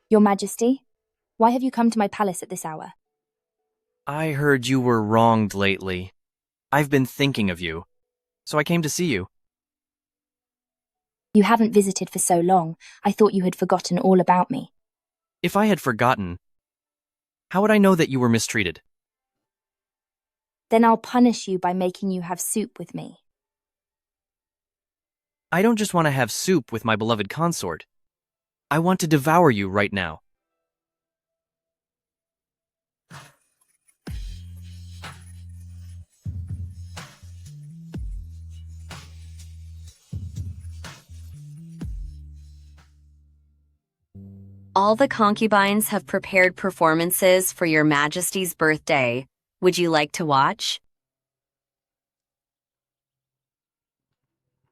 Your Majesty, why have you come to my palace at this hour? I heard you were wronged lately. I've been thinking of you, so I came to see you. You haven't visited for so long, I thought you had forgotten all about me. If I had forgotten, how would I know that you were mistreated? Then I'll punish you by making you have soup with me. I don't just want to have soup with my beloved consort. I want to devour you right now. All the concubines have prepared performances for Your Majesty's birthday. Would you like to watch?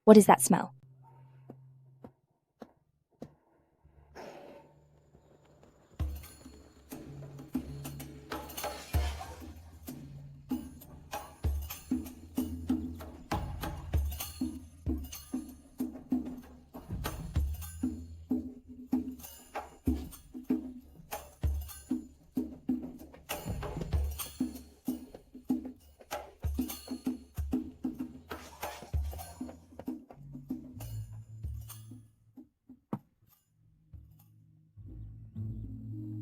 What is that smell?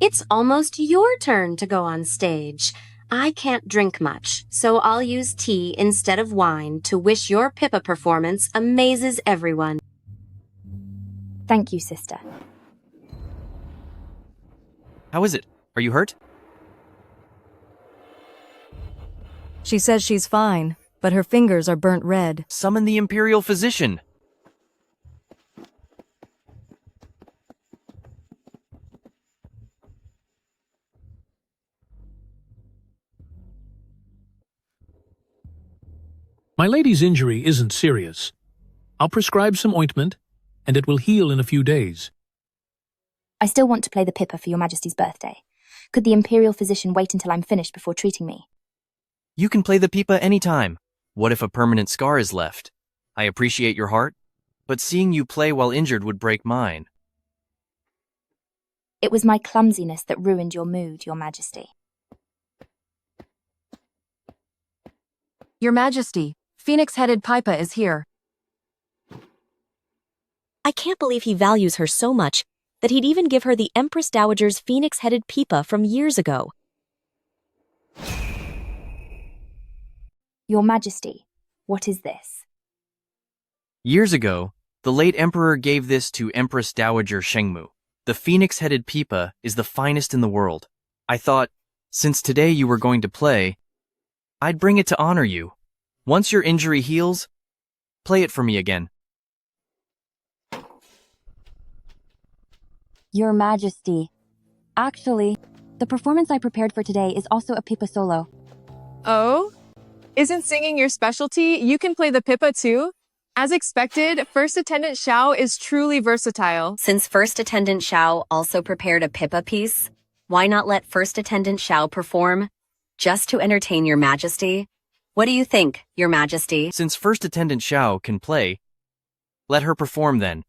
It's almost your turn to go on stage. I can't drink much, so I'll use tea instead of wine to wish your Pippa performance amazes everyone. Thank you, sister. How is it? Are you hurt? She says she's fine, but her fingers are burnt red. Summon the Imperial Physician. My lady's injury isn't serious. I'll prescribe some ointment, and it will heal in a few days. I still want to play the Pippa for Your Majesty's birthday. Could the Imperial Physician wait until I'm finished before treating me? You can play the pipa anytime. What if a permanent scar is left? I appreciate your heart, but seeing you play while injured would break mine. It was my clumsiness that ruined your mood, Your Majesty. Your Majesty, Phoenix-headed Pipa is here. I can't believe he values her so much that he'd even give her the Empress Dowager's phoenix-headed Pipa from years ago. Your Majesty, what is this? Years ago, the late emperor gave this to Empress Dowager Shengmu. The phoenix-headed pipa is the finest in the world. I thought, since today you were going to play, I'd bring it to honor you. Once your injury heals, play it for me again. Your Majesty. Actually, the performance I prepared for today is also a pipa solo. Oh? Isn't singing your specialty? You can play the Pippa too? As expected, First Attendant Xiao is truly versatile. Since First Attendant Xiao also prepared a Pippa piece, why not let First Attendant Xiao perform? Just to entertain your majesty? What do you think, your majesty? Since First Attendant Xiao can play, let her perform then.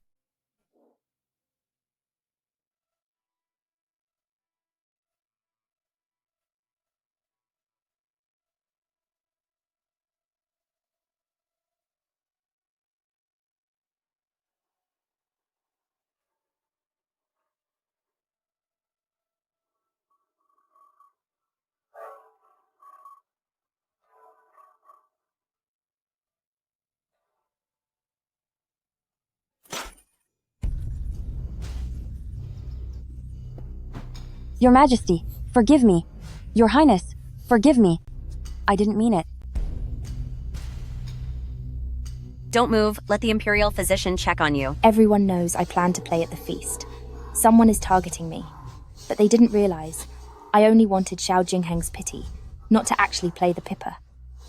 Your Majesty, forgive me. Your Highness, forgive me. I didn't mean it. Don't move. Let the Imperial Physician check on you. Everyone knows I plan to play at the feast. Someone is targeting me. But they didn't realize. I only wanted Xiao Jingheng's pity, not to actually play the Pippa.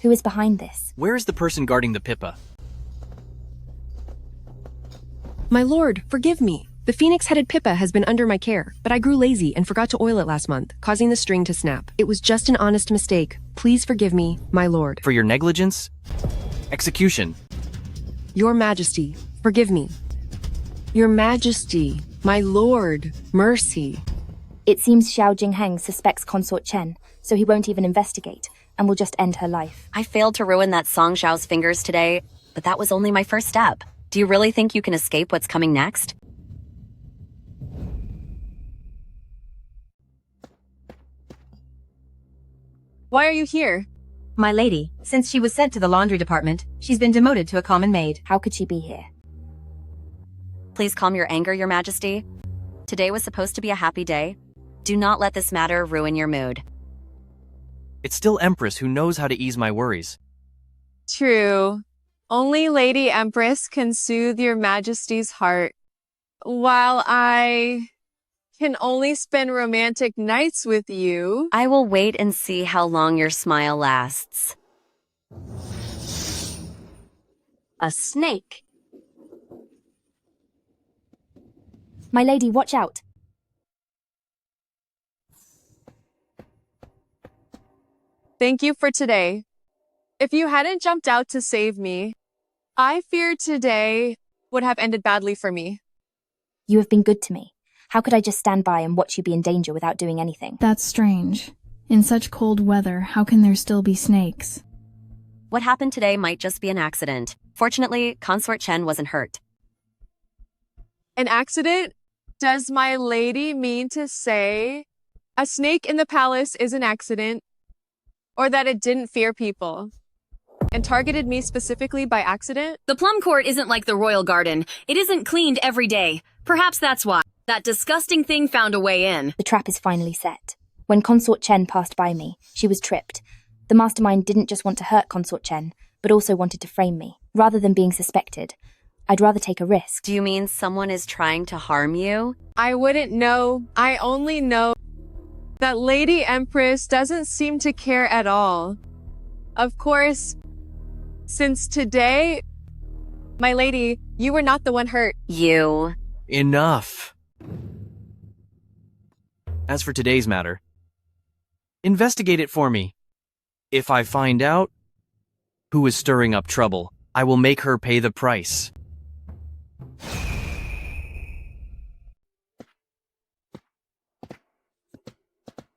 Who is behind this? Where is the person guarding the Pippa? My lord, forgive me. The phoenix-headed Pippa has been under my care, but I grew lazy and forgot to oil it last month, causing the string to snap. It was just an honest mistake. Please forgive me, my lord. For your negligence? Execution. Your Majesty, forgive me. Your Majesty, my lord, mercy. It seems Xiao Jingheng suspects Consort Chen, so he won't even investigate, and will just end her life. I failed to ruin that Song Xiao's fingers today, but that was only my first step. Do you really think you can escape what's coming next? Why are you here? My lady, since she was sent to the laundry department, she's been demoted to a common maid. How could she be here? Please calm your anger, your majesty. Today was supposed to be a happy day. Do not let this matter ruin your mood. It's still Empress who knows how to ease my worries. True. Only Lady Empress can soothe your majesty's heart. While I can only spend romantic nights with you. I will wait and see how long your smile lasts. A snake. My lady, watch out. Thank you for today. If you hadn't jumped out to save me, I fear today would have ended badly for me. You have been good to me. How could I just stand by and watch you be in danger without doing anything? That's strange. In such cold weather, how can there still be snakes? What happened today might just be an accident. Fortunately, Consort Chen wasn't hurt. An accident? Does my lady mean to say a snake in the palace is an accident? Or that it didn't fear people and targeted me specifically by accident? The plum court isn't like the royal garden. It isn't cleaned every day. Perhaps that's why. That disgusting thing found a way in. The trap is finally set. When Consort Chen passed by me, she was tripped. The mastermind didn't just want to hurt Consort Chen, but also wanted to frame me. Rather than being suspected, I'd rather take a risk. Do you mean someone is trying to harm you? I wouldn't know. I only know that Lady Empress doesn't seem to care at all. Of course, since today, my lady, you were not the one hurt. You. Enough. As for today's matter, investigate it for me. If I find out who is stirring up trouble, I will make her pay the price.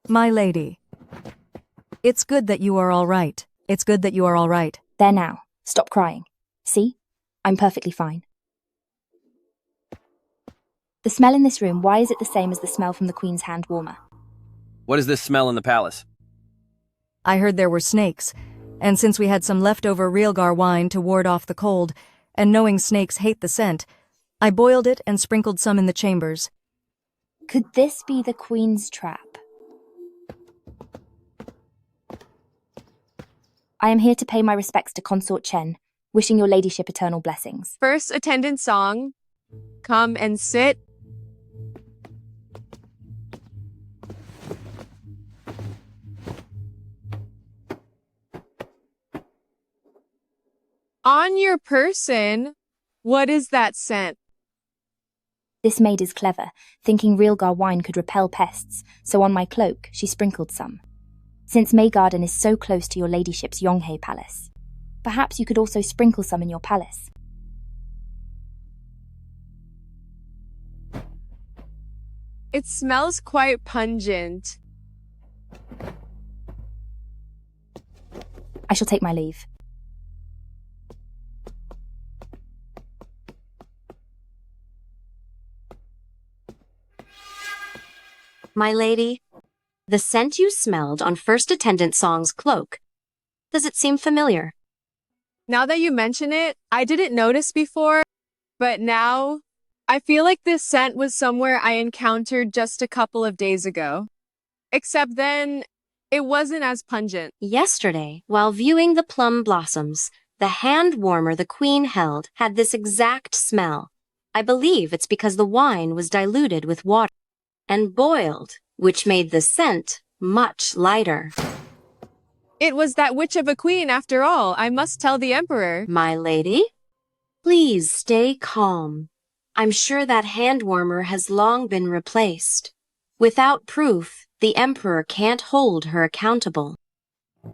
My lady, it's good that you are all right. It's good that you are all right. There now. Stop crying. See? I'm perfectly fine. The smell in this room, why is it the same as the smell from the Queen's hand warmer? What is this smell in the palace? I heard there were snakes, and since we had some leftover Realgar wine to ward off the cold, and knowing snakes hate the scent, I boiled it and sprinkled some in the chambers. Could this be the Queen's trap? I am here to pay my respects to Consort Chen, wishing your ladyship eternal blessings. First attendant song. Come and sit. On your person? What is that scent? This maid is clever, thinking Realgar wine could repel pests, so on my cloak she sprinkled some. Since Maygarden is so close to your ladyship's Yonghe palace, perhaps you could also sprinkle some in your palace. It smells quite pungent. I shall take my leave. My lady, the scent you smelled on First Attendant Song's cloak. Does it seem familiar? Now that you mention it, I didn't notice before, but now I feel like this scent was somewhere I encountered just a couple of days ago. Except then, it wasn't as pungent. Yesterday, while viewing the plum blossoms, the hand warmer the queen held had this exact smell. I believe it's because the wine was diluted with water and boiled, which made the scent much lighter. It was that witch of a queen after all, I must tell the emperor. My lady, please stay calm. I'm sure that hand warmer has long been replaced. Without proof, the emperor can't hold her accountable.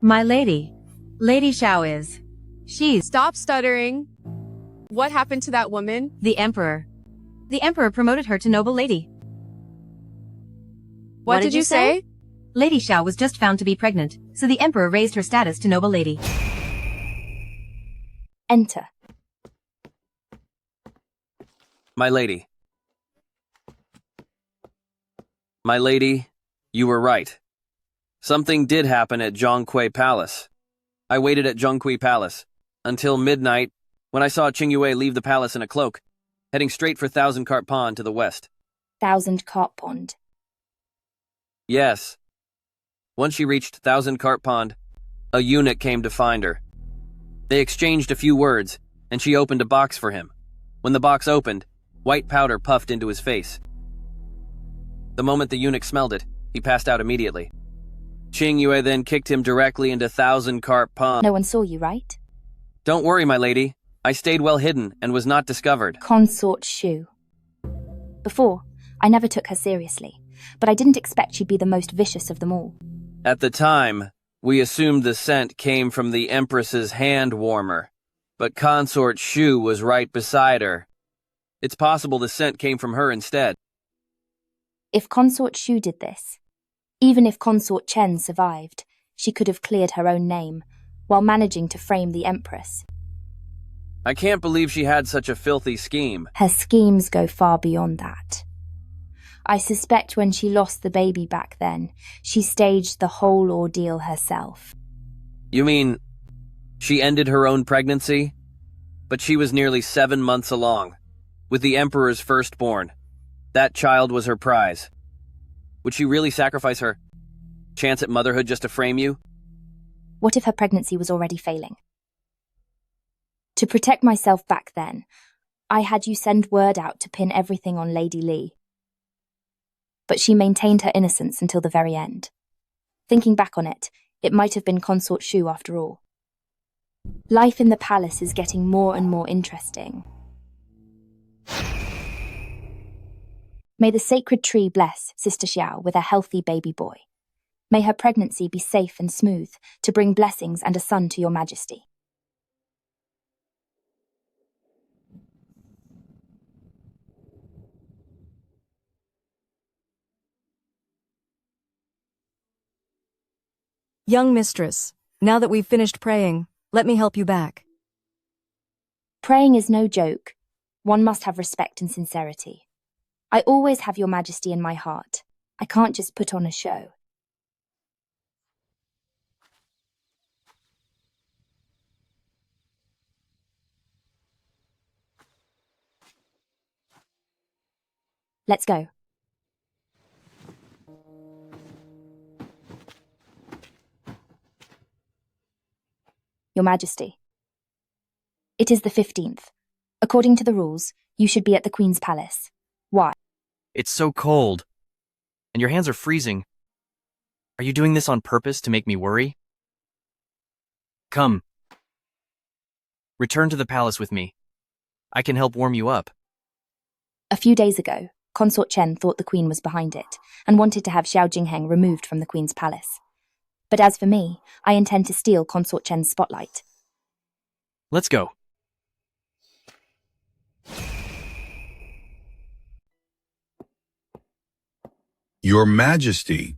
My lady, Lady Xiao is. She's. Stop stuttering. What happened to that woman? The emperor. The emperor promoted her to noble lady. What did you say? Lady Xiao was just found to be pregnant, so the emperor raised her status to noble lady. Enter. My lady. My lady, you were right. Something did happen at Zhonghui Palace. I waited at Zhonghui Palace until midnight when I saw Qingyue leave the palace in a cloak, heading straight for Thousand Cart Pond to the west. Thousand Cart Pond. Yes. Once she reached Thousand Cart Pond, a eunuch came to find her. They exchanged a few words, and she opened a box for him. When the box opened, white powder puffed into his face. The moment the eunuch smelled it, he passed out immediately. Qingyue then kicked him directly into Thousand Cart Pond. No one saw you, right? Don't worry, my lady. I stayed well hidden and was not discovered. Consort Shu. Before, I never took her seriously, but I didn't expect she'd be the most vicious of them all. At the time, we assumed the scent came from the Empress's hand warmer, but Consort Shu was right beside her. It's possible the scent came from her instead. If Consort Shu did this, even if Consort Chen survived, she could have cleared her own name, while managing to frame the Empress. I can't believe she had such a filthy scheme. Her schemes go far beyond that. I suspect when she lost the baby back then, she staged the whole ordeal herself. You mean, she ended her own pregnancy? But she was nearly 7 months along, with the Emperor's firstborn. That child was her prize. Would she really sacrifice her chance at motherhood just to frame you? What if her pregnancy was already failing? To protect myself back then, I had you send word out to pin everything on Lady Li. But she maintained her innocence until the very end. Thinking back on it, it might have been Consort Shu after all. Life in the palace is getting more and more interesting. May the sacred tree bless Sister Xiao with a healthy baby boy. May her pregnancy be safe and smooth to bring blessings and a son to your majesty. Young mistress, now that we've finished praying, let me help you back. Praying is no joke. One must have respect and sincerity. I always have your majesty in my heart. I can't just put on a show. Let's go. Your Majesty. It is the 15th. According to the rules, you should be at the Queen's palace. Why? It's so cold. And your hands are freezing. Are you doing this on purpose to make me worry? Come. Return to the palace with me. I can help warm you up. A few days ago, Consort Chen thought the queen was behind it and wanted to have Xiao Jingheng removed from the queen's palace. But as for me, I intend to steal Consort Chen's spotlight. Let's go. Your Majesty,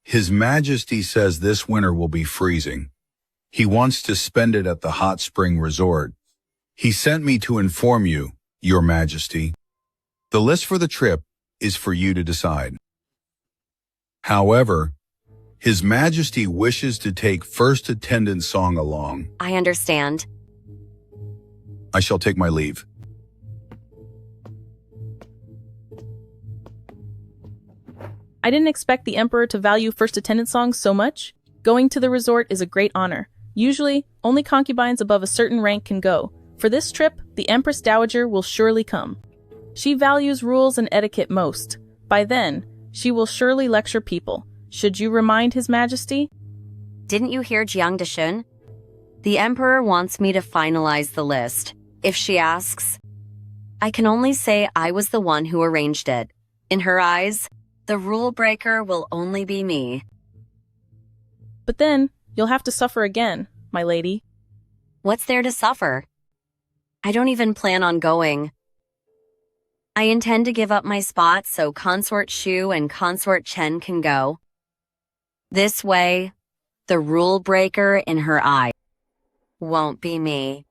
His Majesty says this winter will be freezing. He wants to spend it at the hot spring resort. He sent me to inform you, Your Majesty. The list for the trip is for you to decide. However, His Majesty wishes to take first attendance song along. I understand. I shall take my leave. I didn't expect the Emperor to value first attendance songs so much. Going to the resort is a great honor. Usually, only concubines above a certain rank can go. For this trip, the Empress Dowager will surely come. She values rules and etiquette most. By then, she will surely lecture people. Should you remind His Majesty? Didn't you hear Jiang Deshun? The Emperor wants me to finalize the list. If she asks, I can only say I was the one who arranged it. In her eyes, the rule breaker will only be me. But then, you'll have to suffer again, my lady. What's there to suffer? I don't even plan on going. I intend to give up my spot so Consort Shu and Consort Chen can go. This way, the rule breaker in her eye won't be me.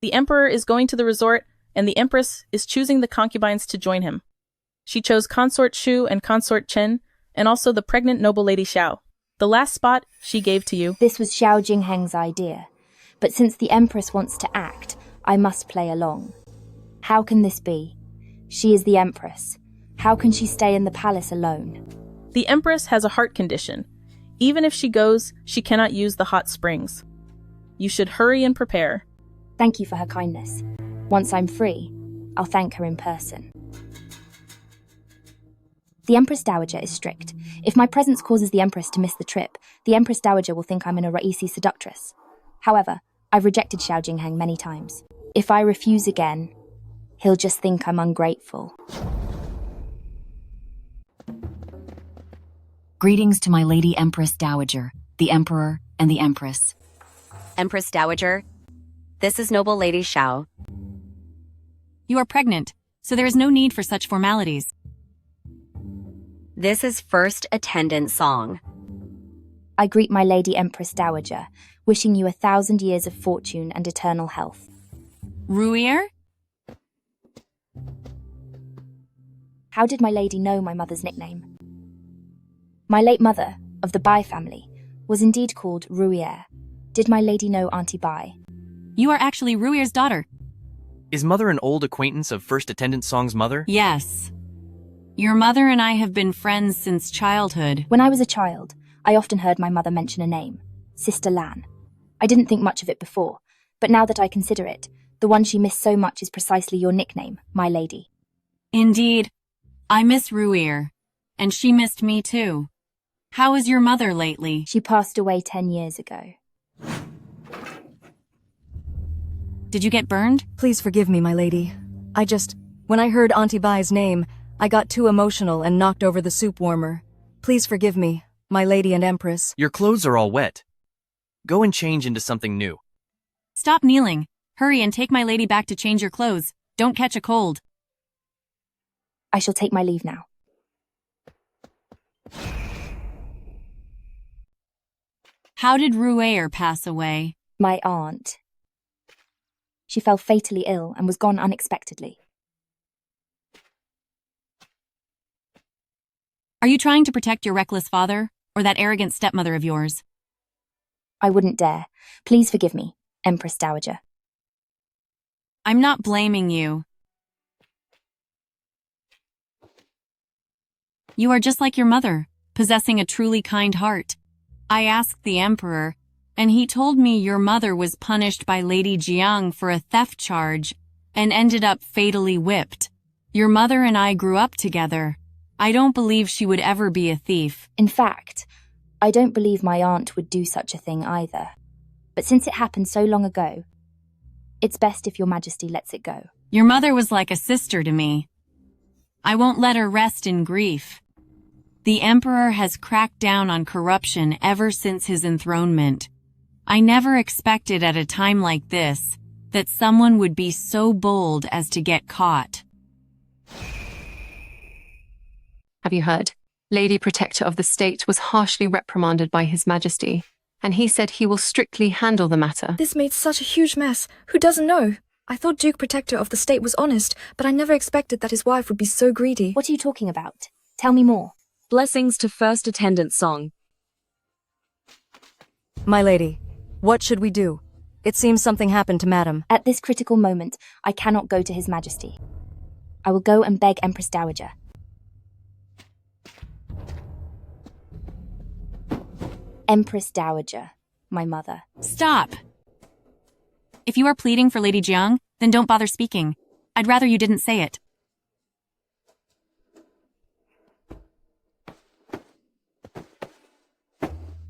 The Emperor is going to the resort, and the Empress is choosing the concubines to join him. She chose Consort Shu and Consort Chen, and also the pregnant noble lady Xiao. The last spot she gave to you. This was Xiao Jingheng's idea, but since the Empress wants to act, I must play along. How can this be? She is the Empress. How can she stay in the palace alone? The Empress has a heart condition. Even if she goes, she cannot use the hot springs. You should hurry and prepare. Thank you for her kindness. Once I'm free, I'll thank her in person. The Empress Dowager is strict. If my presence causes the Empress to miss the trip, the Empress Dowager will think I'm an Raisi seductress. However, I've rejected Xiao Jingheng many times. If I refuse again, he'll just think I'm ungrateful. Greetings to my Lady Empress Dowager, the Emperor, and the Empress. Empress Dowager, this is noble lady Xiao. You are pregnant, so there is no need for such formalities. This is first attendance song. I greet my Lady Empress Dowager, wishing you 1,000 years of fortune and eternal health. Ruier? How did my lady know my mother's nickname? My late mother, of the Bai family, was indeed called Ruier. Did my lady know Auntie Bai? You are actually Ruier's daughter. Is Mother an old acquaintance of First Attendant Song's mother? Yes. Your mother and I have been friends since childhood. When I was a child, I often heard my mother mention a name, Sister Lan. I didn't think much of it before, but now that I consider it, the one she missed so much is precisely your nickname, my lady. Indeed. I miss Ruier, and she missed me too. How is your mother lately? She passed away 10 years ago. Did you get burned? Please forgive me, my lady. When I heard Auntie Bai's name, I got too emotional and knocked over the soup warmer. Please forgive me, my lady and Empress. Your clothes are all wet. Go and change into something new. Stop kneeling. Hurry and take my lady back to change your clothes. Don't catch a cold. I shall take my leave now. How did Ruier pass away? My aunt. She fell fatally ill and was gone unexpectedly. Are you trying to protect your reckless father, or that arrogant stepmother of yours? I wouldn't dare. Please forgive me, Empress Dowager. I'm not blaming you. You are just like your mother, possessing a truly kind heart. I asked the Emperor, and he told me your mother was punished by Lady Jiang for a theft charge and ended up fatally whipped. Your mother and I grew up together. I don't believe she would ever be a thief. In fact, I don't believe my aunt would do such a thing either. But since it happened so long ago, it's best if your majesty lets it go. Your mother was like a sister to me. I won't let her rest in grief. The emperor has cracked down on corruption ever since his enthronement. I never expected at a time like this that someone would be so bold as to get caught. Have you heard? Lady Protector of the State was harshly reprimanded by His Majesty, and he said he will strictly handle the matter. This made such a huge mess. Who doesn't know? I thought Duke Protector of the State was honest, but I never expected that his wife would be so greedy. What are you talking about? Tell me more. Blessings to first attendant song. My lady, what should we do? It seems something happened to Madam. At this critical moment, I cannot go to His Majesty. I will go and beg Empress Dowager. Empress Dowager, my mother. Stop! If you are pleading for Lady Jiang, then don't bother speaking. I'd rather you didn't say it.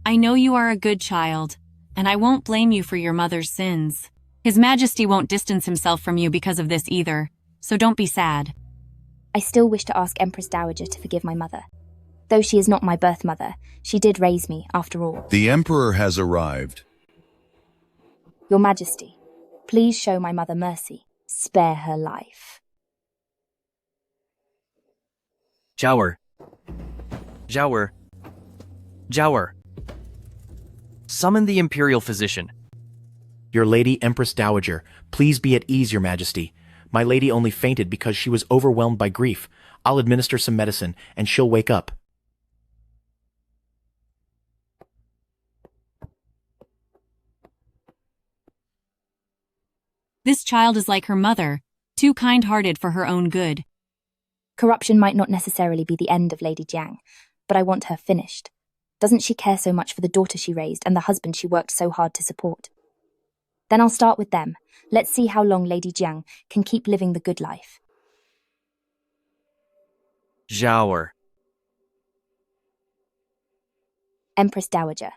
I know you are a good child, and I won't blame you for your mother's sins. His Majesty won't distance himself from you because of this either, so don't be sad. I still wish to ask Empress Dowager to forgive my mother. Though she is not my birth mother, she did raise me, after all. The Emperor has arrived. Your Majesty, please show my mother mercy. Spare her life. Jower. Jower. Jower. Summon the Imperial Physician. Your Lady Empress Dowager, please be at ease, Your Majesty. My lady only fainted because she was overwhelmed by grief. I'll administer some medicine, and she'll wake up. This child is like her mother, too kind-hearted for her own good. Corruption might not necessarily be the end of Lady Jiang, but I want her finished. Doesn't she care so much for the daughter she raised and the husband she worked so hard to support? Then I'll start with them. Let's see how long Lady Jiang can keep living the good life. Jower. Empress Dowager.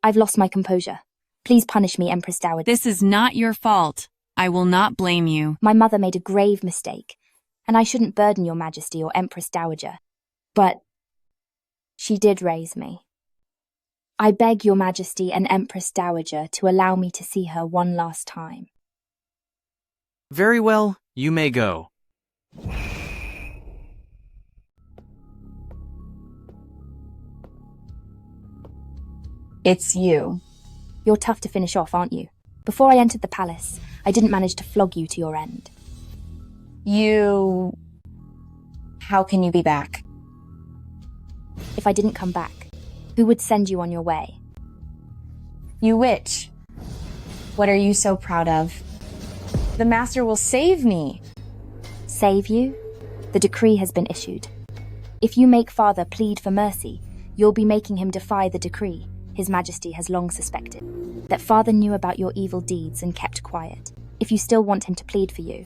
I've lost my composure. Please punish me, Empress Dowager. This is not your fault. I will not blame you. My mother made a grave mistake, and I shouldn't burden your Majesty or Empress Dowager. But she did raise me. I beg your Majesty and Empress Dowager to allow me to see her one last time. Very well, you may go. It's you. You're tough to finish off, aren't you? Before I entered the palace, I didn't manage to flog you to your end. How can you be back? If I didn't come back, who would send you on your way? You witch. What are you so proud of? The master will save me. Save you? The decree has been issued. If you make father plead for mercy, you'll be making him defy the decree. His Majesty has long suspected that father knew about your evil deeds and kept quiet. If you still want him to plead for you,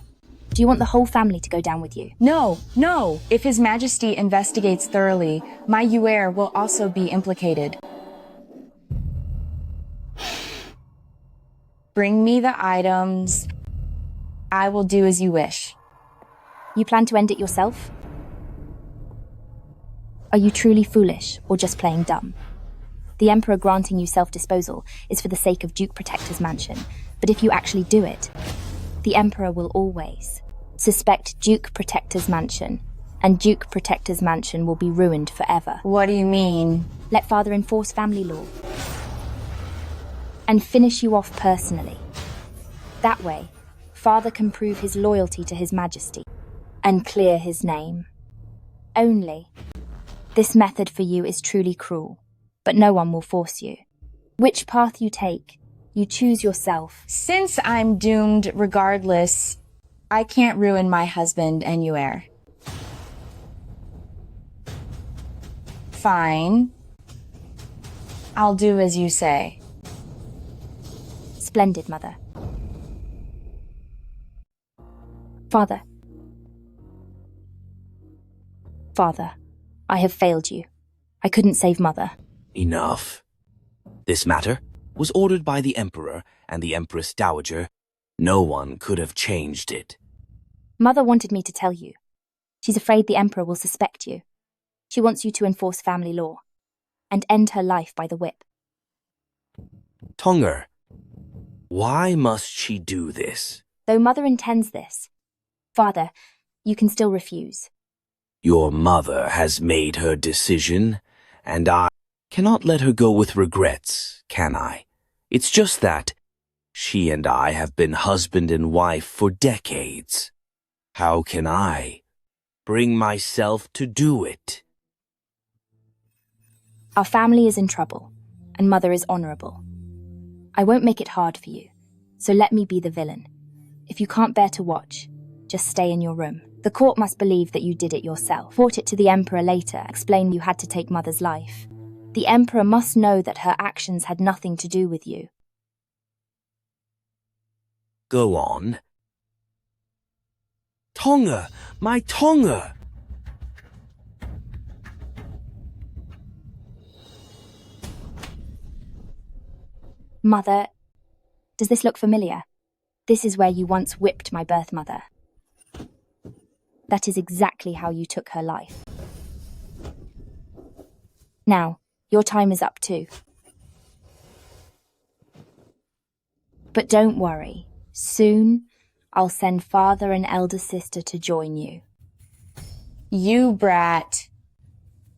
do you want the whole family to go down with you? No. If His Majesty investigates thoroughly, my Yuer will also be implicated. Bring me the items. I will do as you wish. You plan to end it yourself? Are you truly foolish or just playing dumb? The Emperor granting you self-disposal is for the sake of Duke Protector's mansion, but if you actually do it, the Emperor will always suspect Duke Protector's mansion, and Duke Protector's mansion will be ruined forever. What do you mean? Let father enforce family law and finish you off personally. That way, father can prove his loyalty to His Majesty and clear his name. Only, this method for you is truly cruel, but no one will force you. Which path you take, you choose yourself. Since I'm doomed regardless, I can't ruin my husband and Yuer. Fine. I'll do as you say. Splendid, Mother. Father. Father, I have failed you. I couldn't save Mother. Enough. This matter was ordered by the Emperor and the Empress Dowager. No one could have changed it. Mother wanted me to tell you. She's afraid the Emperor will suspect you. She wants you to enforce family law and end her life by the whip. Tonger, why must she do this? Though Mother intends this, Father, you can still refuse. Your mother has made her decision, and I cannot let her go with regrets, can I? It's just that she and I have been husband and wife for decades. How can I bring myself to do it? Our family is in trouble, and Mother is honourable. I won't make it hard for you, so let me be the villain. If you can't bear to watch, just stay in your room. The court must believe that you did it yourself. Report it to the Emperor later, explain you had to take Mother's life. The Emperor must know that her actions had nothing to do with you. Go on. Tonga! My Tonga! Mother, does this look familiar? This is where you once whipped my birth mother. That is exactly how you took her life. Now, your time is up too. But don't worry. Soon, I'll send father and elder sister to join you. You brat.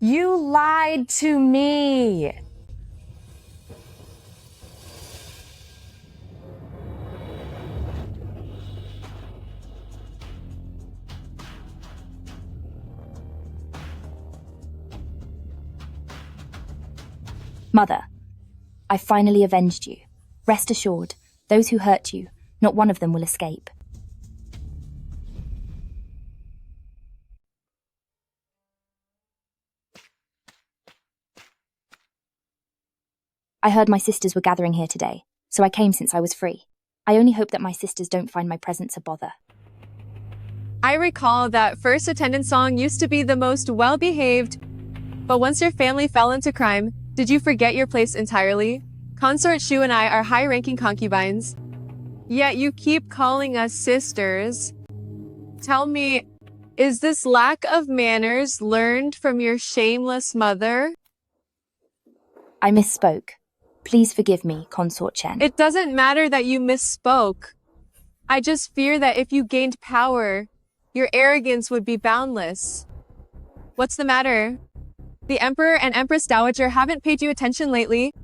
You lied to me. Mother, I finally avenged you. Rest assured, those who hurt you, not one of them will escape. I heard my sisters were gathering here today, so I came since I was free. I only hope that my sisters don't find my presence a bother. I recall that first attendance song used to be the most well-behaved, but once your family fell into crime, did you forget your place entirely? Consort Shu and I are high-ranking concubines, yet you keep calling us sisters. Tell me, is this lack of manners learned from your shameless mother? I misspoke. Please forgive me, Consort Chen. It doesn't matter that you misspoke. I just fear that if you gained power, your arrogance would be boundless. What's the matter? The Emperor and Empress Dowager haven't paid you attention lately,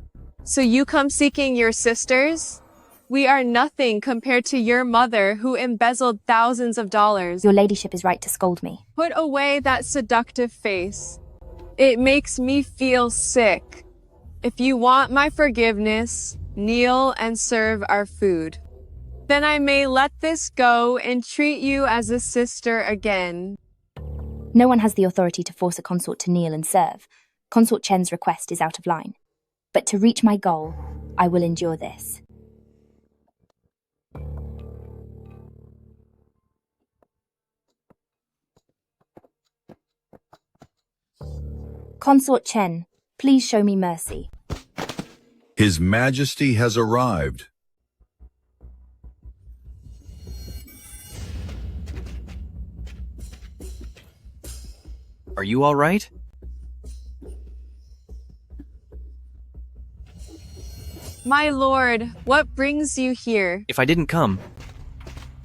so you come seeking your sisters? We are nothing compared to your mother who embezzled thousands of dollars. Your ladyship is right to scold me. Put away that seductive face. It makes me feel sick. If you want my forgiveness, kneel and serve our food. Then I may let this go and treat you as a sister again. No one has the authority to force a consort to kneel and serve. Consort Chen's request is out of line. But to reach my goal, I will endure this. Consort Chen, please show me mercy. His Majesty has arrived. Are you all right? My lord, what brings you here? If I didn't come,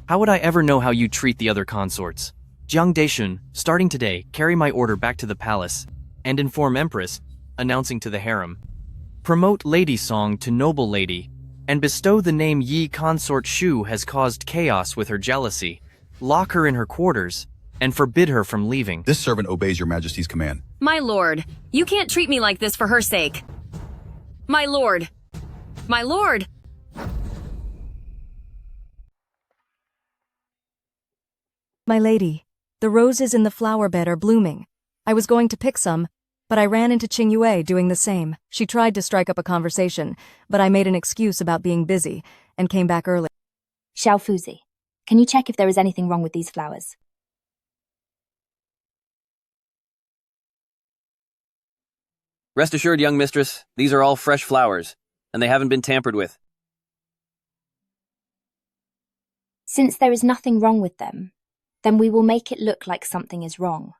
how would I ever know how you treat the other consorts? Jiang Daishun, starting today, carry my order back to the palace and inform Empress, announcing to the harem. Promote lady song to noble lady and bestow the name Yi Consort Shu has caused chaos with her jealousy. Lock her in her quarters and forbid her from leaving. This servant obeys your Majesty's command. My lord, you can't treat me like this for her sake. My lord! My lord! My lady, the roses in the flower bed are blooming. I was going to pick some, but I ran into Qing Yue doing the same. She tried to strike up a conversation, but I made an excuse about being busy and came back early. Xiao Fuzi, can you check if there is anything wrong with these flowers? Rest assured, young mistress, these are all fresh flowers, and they haven't been tampered with. Since there is nothing wrong with them, then we will make it look like something is wrong.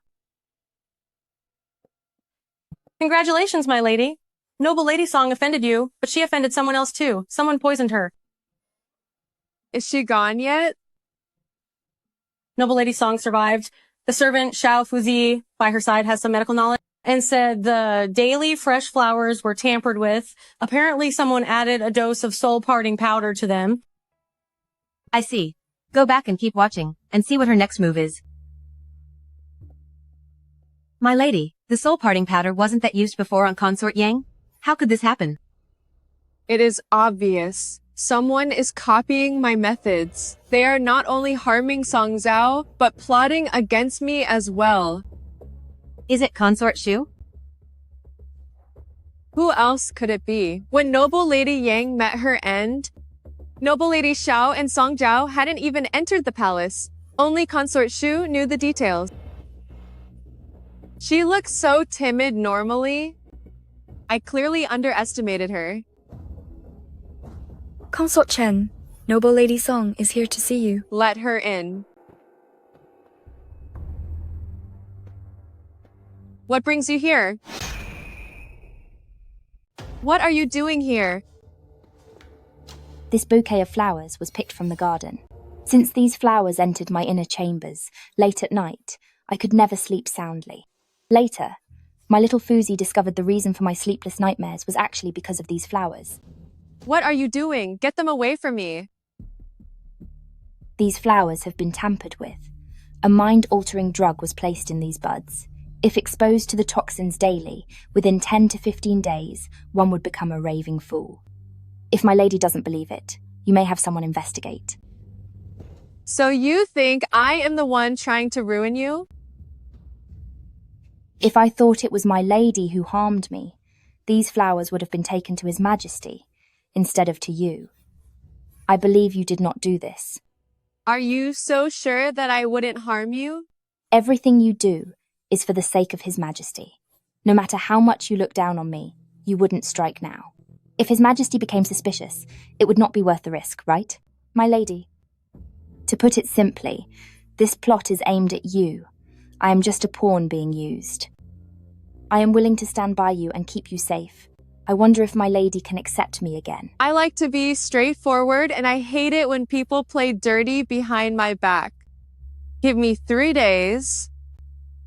Congratulations, my lady. Noble Lady Song offended you, but she offended someone else too. Someone poisoned her. Is she gone yet? Noble Lady Song survived. The servant, Xiao Fuzi, by her side has some medical knowledge and said the daily fresh flowers were tampered with. Apparently someone added a dose of soul parting powder to them. I see. Go back and keep watching, and see what her next move is. My lady, the soul parting powder wasn't that used before on Consort Yang? How could this happen? It is obvious. Someone is copying my methods. They are not only harming Song Zhao, but plotting against me as well. Is it Consort Shu? Who else could it be? When Noble Lady Yang met her end, Noble Lady Xiao and Song Zhao hadn't even entered the palace. Only Consort Shu knew the details. She looks so timid normally. I clearly underestimated her. Consort Chen, Noble Lady Song is here to see you. Let her in. What brings you here? What are you doing here? This bouquet of flowers was picked from the garden. Since these flowers entered my inner chambers, late at night, I could never sleep soundly. Later, my little Fuzi discovered the reason for my sleepless nightmares was actually because of these flowers. What are you doing? Get them away from me. These flowers have been tampered with. A mind-altering drug was placed in these buds. If exposed to the toxins daily, within 10 to 15 days, one would become a raving fool. If my lady doesn't believe it, you may have someone investigate. So you think I am the one trying to ruin you? If I thought it was my lady who harmed me, these flowers would have been taken to His Majesty, instead of to you. I believe you did not do this. Are you so sure that I wouldn't harm you? Everything you do is for the sake of His Majesty. No matter how much you look down on me, you wouldn't strike now. If His Majesty became suspicious, it would not be worth the risk, right? My lady. To put it simply, this plot is aimed at you. I am just a pawn being used. I am willing to stand by you and keep you safe. I wonder if my lady can accept me again. I like to be straightforward, and I hate it when people play dirty behind my back. Give me 3 days,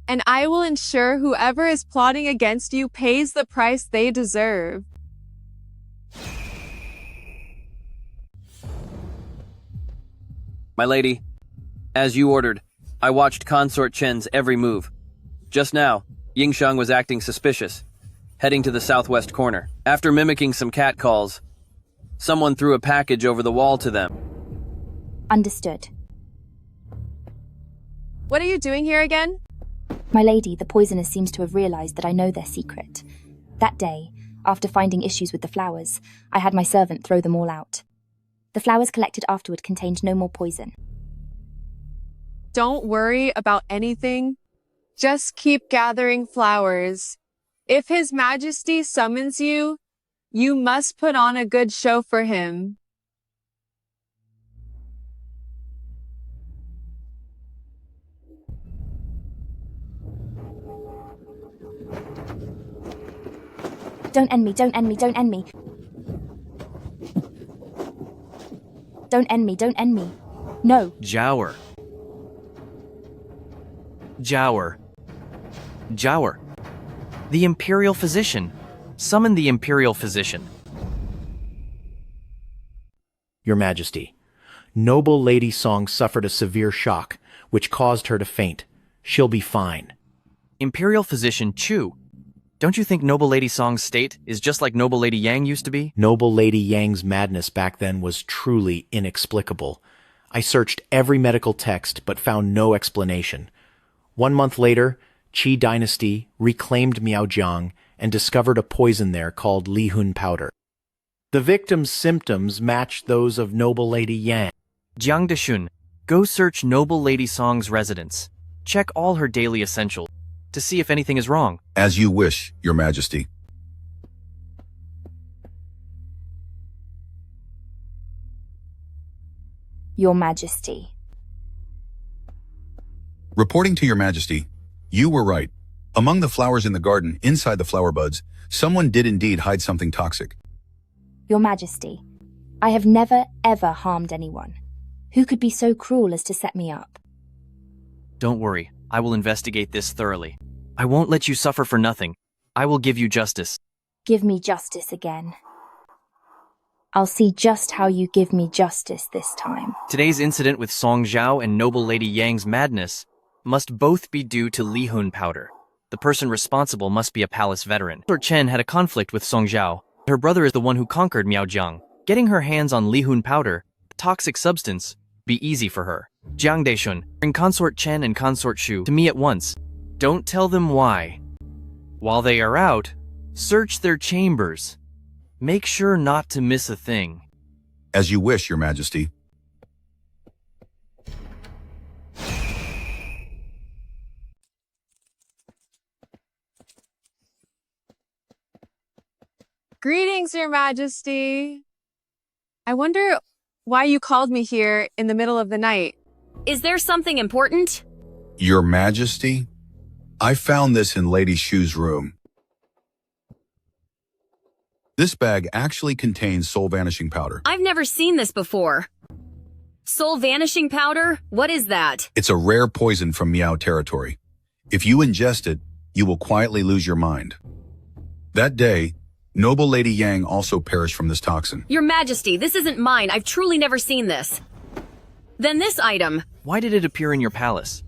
and I will ensure whoever is plotting against you pays the price they deserve. My lady, as you ordered, I watched Consort Chen's every move. Just now, Yingsheng was acting suspicious, heading to the southwest corner. After mimicking some catcalls, someone threw a package over the wall to them. Understood. What are you doing here again? My lady, the poisoner seems to have realized that I know their secret. That day, after finding issues with the flowers, I had my servant throw them all out. The flowers collected afterward contained no more poison. Don't worry about anything. Just keep gathering flowers. If His Majesty summons you, you must put on a good show for him. Don't end me, don't end me, don't end me. Don't end me, don't end me. No. Jower. Jower. Jower. The Imperial Physician. Summon the Imperial Physician. Your Majesty, Noble Lady Song suffered a severe shock, which caused her to faint. She'll be fine. Imperial Physician Chu. Don't you think Noble Lady Song's state is just like Noble Lady Yang used to be? Noble Lady Yang's madness back then was truly inexplicable. I searched every medical text but found no explanation. 1 month later, Qi Dynasty reclaimed Miaojiang and discovered a poison there called Lihun powder. The victim's symptoms matched those of Noble Lady Yang. Jiang Deshun, go search Noble Lady Song's residence. Check all her daily essentials to see if anything is wrong. As you wish, Your Majesty. Your Majesty. Reporting to Your Majesty, you were right. Among the flowers in the garden, inside the flower buds, someone did indeed hide something toxic. Your Majesty, I have never, ever harmed anyone. Who could be so cruel as to set me up? Don't worry, I will investigate this thoroughly. I won't let you suffer for nothing. I will give you justice. Give me justice again. I'll see just how you give me justice this time. Today's incident with Song Zhao and Noble Lady Yang's madness must both be due to Li Hun powder. The person responsible must be a palace veteran. Consort Chen had a conflict with Song Zhao. Her brother is the one who conquered Miao Jiang. Getting her hands on Li Hun powder, a toxic substance, be easy for her. Jiang Deishun, bring Consort Chen and Consort Shu to me at once. Don't tell them why. While they are out, search their chambers. Make sure not to miss a thing. As you wish, Your Majesty. Greetings, Your Majesty. I wonder why you called me here in the middle of the night. Is there something important? Your Majesty? I found this in Lady Shu's room. This bag actually contains soul vanishing powder. I've never seen this before. Soul vanishing powder? What is that? It's a rare poison from Miao territory. If you ingest it, you will quietly lose your mind. That day, Noble Lady Yang also perished from this toxin. Your Majesty, this isn't mine. I've truly never seen this. Then this item. Why did it appear in your palace?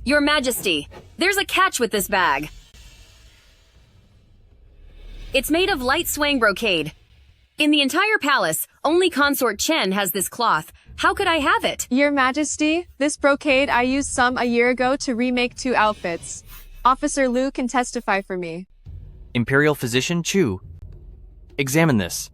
Your Majesty, there's a catch with this bag. It's made of light swang brocade. In the entire palace, only Consort Chen has this cloth. How could I have it? Your Majesty, this brocade I used some a year ago to remake 2 outfits. Officer Liu can testify for me. Imperial Physician Chu. Examine this.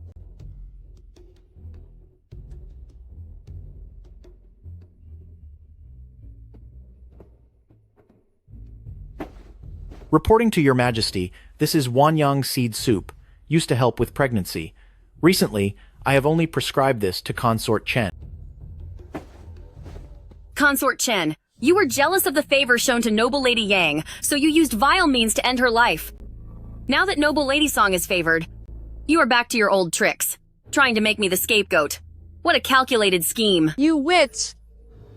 Reporting to Your Majesty, this is Wanyang seed soup, used to help with pregnancy. Recently, I have only prescribed this to Consort Chen. Consort Chen, you were jealous of the favor shown to Noble Lady Yang, so you used vile means to end her life. Now that Noble Lady Song is favored, you are back to your old tricks, trying to make me the scapegoat. What a calculated scheme. You witch!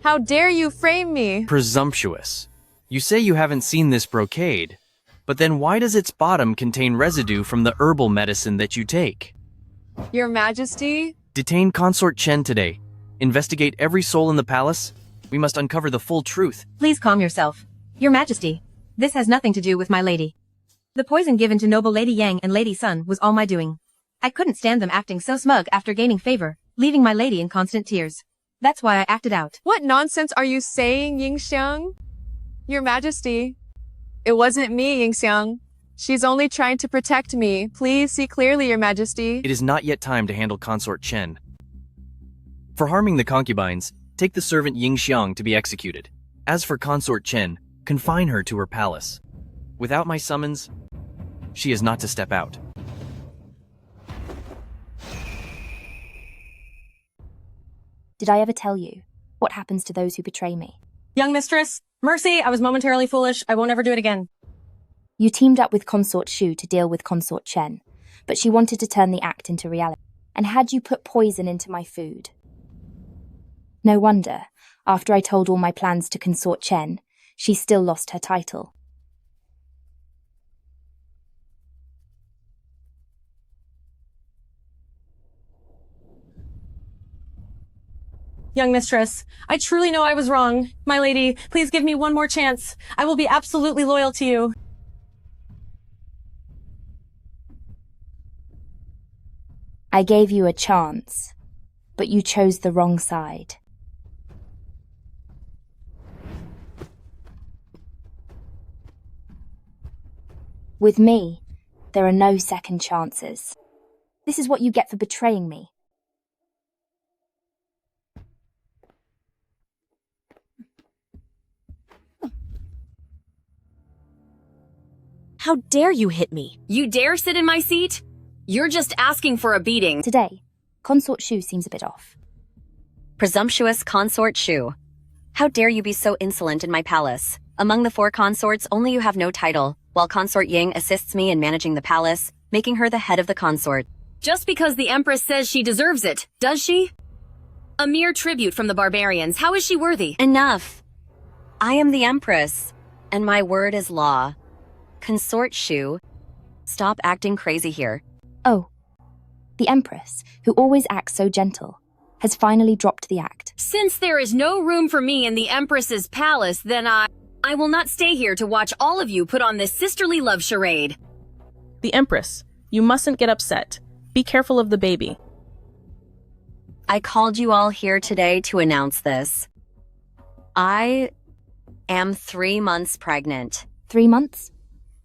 How dare you frame me? Presumptuous. You say you haven't seen this brocade, but then why does its bottom contain residue from the herbal medicine that you take? Your Majesty? Detain Consort Chen today. Investigate every soul in the palace. We must uncover the full truth. Please calm yourself. Your Majesty, this has nothing to do with my lady. The poison given to Noble Lady Yang and Lady Sun was all my doing. I couldn't stand them acting so smug after gaining favor, leaving my lady in constant tears. That's why I acted out. What nonsense are you saying, Yingxiang? Your Majesty, it wasn't me, Yingxiang. She's only trying to protect me. Please see clearly, Your Majesty. It is not yet time to handle Consort Chen. For harming the concubines, take the servant Ying Xiang to be executed. As for Consort Chen, confine her to her palace. Without my summons, she is not to step out. Did I ever tell you what happens to those who betray me? Young mistress, mercy, I was momentarily foolish. I won't ever do it again. You teamed up with Consort Shu to deal with Consort Chen, but she wanted to turn the act into reality. And had you put poison into my food? No wonder, after I told all my plans to Consort Chen, she still lost her title. Young mistress, I truly know I was wrong. My lady, please give me one more chance. I will be absolutely loyal to you. I gave you a chance, but you chose the wrong side. With me, there are no second chances. This is what you get for betraying me. How dare you hit me? You dare sit in my seat? You're just asking for a beating. Today, Consort Shu seems a bit off. Presumptuous consort Shu. How dare you be so insolent in my palace? Among the 4 consorts, only you have no title, while Consort Ying assists me in managing the palace, making her the head of the consort. Just because the Empress says she deserves it, does she? A mere tribute from the barbarians. How is she worthy? Enough. I am the Empress, and my word is law. Consort Shu, stop acting crazy here. Oh, the Empress, who always acts so gentle, has finally dropped the act. Since there is no room for me in the Empress's palace, then I will not stay here to watch all of you put on this sisterly love charade. The Empress, you mustn't get upset. Be careful of the baby. I called you all here today to announce this. I am 3 months pregnant. 3 months?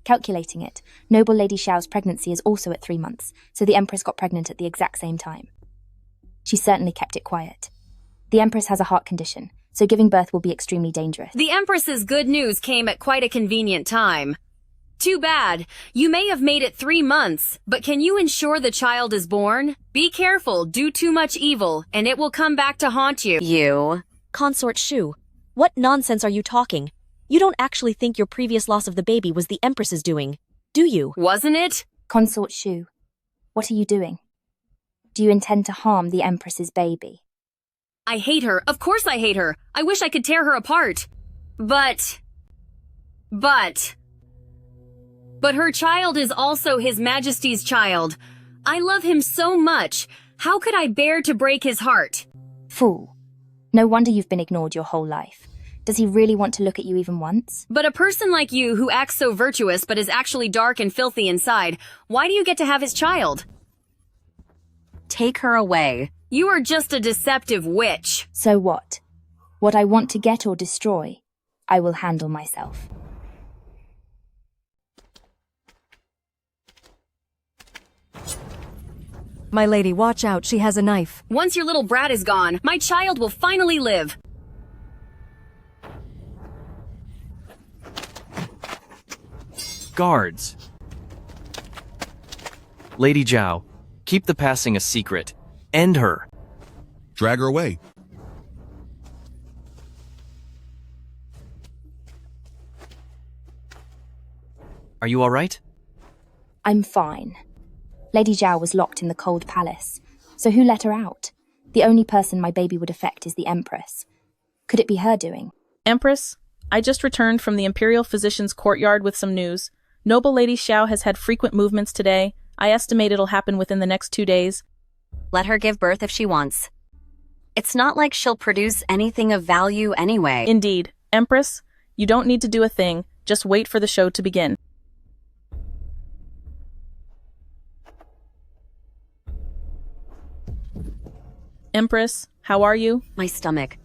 Calculating it, Noble Lady Xiao's pregnancy is also at 3 months, so the Empress got pregnant at the exact same time. She certainly kept it quiet. The Empress has a heart condition, so giving birth will be extremely dangerous. The Empress's good news came at quite a convenient time. Too bad. You may have made it 3 months, but can you ensure the child is born? Be careful, do too much evil, and it will come back to haunt you. You? Consort Shu, what nonsense are you talking? You don't actually think your previous loss of the baby was the Empress's doing, do you? Wasn't it? Consort Shu, what are you doing? Do you intend to harm the Empress's baby? I hate her. Of course I hate her. I wish I could tear her apart. But her child is also His Majesty's child. I love him so much. How could I bear to break his heart? Fool. No wonder you've been ignored your whole life. Does he really want to look at you even once? But a person like you who acts so virtuous but is actually dark and filthy inside, why do you get to have his child? Take her away. You are just a deceptive witch. So what? What I want to get or destroy, I will handle myself. My lady, watch out, she has a knife. Once your little brat is gone, my child will finally live. Guards. Lady Zhao, keep the passing a secret. End her. Drag her away. Are you all right? I'm fine. Lady Zhao was locked in the cold palace, so who let her out? The only person my baby would affect is the Empress. Could it be her doing? Empress, I just returned from the Imperial Physician's courtyard with some news. Noble Lady Xiao has had frequent movements today. I estimate it'll happen within the next 2 days. Let her give birth if she wants. It's not like she'll produce anything of value anyway. Indeed. Empress, you don't need to do a thing. Just wait for the show to begin. Empress, how are you? My stomach,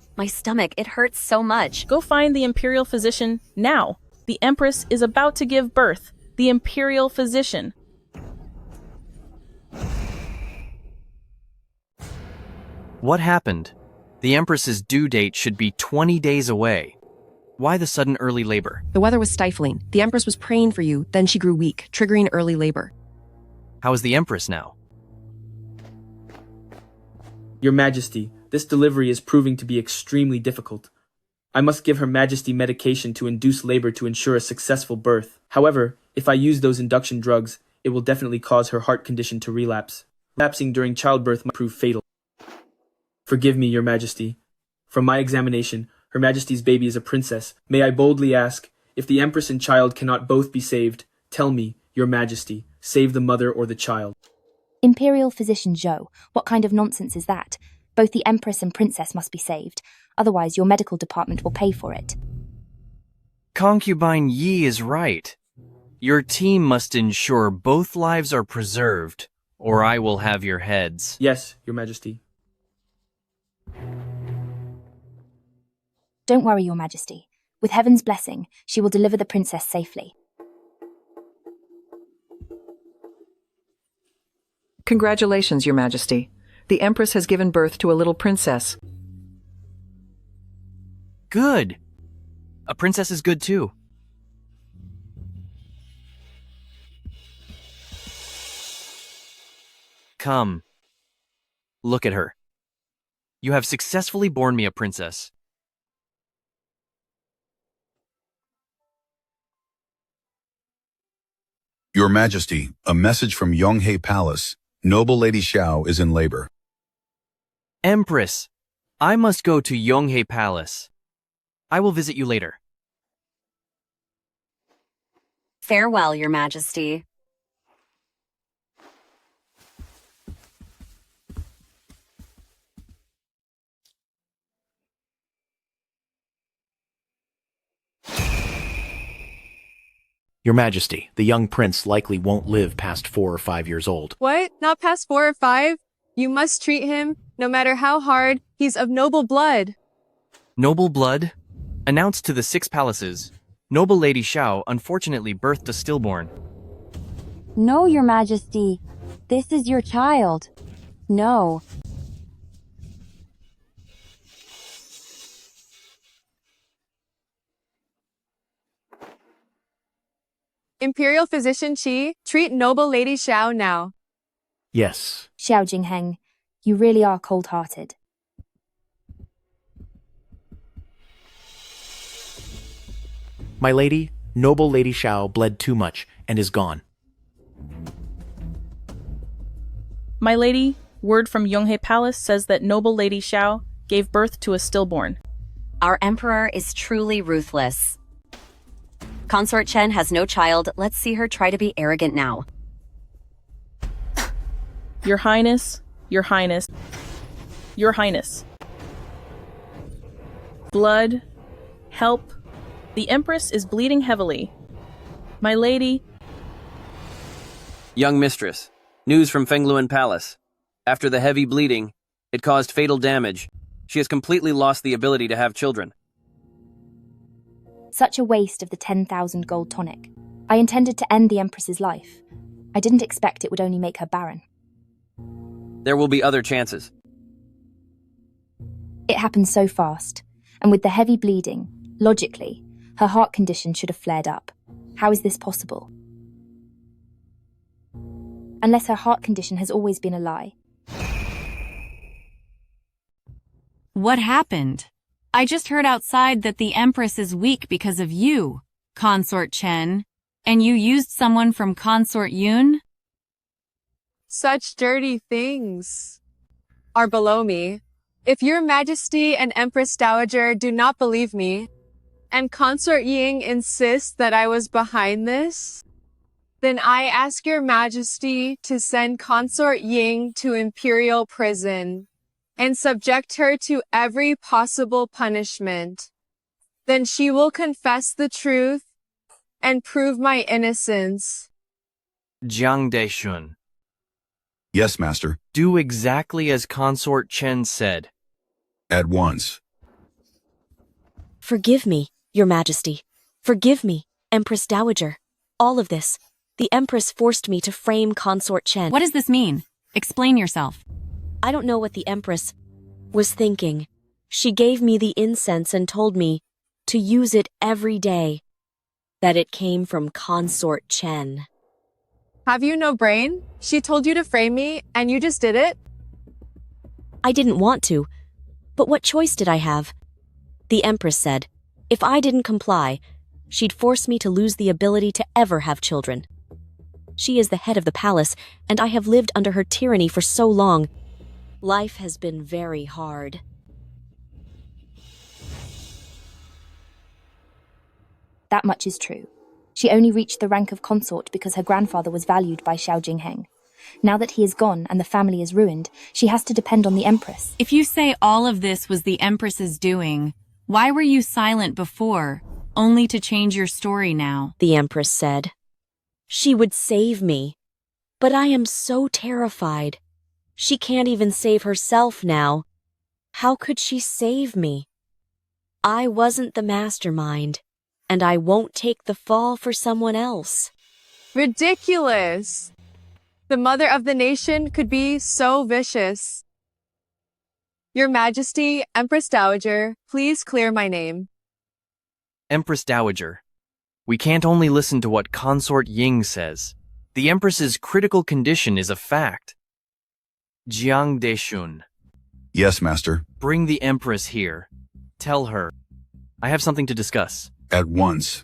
it hurts so much. Go find the Imperial Physician now. The Empress is about to give birth. The Imperial Physician. What happened? The Empress's due date should be 20 days away. Why the sudden early labor? The weather was stifling. The Empress was praying for you, then she grew weak, triggering early labor. How is the Empress now? Your Majesty, this delivery is proving to be extremely difficult. I must give Her Majesty medication to induce labor to ensure a successful birth. However, if I use those induction drugs, it will definitely cause her heart condition to relapse. Relapsing during childbirth might prove fatal. Forgive me, Your Majesty. From my examination, Her Majesty's baby is a princess. May I boldly ask, if the Empress and child cannot both be saved, tell me, Your Majesty, save the mother or the child. Imperial Physician Zhou, what kind of nonsense is that? Both the Empress and Princess must be saved. Otherwise, your medical department will pay for it. Concubine Yi is right. Your team must ensure both lives are preserved, or I will have your heads. Yes, Your Majesty. Don't worry, Your Majesty. With Heaven's blessing, she will deliver the princess safely. Congratulations, Your Majesty. The Empress has given birth to a little princess. Good. A princess is good too. Come. Look at her. You have successfully borne me a princess. Your Majesty, a message from Yonghe Palace. Noble Lady Xiao is in labor. Empress, I must go to Yonghe Palace. I will visit you later. Farewell, Your Majesty. Your Majesty, the young prince likely won't live past 4 or 5 years old. What? Not past 4 or 5? You must treat him, no matter how hard, he's of noble blood. Noble blood? Announced to the 6 palaces, Noble Lady Xiao unfortunately birthed a stillborn. No, Your Majesty. This is your child. No. Imperial Physician Qi, treat noble Lady Xiao now. Yes. Xiao Jingheng, you really are cold-hearted. My lady, Noble Lady Xiao bled too much and is gone. My lady, word from Yonghe Palace says that Noble Lady Xiao gave birth to a stillborn. Our emperor is truly ruthless. Consort Chen has no child. Let's see her try to be arrogant now. Your Highness, Your Highness, Your Highness. Blood, help. The Empress is bleeding heavily. My lady. Young mistress, news from Fengluan Palace. After the heavy bleeding, it caused fatal damage. She has completely lost the ability to have children. Such a waste of the 10,000 gold tonic. I intended to end the Empress's life. I didn't expect it would only make her barren. There will be other chances. It happened so fast, and with the heavy bleeding, logically, her heart condition should have flared up. How is this possible? Unless her heart condition has always been a lie. What happened? I just heard outside that the Empress is weak because of you, Consort Chen, and you used someone from Consort Yun? Such dirty things are below me. If Your Majesty and Empress Dowager do not believe me, and Consort Ying insists that I was behind this, then I ask Your Majesty to send Consort Ying to Imperial Prison and subject her to every possible punishment. Then she will confess the truth and prove my innocence. Jiang Deishun, Yes, Master. do exactly as Consort Chen said. At once. Forgive me, Your Majesty. Forgive me, Empress Dowager. All of this. The Empress forced me to frame Consort Chen. What does this mean? Explain yourself. I don't know what the Empress was thinking. She gave me the incense and told me to use it every day. That it came from Consort Chen. Have you no brain? She told you to frame me, and you just did it? I didn't want to, but what choice did I have? The Empress said, if I didn't comply, she'd force me to lose the ability to ever have children. She is the head of the palace, and I have lived under her tyranny for so long. Life has been very hard. That much is true. She only reached the rank of consort because her grandfather was valued by Xiao Jingheng. Now that he is gone and the family is ruined, she has to depend on the Empress. If you say all of this was the Empress's doing, why were you silent before, only to change your story now? The Empress said. She would save me. But I am so terrified. She can't even save herself now. How could she save me? I wasn't the mastermind, and I won't take the fall for someone else. Ridiculous! The mother of the nation could be so vicious. Your Majesty, Empress Dowager, please clear my name. Empress Dowager, we can't only listen to what Consort Ying says. The Empress's critical condition is a fact. Jiang Deishun, Yes, Master. Bring the Empress here. Tell her. I have something to discuss. At once.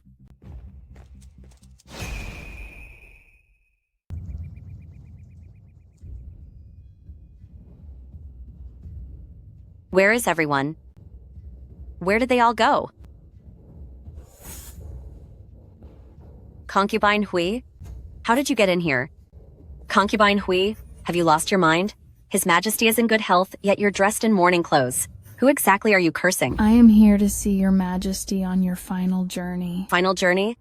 Where is everyone? Where did they all go? Concubine Hui? How did you get in here? Concubine Hui, have you lost your mind? His Majesty is in good health, yet you're dressed in mourning clothes. Who exactly are you cursing? I am here to see your Majesty on your final journey. Final journey?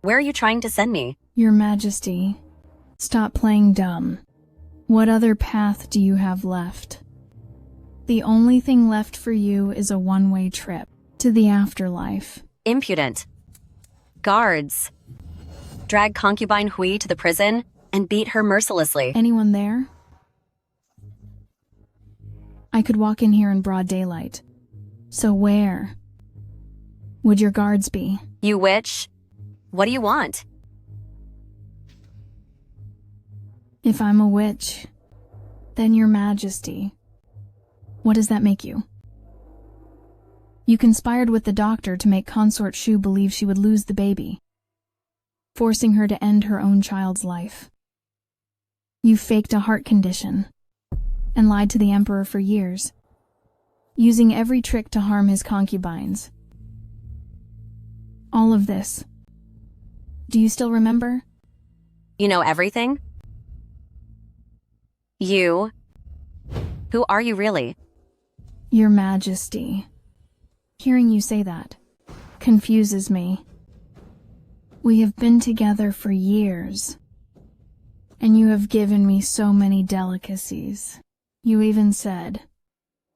Where are you trying to send me? Your Majesty, stop playing dumb. What other path do you have left? The only thing left for you is a one-way trip to the afterlife. Impudent. Guards. Drag concubine Hui to the prison and beat her mercilessly. Anyone there? I could walk in here in broad daylight. So where would your guards be? You witch. What do you want? If I'm a witch, then your Majesty. What does that make you? You conspired with the doctor to make Consort Shu believe she would lose the baby, forcing her to end her own child's life. You faked a heart condition and lied to the Emperor for years, using every trick to harm his concubines. All of this. Do you still remember? You know everything? You? Who are you really? Your Majesty. Hearing you say that confuses me. We have been together for years, and you have given me so many delicacies. You even said,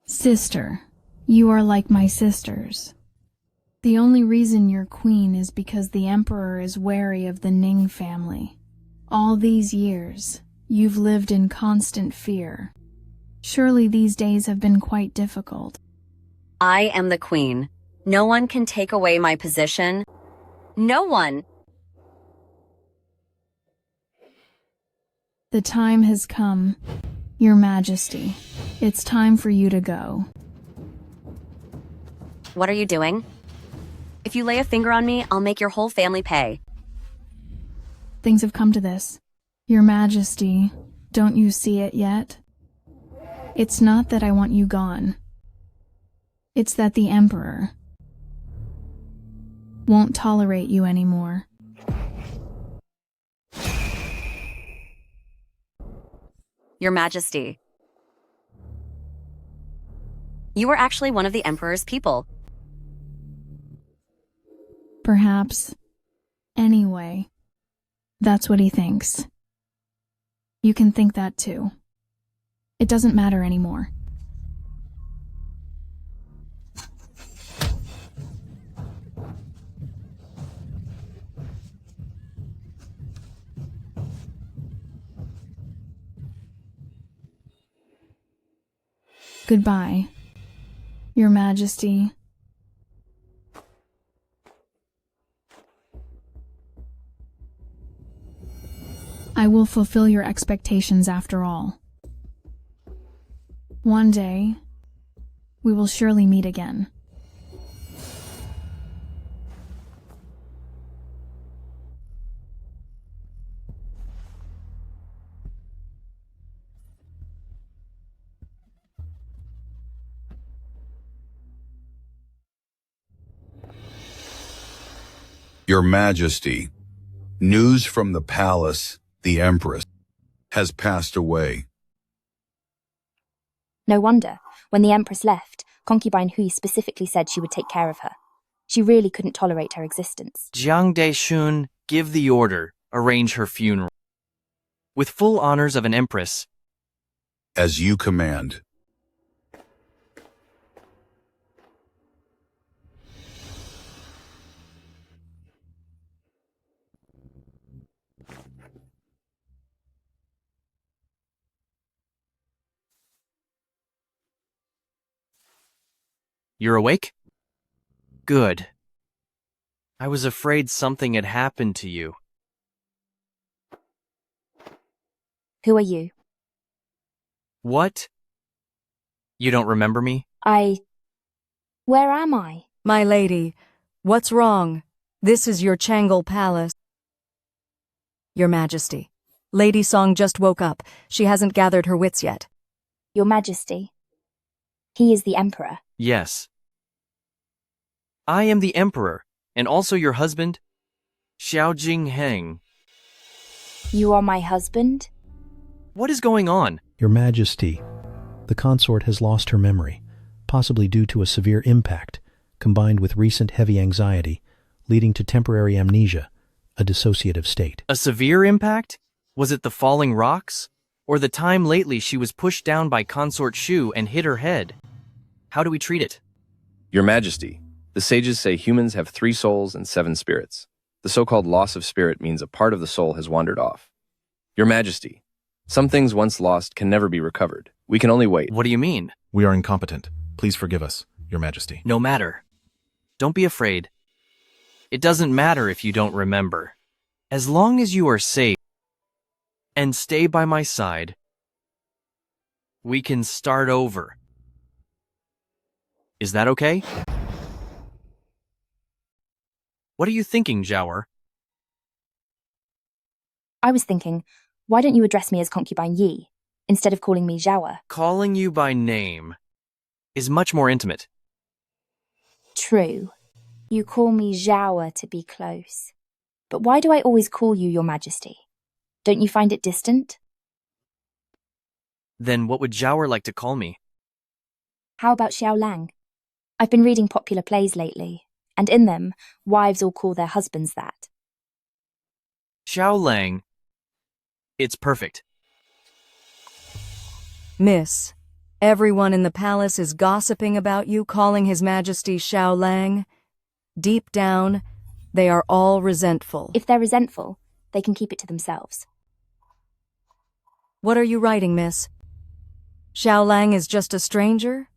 "Sister, you are like my sisters." The only reason you're queen is because the Emperor is wary of the Ning family. All these years, you've lived in constant fear. Surely these days have been quite difficult. I am the queen. No one can take away my position. No one. The time has come, Your Majesty. It's time for you to go. What are you doing? If you lay a finger on me, I'll make your whole family pay. Things have come to this. Your Majesty, don't you see it yet? It's not that I want you gone. It's that the Emperor won't tolerate you anymore. Your Majesty. You were actually one of the Emperor's people. Perhaps. Anyway, that's what he thinks. You can think that too. It doesn't matter anymore. Goodbye, Your Majesty. I will fulfill your expectations after all. One day, we will surely meet again. Your Majesty, news from the palace, the Empress, has passed away. No wonder. When the Empress left, concubine Hui specifically said she would take care of her. She really couldn't tolerate her existence. Jiang Daishun, give the order. Arrange her funeral. With full honors of an empress. As you command. You're awake? Good. I was afraid something had happened to you. Who are you? What? You don't remember me? Where am I? My lady, what's wrong? This is your Changle Palace. Your Majesty. Lady Song just woke up. She hasn't gathered her wits yet. Your Majesty. He is the Emperor. Yes. I am the Emperor, and also your husband, Xiao Jingheng. You are my husband? What is going on? Your Majesty, the consort has lost her memory, possibly due to a severe impact, combined with recent heavy anxiety, leading to temporary amnesia, a dissociative state. A severe impact? Was it the falling rocks? Or the time lately she was pushed down by Consort Shu and hit her head? How do we treat it? Your Majesty, the sages say humans have 3 souls and 7 spirits. The so-called loss of spirit means a part of the soul has wandered off. Your Majesty, some things once lost can never be recovered. We can only wait. What do you mean? We are incompetent. Please forgive us, Your Majesty. No matter. Don't be afraid. It doesn't matter if you don't remember. As long as you are safe and stay by my side, we can start over. Is that okay? What are you thinking, Zhaoer? I was thinking, why don't you address me as concubine Yi, instead of calling me Zhaoer? Calling you by name is much more intimate. True. You call me Zhaoer to be close. But why do I always call you Your Majesty? Don't you find it distant? Then what would Zhaoer like to call me? How about Xiao Lang? I've been reading popular plays lately, and in them, wives all call their husbands that. Xiao Lang. It's perfect. Miss, everyone in the palace is gossiping about you, calling His Majesty Xiao Lang. Deep down, they are all resentful. If they're resentful, they can keep it to themselves. What are you writing, miss? Xiao Lang is just a stranger?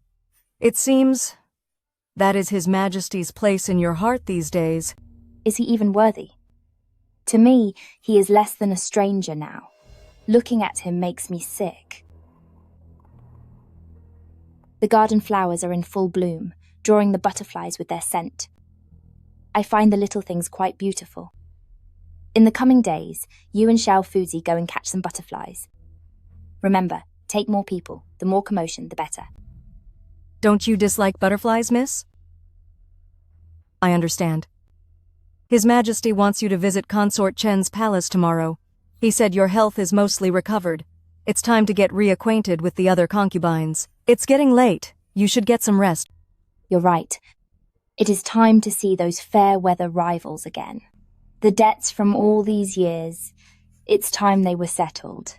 It seems that is His Majesty's place in your heart these days. Is he even worthy? To me, he is less than a stranger now. Looking at him makes me sick. The garden flowers are in full bloom, drawing the butterflies with their scent. I find the little things quite beautiful. In the coming days, you and Xiao Fuzi go and catch some butterflies. Remember, take more people. The more commotion, the better. Don't you dislike butterflies, miss? I understand. His Majesty wants you to visit Consort Chen's palace tomorrow. He said your health is mostly recovered. It's time to get reacquainted with the other concubines. It's getting late. You should get some rest. You're right. It is time to see those fair-weather rivals again. The debts from all these years, it's time they were settled.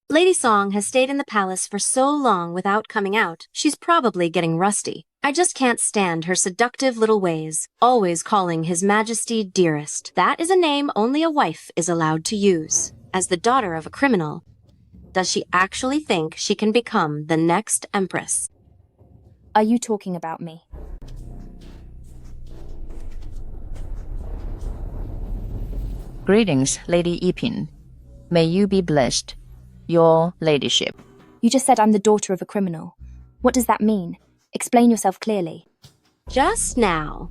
Lady Song has stayed in the palace for so long without coming out, she's probably getting rusty. I just can't stand her seductive little ways, always calling His Majesty dearest. That is a name only a wife is allowed to use. As the daughter of a criminal, does she actually think she can become the next empress? Are you talking about me? Greetings, Lady Yiping. May you be blessed, Your Ladyship. You just said I'm the daughter of a criminal. What does that mean? Explain yourself clearly. Just now.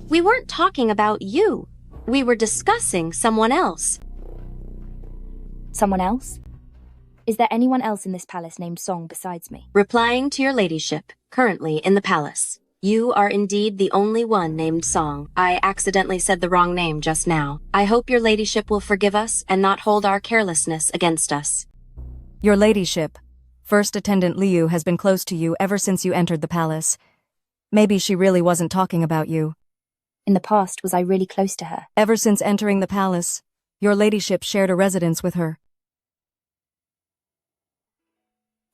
We weren't talking about you. We were discussing someone else. Someone else? Is there anyone else in this palace named Song besides me? Replying to your ladyship, currently in the palace. You are indeed the only one named Song. I accidentally said the wrong name just now. I hope your ladyship will forgive us and not hold our carelessness against us. Your Ladyship, First Attendant Liu has been close to you ever since you entered the palace. Maybe she really wasn't talking about you. In the past, was I really close to her? Ever since entering the palace, your Ladyship shared a residence with her.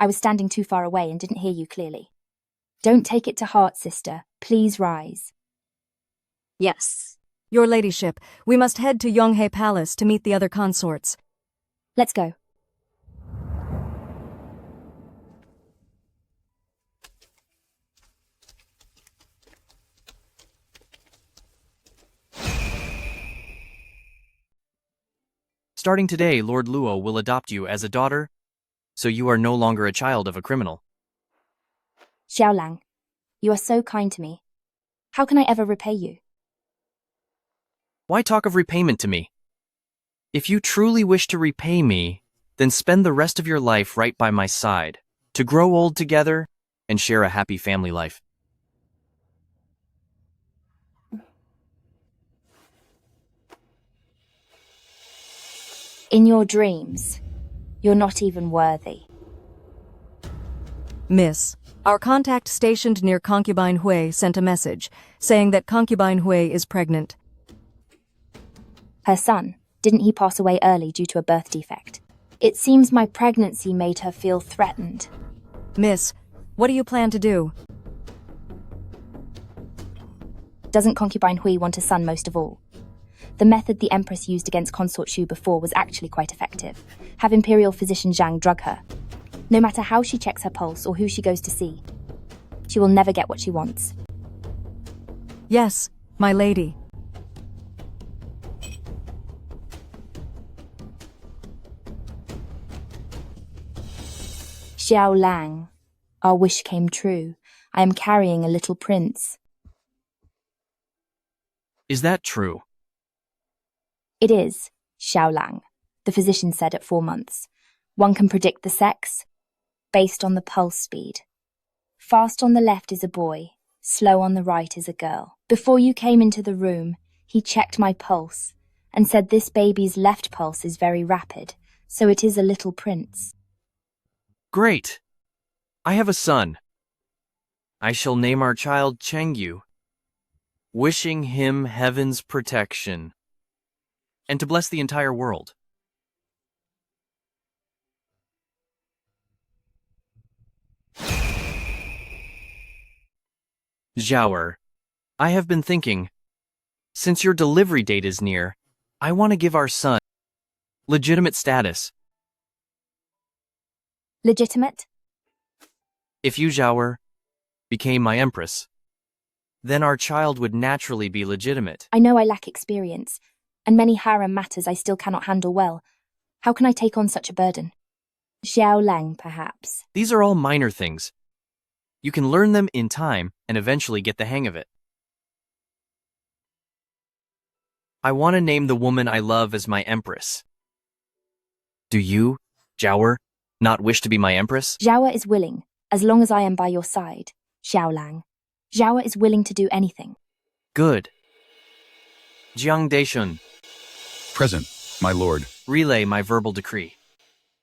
I was standing too far away and didn't hear you clearly. Don't take it to heart, sister. Please rise. Yes. Your Ladyship, we must head to Yonghe Palace to meet the other consorts. Let's go. Starting today, Lord Luo will adopt you as a daughter, so you are no longer a child of a criminal. Xiaolang, you are so kind to me. How can I ever repay you? Why talk of repayment to me? If you truly wish to repay me, then spend the rest of your life right by my side, to grow old together and share a happy family life. In your dreams, you're not even worthy. Miss, our contact stationed near Concubine Hui sent a message saying that Concubine Hui is pregnant. Her son, didn't he pass away early due to a birth defect? It seems my pregnancy made her feel threatened. Miss, what do you plan to do? Doesn't Concubine Hui want a son most of all? The method the Empress used against Consort Shu before was actually quite effective. Have Imperial Physician Zhang drug her. No matter how she checks her pulse or who she goes to see, she will never get what she wants. Yes, my lady. Xiaolang, our wish came true. I am carrying a little prince. Is that true? It is, Xiaolang, the physician said at 4 months. One can predict the sex based on the pulse speed. Fast on the left is a boy, slow on the right is a girl. Before you came into the room, he checked my pulse and said this baby's left pulse is very rapid, so it is a little prince. Great! I have a son. I shall name our child Chengyu, wishing him heaven's protection, and to bless the entire world. Zhaoer, I have been thinking, since your delivery date is near, I want to give our son legitimate status. Legitimate? If you, Zhaoer, became my empress, then our child would naturally be legitimate. I know I lack experience, and many harem matters I still cannot handle well. How can I take on such a burden? Xiaolang, perhaps. These are all minor things. You can learn them in time and eventually get the hang of it. I want to name the woman I love as my empress. Do you, Zhaoer, not wish to be my empress? Zhaoer is willing, as long as I am by your side, Xiaolang. Zhaoer is willing to do anything. Good. Jiang Deishun, Present, my lord. relay my verbal decree.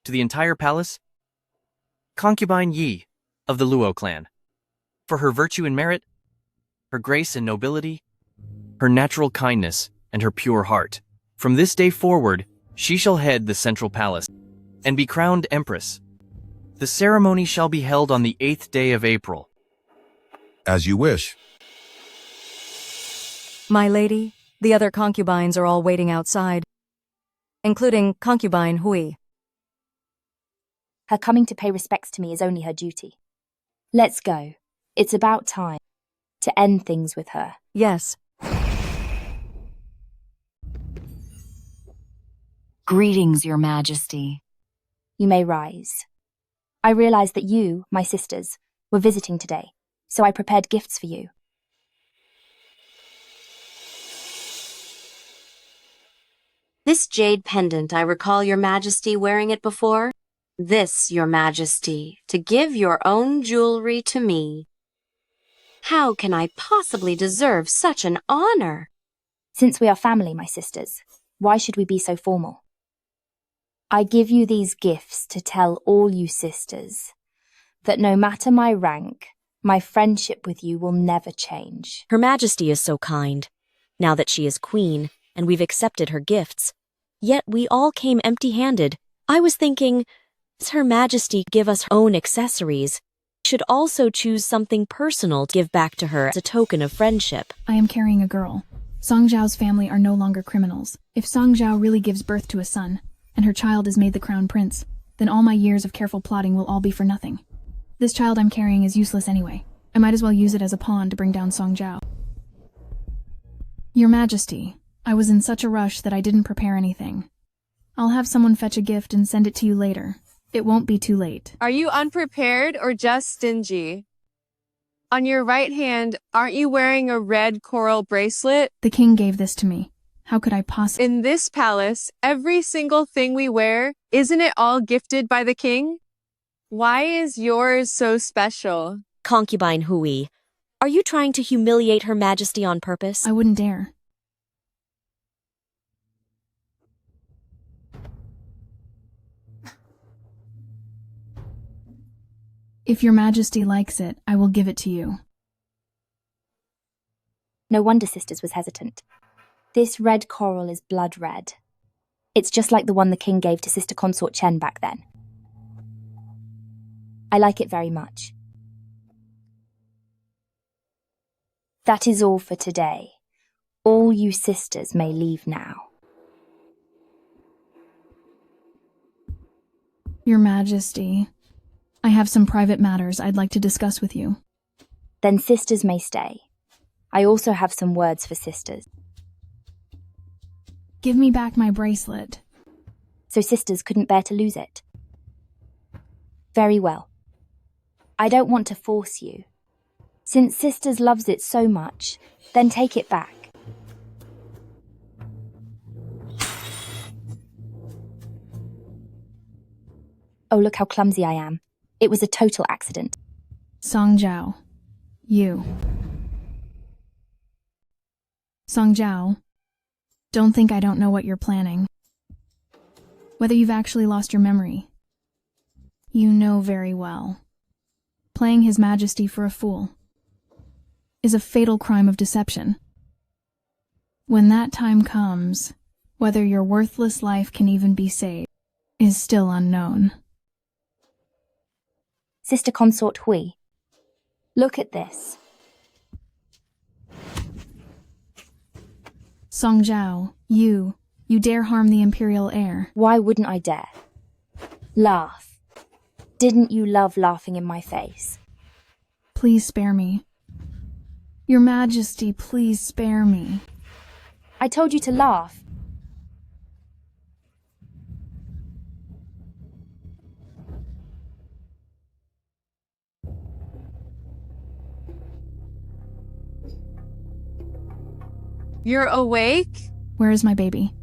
To the entire palace, Concubine Yi of the Luo clan, for her virtue and merit, her grace and nobility, her natural kindness, and her pure heart. From this day forward, she shall head the central palace and be crowned empress. The ceremony shall be held on the 8th day of April. As you wish. My lady, the other concubines are all waiting outside, including Concubine Hui. Her coming to pay respects to me is only her duty. Let's go. It's about time to end things with her. Yes. Greetings, Your Majesty. You may rise. I realized that you, my sisters, were visiting today, so I prepared gifts for you. This jade pendant, I recall Your Majesty wearing it before. This, Your Majesty, to give your own jewelry to me. How can I possibly deserve such an honor? Since we are family, my sisters, why should we be so formal? I give you these gifts to tell all you sisters that no matter my rank, my friendship with you will never change. Her Majesty is so kind, now that she is queen and we've accepted her gifts. Yet we all came empty-handed. I was thinking, does Her Majesty give us her own accessories? Should also choose something personal to give back to her as a token of friendship. I am carrying a girl. Song Zhao's family are no longer criminals. If Song Zhao really gives birth to a son, and her child is made the crown prince, then all my years of careful plotting will all be for nothing. This child I'm carrying is useless anyway. I might as well use it as a pawn to bring down Song Zhao. Your Majesty, I was in such a rush that I didn't prepare anything. I'll have someone fetch a gift and send it to you later. It won't be too late. Are you unprepared or just stingy? On your right hand, aren't you wearing a red coral bracelet? The king gave this to me. How could I possibly? In this palace, every single thing we wear, isn't it all gifted by the king? Why is yours so special? Concubine Hui, are you trying to humiliate Her Majesty on purpose? I wouldn't dare. If your majesty likes it, I will give it to you. No wonder Sisters was hesitant. This red coral is blood red. It's just like the one the king gave to Sister Consort Chen back then. I like it very much. That is all for today. All you sisters may leave now. Your Majesty, I have some private matters I'd like to discuss with you. Then sisters may stay. I also have some words for sisters. Give me back my bracelet. So sisters couldn't bear to lose it. Very well. I don't want to force you. Since sisters loves it so much, then take it back. Oh, look how clumsy I am. It was a total accident. Song Zhao, you. Song Zhao, don't think I don't know what you're planning. Whether you've actually lost your memory. You know very well. Playing His Majesty for a fool is a fatal crime of deception. When that time comes, whether your worthless life can even be saved is still unknown. Sister Consort Hui, look at this. Song Zhao, you dare harm the imperial heir. Why wouldn't I dare? Laugh. Didn't you love laughing in my face? Please spare me. Your Majesty, please spare me. I told you to laugh. You're awake? Where is my baby?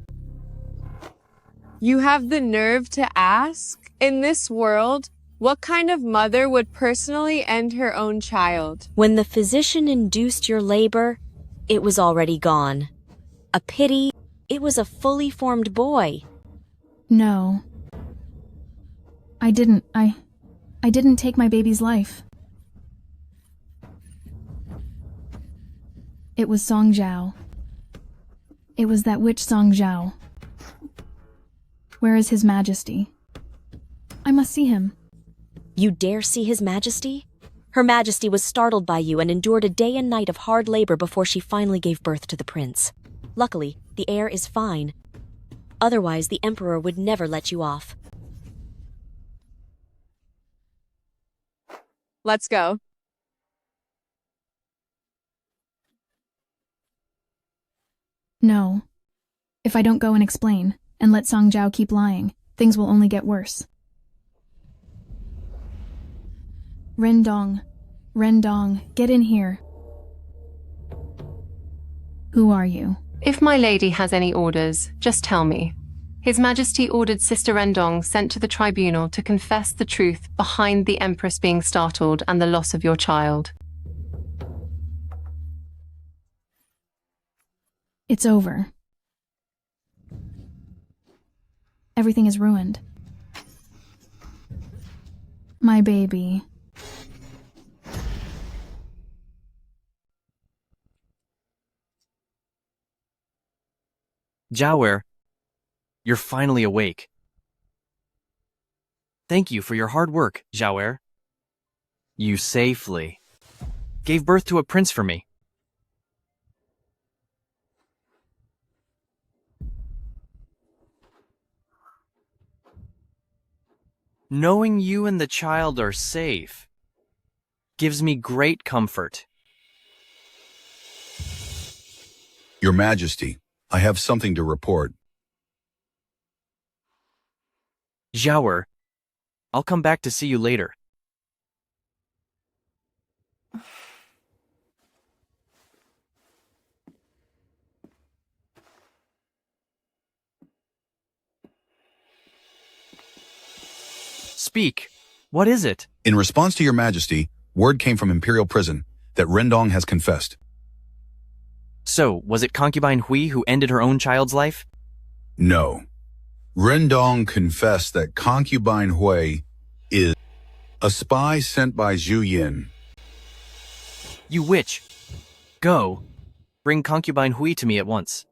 You have the nerve to ask? In this world, what kind of mother would personally end her own child? When the physician induced your labor, it was already gone. A pity, it was a fully formed boy. No. I didn't take my baby's life. It was Song Zhao. It was that witch Song Zhao. Where is His Majesty? I must see him. You dare see His Majesty? Her Majesty was startled by you and endured a day and night of hard labor before she finally gave birth to the prince. Luckily, the heir is fine. Otherwise, the Emperor would never let you off. Let's go. No. If I don't go and explain, and let Song Zhao keep lying, things will only get worse. Rendong, get in here. Who are you? If my lady has any orders, just tell me. His Majesty ordered Sister Rendong sent to the tribunal to confess the truth behind the Empress being startled and the loss of your child. It's over. Everything is ruined. My baby. Jiawer, you're finally awake. Thank you for your hard work, Jiawer. You safely gave birth to a prince for me. Knowing you and the child are safe gives me great comfort. Your Majesty, I have something to report. Jiawer, I'll come back to see you later. Speak. What is it? In response to your majesty, word came from Imperial Prison that Rendong has confessed. So, was it concubine Hui who ended her own child's life? No. Rendong confessed that concubine Hui is a spy sent by Zhu Yin. You witch. Go. Bring concubine Hui to me at once.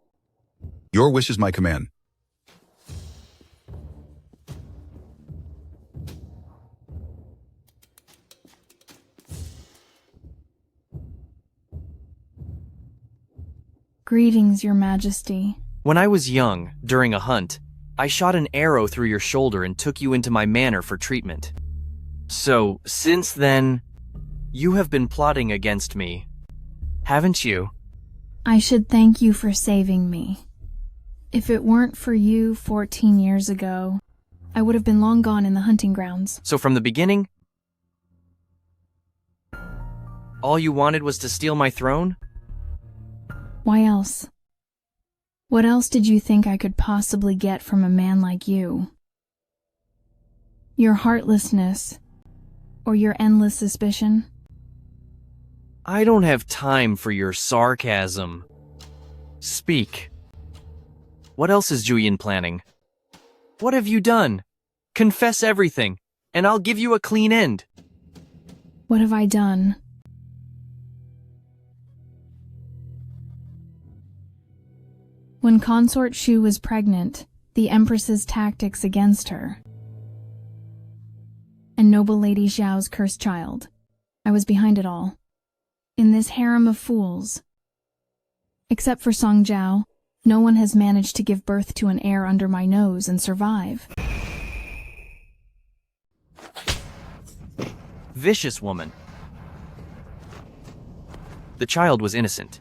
Your wish is my command. Greetings, Your Majesty. When I was young, during a hunt, I shot an arrow through your shoulder and took you into my manor for treatment. So, since then, you have been plotting against me, haven't you? I should thank you for saving me. If it weren't for you 14 years ago, I would have been long gone in the hunting grounds. So from the beginning, all you wanted was to steal my throne? Why else? What else did you think I could possibly get from a man like you? Your heartlessness, or your endless suspicion? I don't have time for your sarcasm. Speak. What else is Julian planning? What have you done? Confess everything, and I'll give you a clean end. What have I done? When Consort Shu was pregnant, the Empress's tactics against her, and Noble Lady Xiao's cursed child, I was behind it all. In this harem of fools. Except for Song Jiao, no one has managed to give birth to an heir under my nose and survive. Vicious woman. The child was innocent.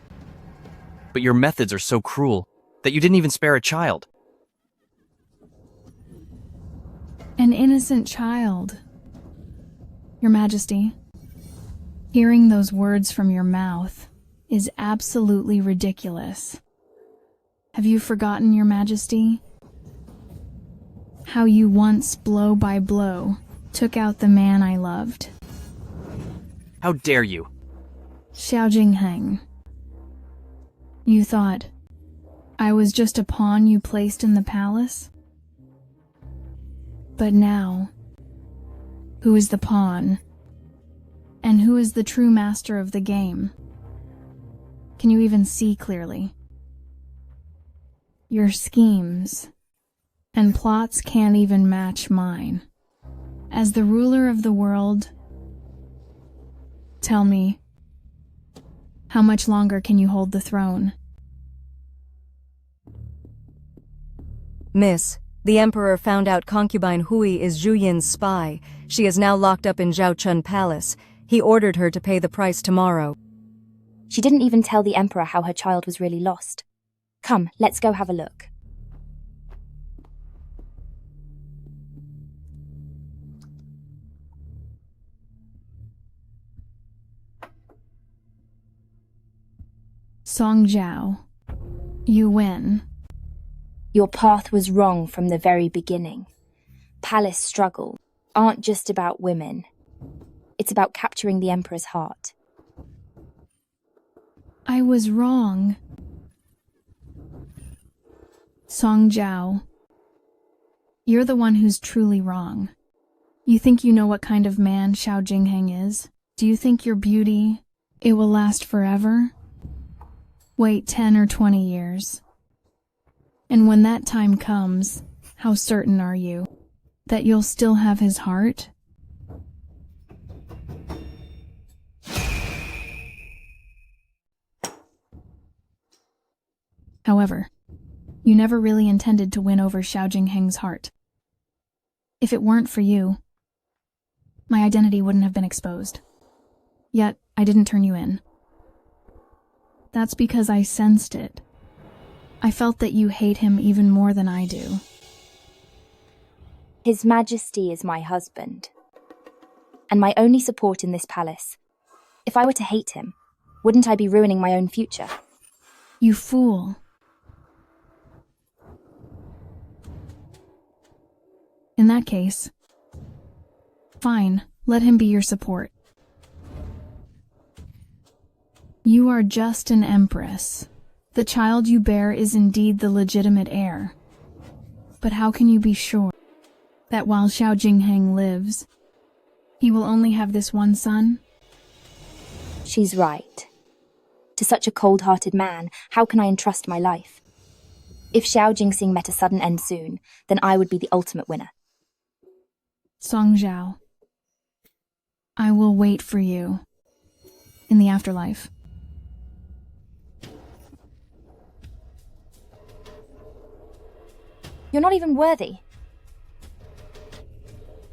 But your methods are so cruel that you didn't even spare a child. An innocent child. Your Majesty, hearing those words from your mouth is absolutely ridiculous. Have you forgotten, Your Majesty, how you once, blow by blow, took out the man I loved? How dare you? Xiao Jingheng. You thought I was just a pawn you placed in the palace? But now, who is the pawn? And who is the true master of the game? Can you even see clearly? Your schemes and plots can't even match mine. As the ruler of the world, tell me, how much longer can you hold the throne? Miss, the Emperor found out concubine Hui is Zhu Yin's spy. She is now locked up in Zhaochun Palace. He ordered her to pay the price tomorrow. She didn't even tell the Emperor how her child was really lost. Come, let's go have a look. Song Jiao, you win. Your path was wrong from the very beginning. Palace struggles aren't just about women. It's about capturing the Emperor's heart. I was wrong. Song Jiao, you're the one who's truly wrong. You think you know what kind of man Xiao Jingheng is? Do you think your beauty, it will last forever? Wait 10 or 20 years. And when that time comes, how certain are you that you'll still have his heart? However, you never really intended to win over Xiao Jingheng's heart. If it weren't for you, my identity wouldn't have been exposed. Yet, I didn't turn you in. That's because I sensed it. I felt that you hate him even more than I do. His Majesty is my husband, and my only support in this palace. If I were to hate him, wouldn't I be ruining my own future? You fool. In that case, fine, let him be your support. You are just an empress. The child you bear is indeed the legitimate heir. But how can you be sure that while Xiao Jingheng lives, he will only have this one son? She's right. To such a cold-hearted man, how can I entrust my life? If Xiao Jingxing met a sudden end soon, then I would be the ultimate winner. Song Zhao, I will wait for you in the afterlife. You're not even worthy.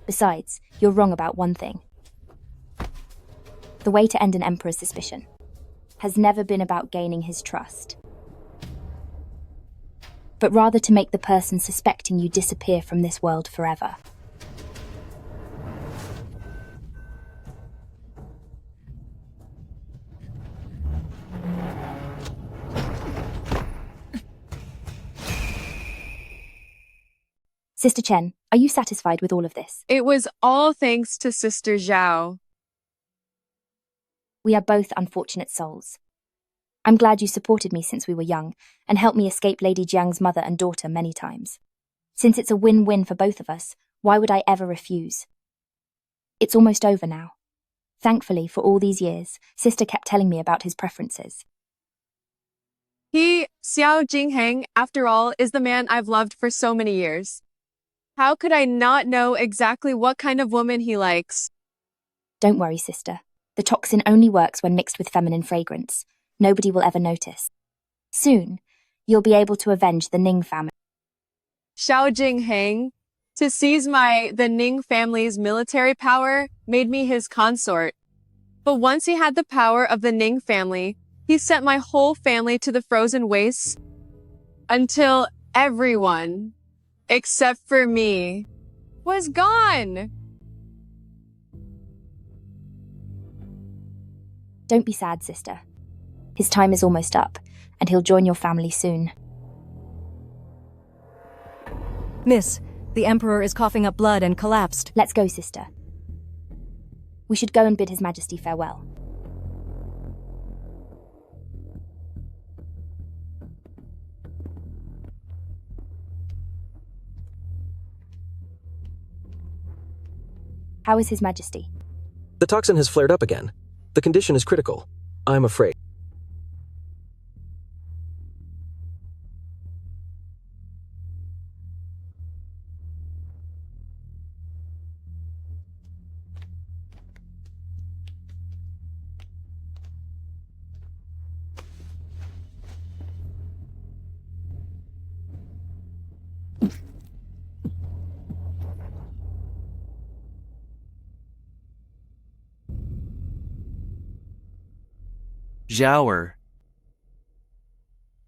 Besides, you're wrong about one thing. The way to end an emperor's suspicion has never been about gaining his trust, but rather to make the person suspecting you disappear from this world forever. Sister Chen, are you satisfied with all of this? It was all thanks to Sister Zhao. We are both unfortunate souls. I'm glad you supported me since we were young and helped me escape Lady Jiang's mother and daughter many times. Since it's a win-win for both of us, why would I ever refuse? It's almost over now. Thankfully, for all these years, Sister kept telling me about his preferences. Xiao Jingheng, after all, is the man I've loved for so many years. How could I not know exactly what kind of woman he likes? Don't worry, sister. The toxin only works when mixed with feminine fragrance. Nobody will ever notice. Soon, you'll be able to avenge the Ning family. Xiao Jingheng, to seize the Ning family's military power, made me his consort. But once he had the power of the Ning family, he sent my whole family to the frozen wastes until everyone, except for me, was gone. Don't be sad, sister. His time is almost up, and he'll join your family soon. Miss, the Emperor is coughing up blood and collapsed. Let's go, sister. We should go and bid His Majesty farewell. How is His Majesty? The toxin has flared up again. The condition is critical. I'm afraid. Zhaoer.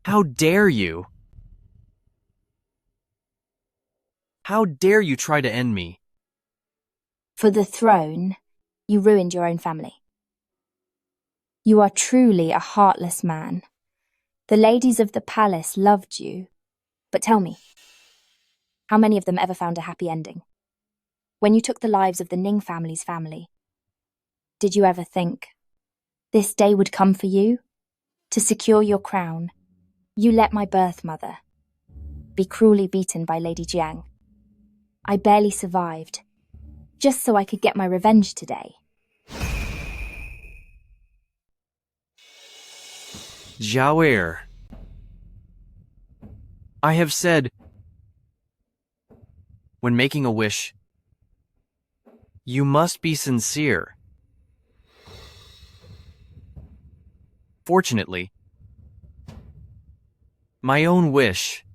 How dare you? How dare you try to end me? For the throne, you ruined your own family. You are truly a heartless man. The ladies of the palace loved you. But tell me, how many of them ever found a happy ending? When you took the lives of the Ning family's family, did you ever think this day would come for you? To secure your crown, you let my birth mother be cruelly beaten by Lady Jiang. I barely survived, just so I could get my revenge today. Zhaoer. I have said, when making a wish, you must be sincere. Fortunately, my own wish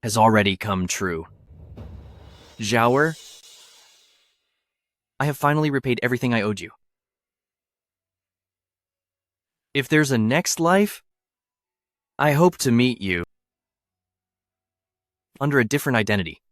has already come true. Zhaoer, I have finally repaid everything I owed you. If there's a next life, I hope to meet you under a different identity.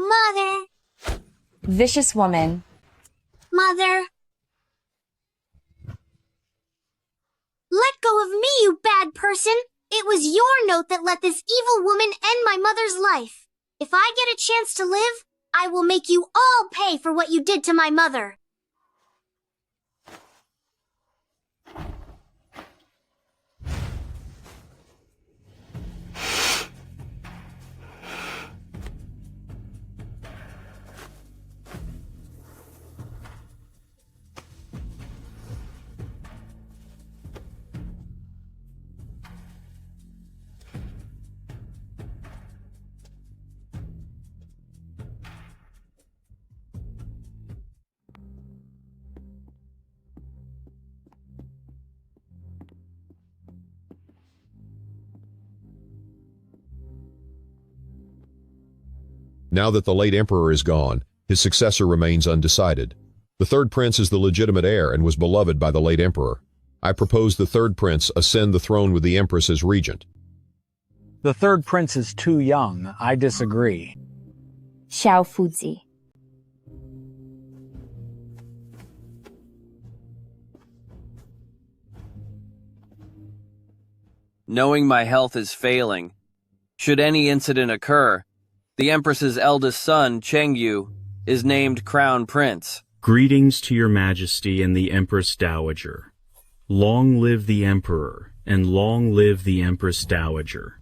Mother! Vicious woman. Mother! Let go of me, you bad person! It was your note that let this evil woman end my mother's life. If I get a chance to live, I will make you all pay for what you did to my mother. Now that the late emperor is gone, his successor remains undecided. The third prince is the legitimate heir and was beloved by the late emperor. I propose the third prince ascend the throne with the empress as regent. The third prince is too young. I disagree. Xiao Fuzi. Knowing my health is failing, should any incident occur, the Empress's eldest son, Chengyu, is named Crown Prince. Greetings to your majesty and the Empress Dowager. Long live the Emperor, and long live the Empress Dowager.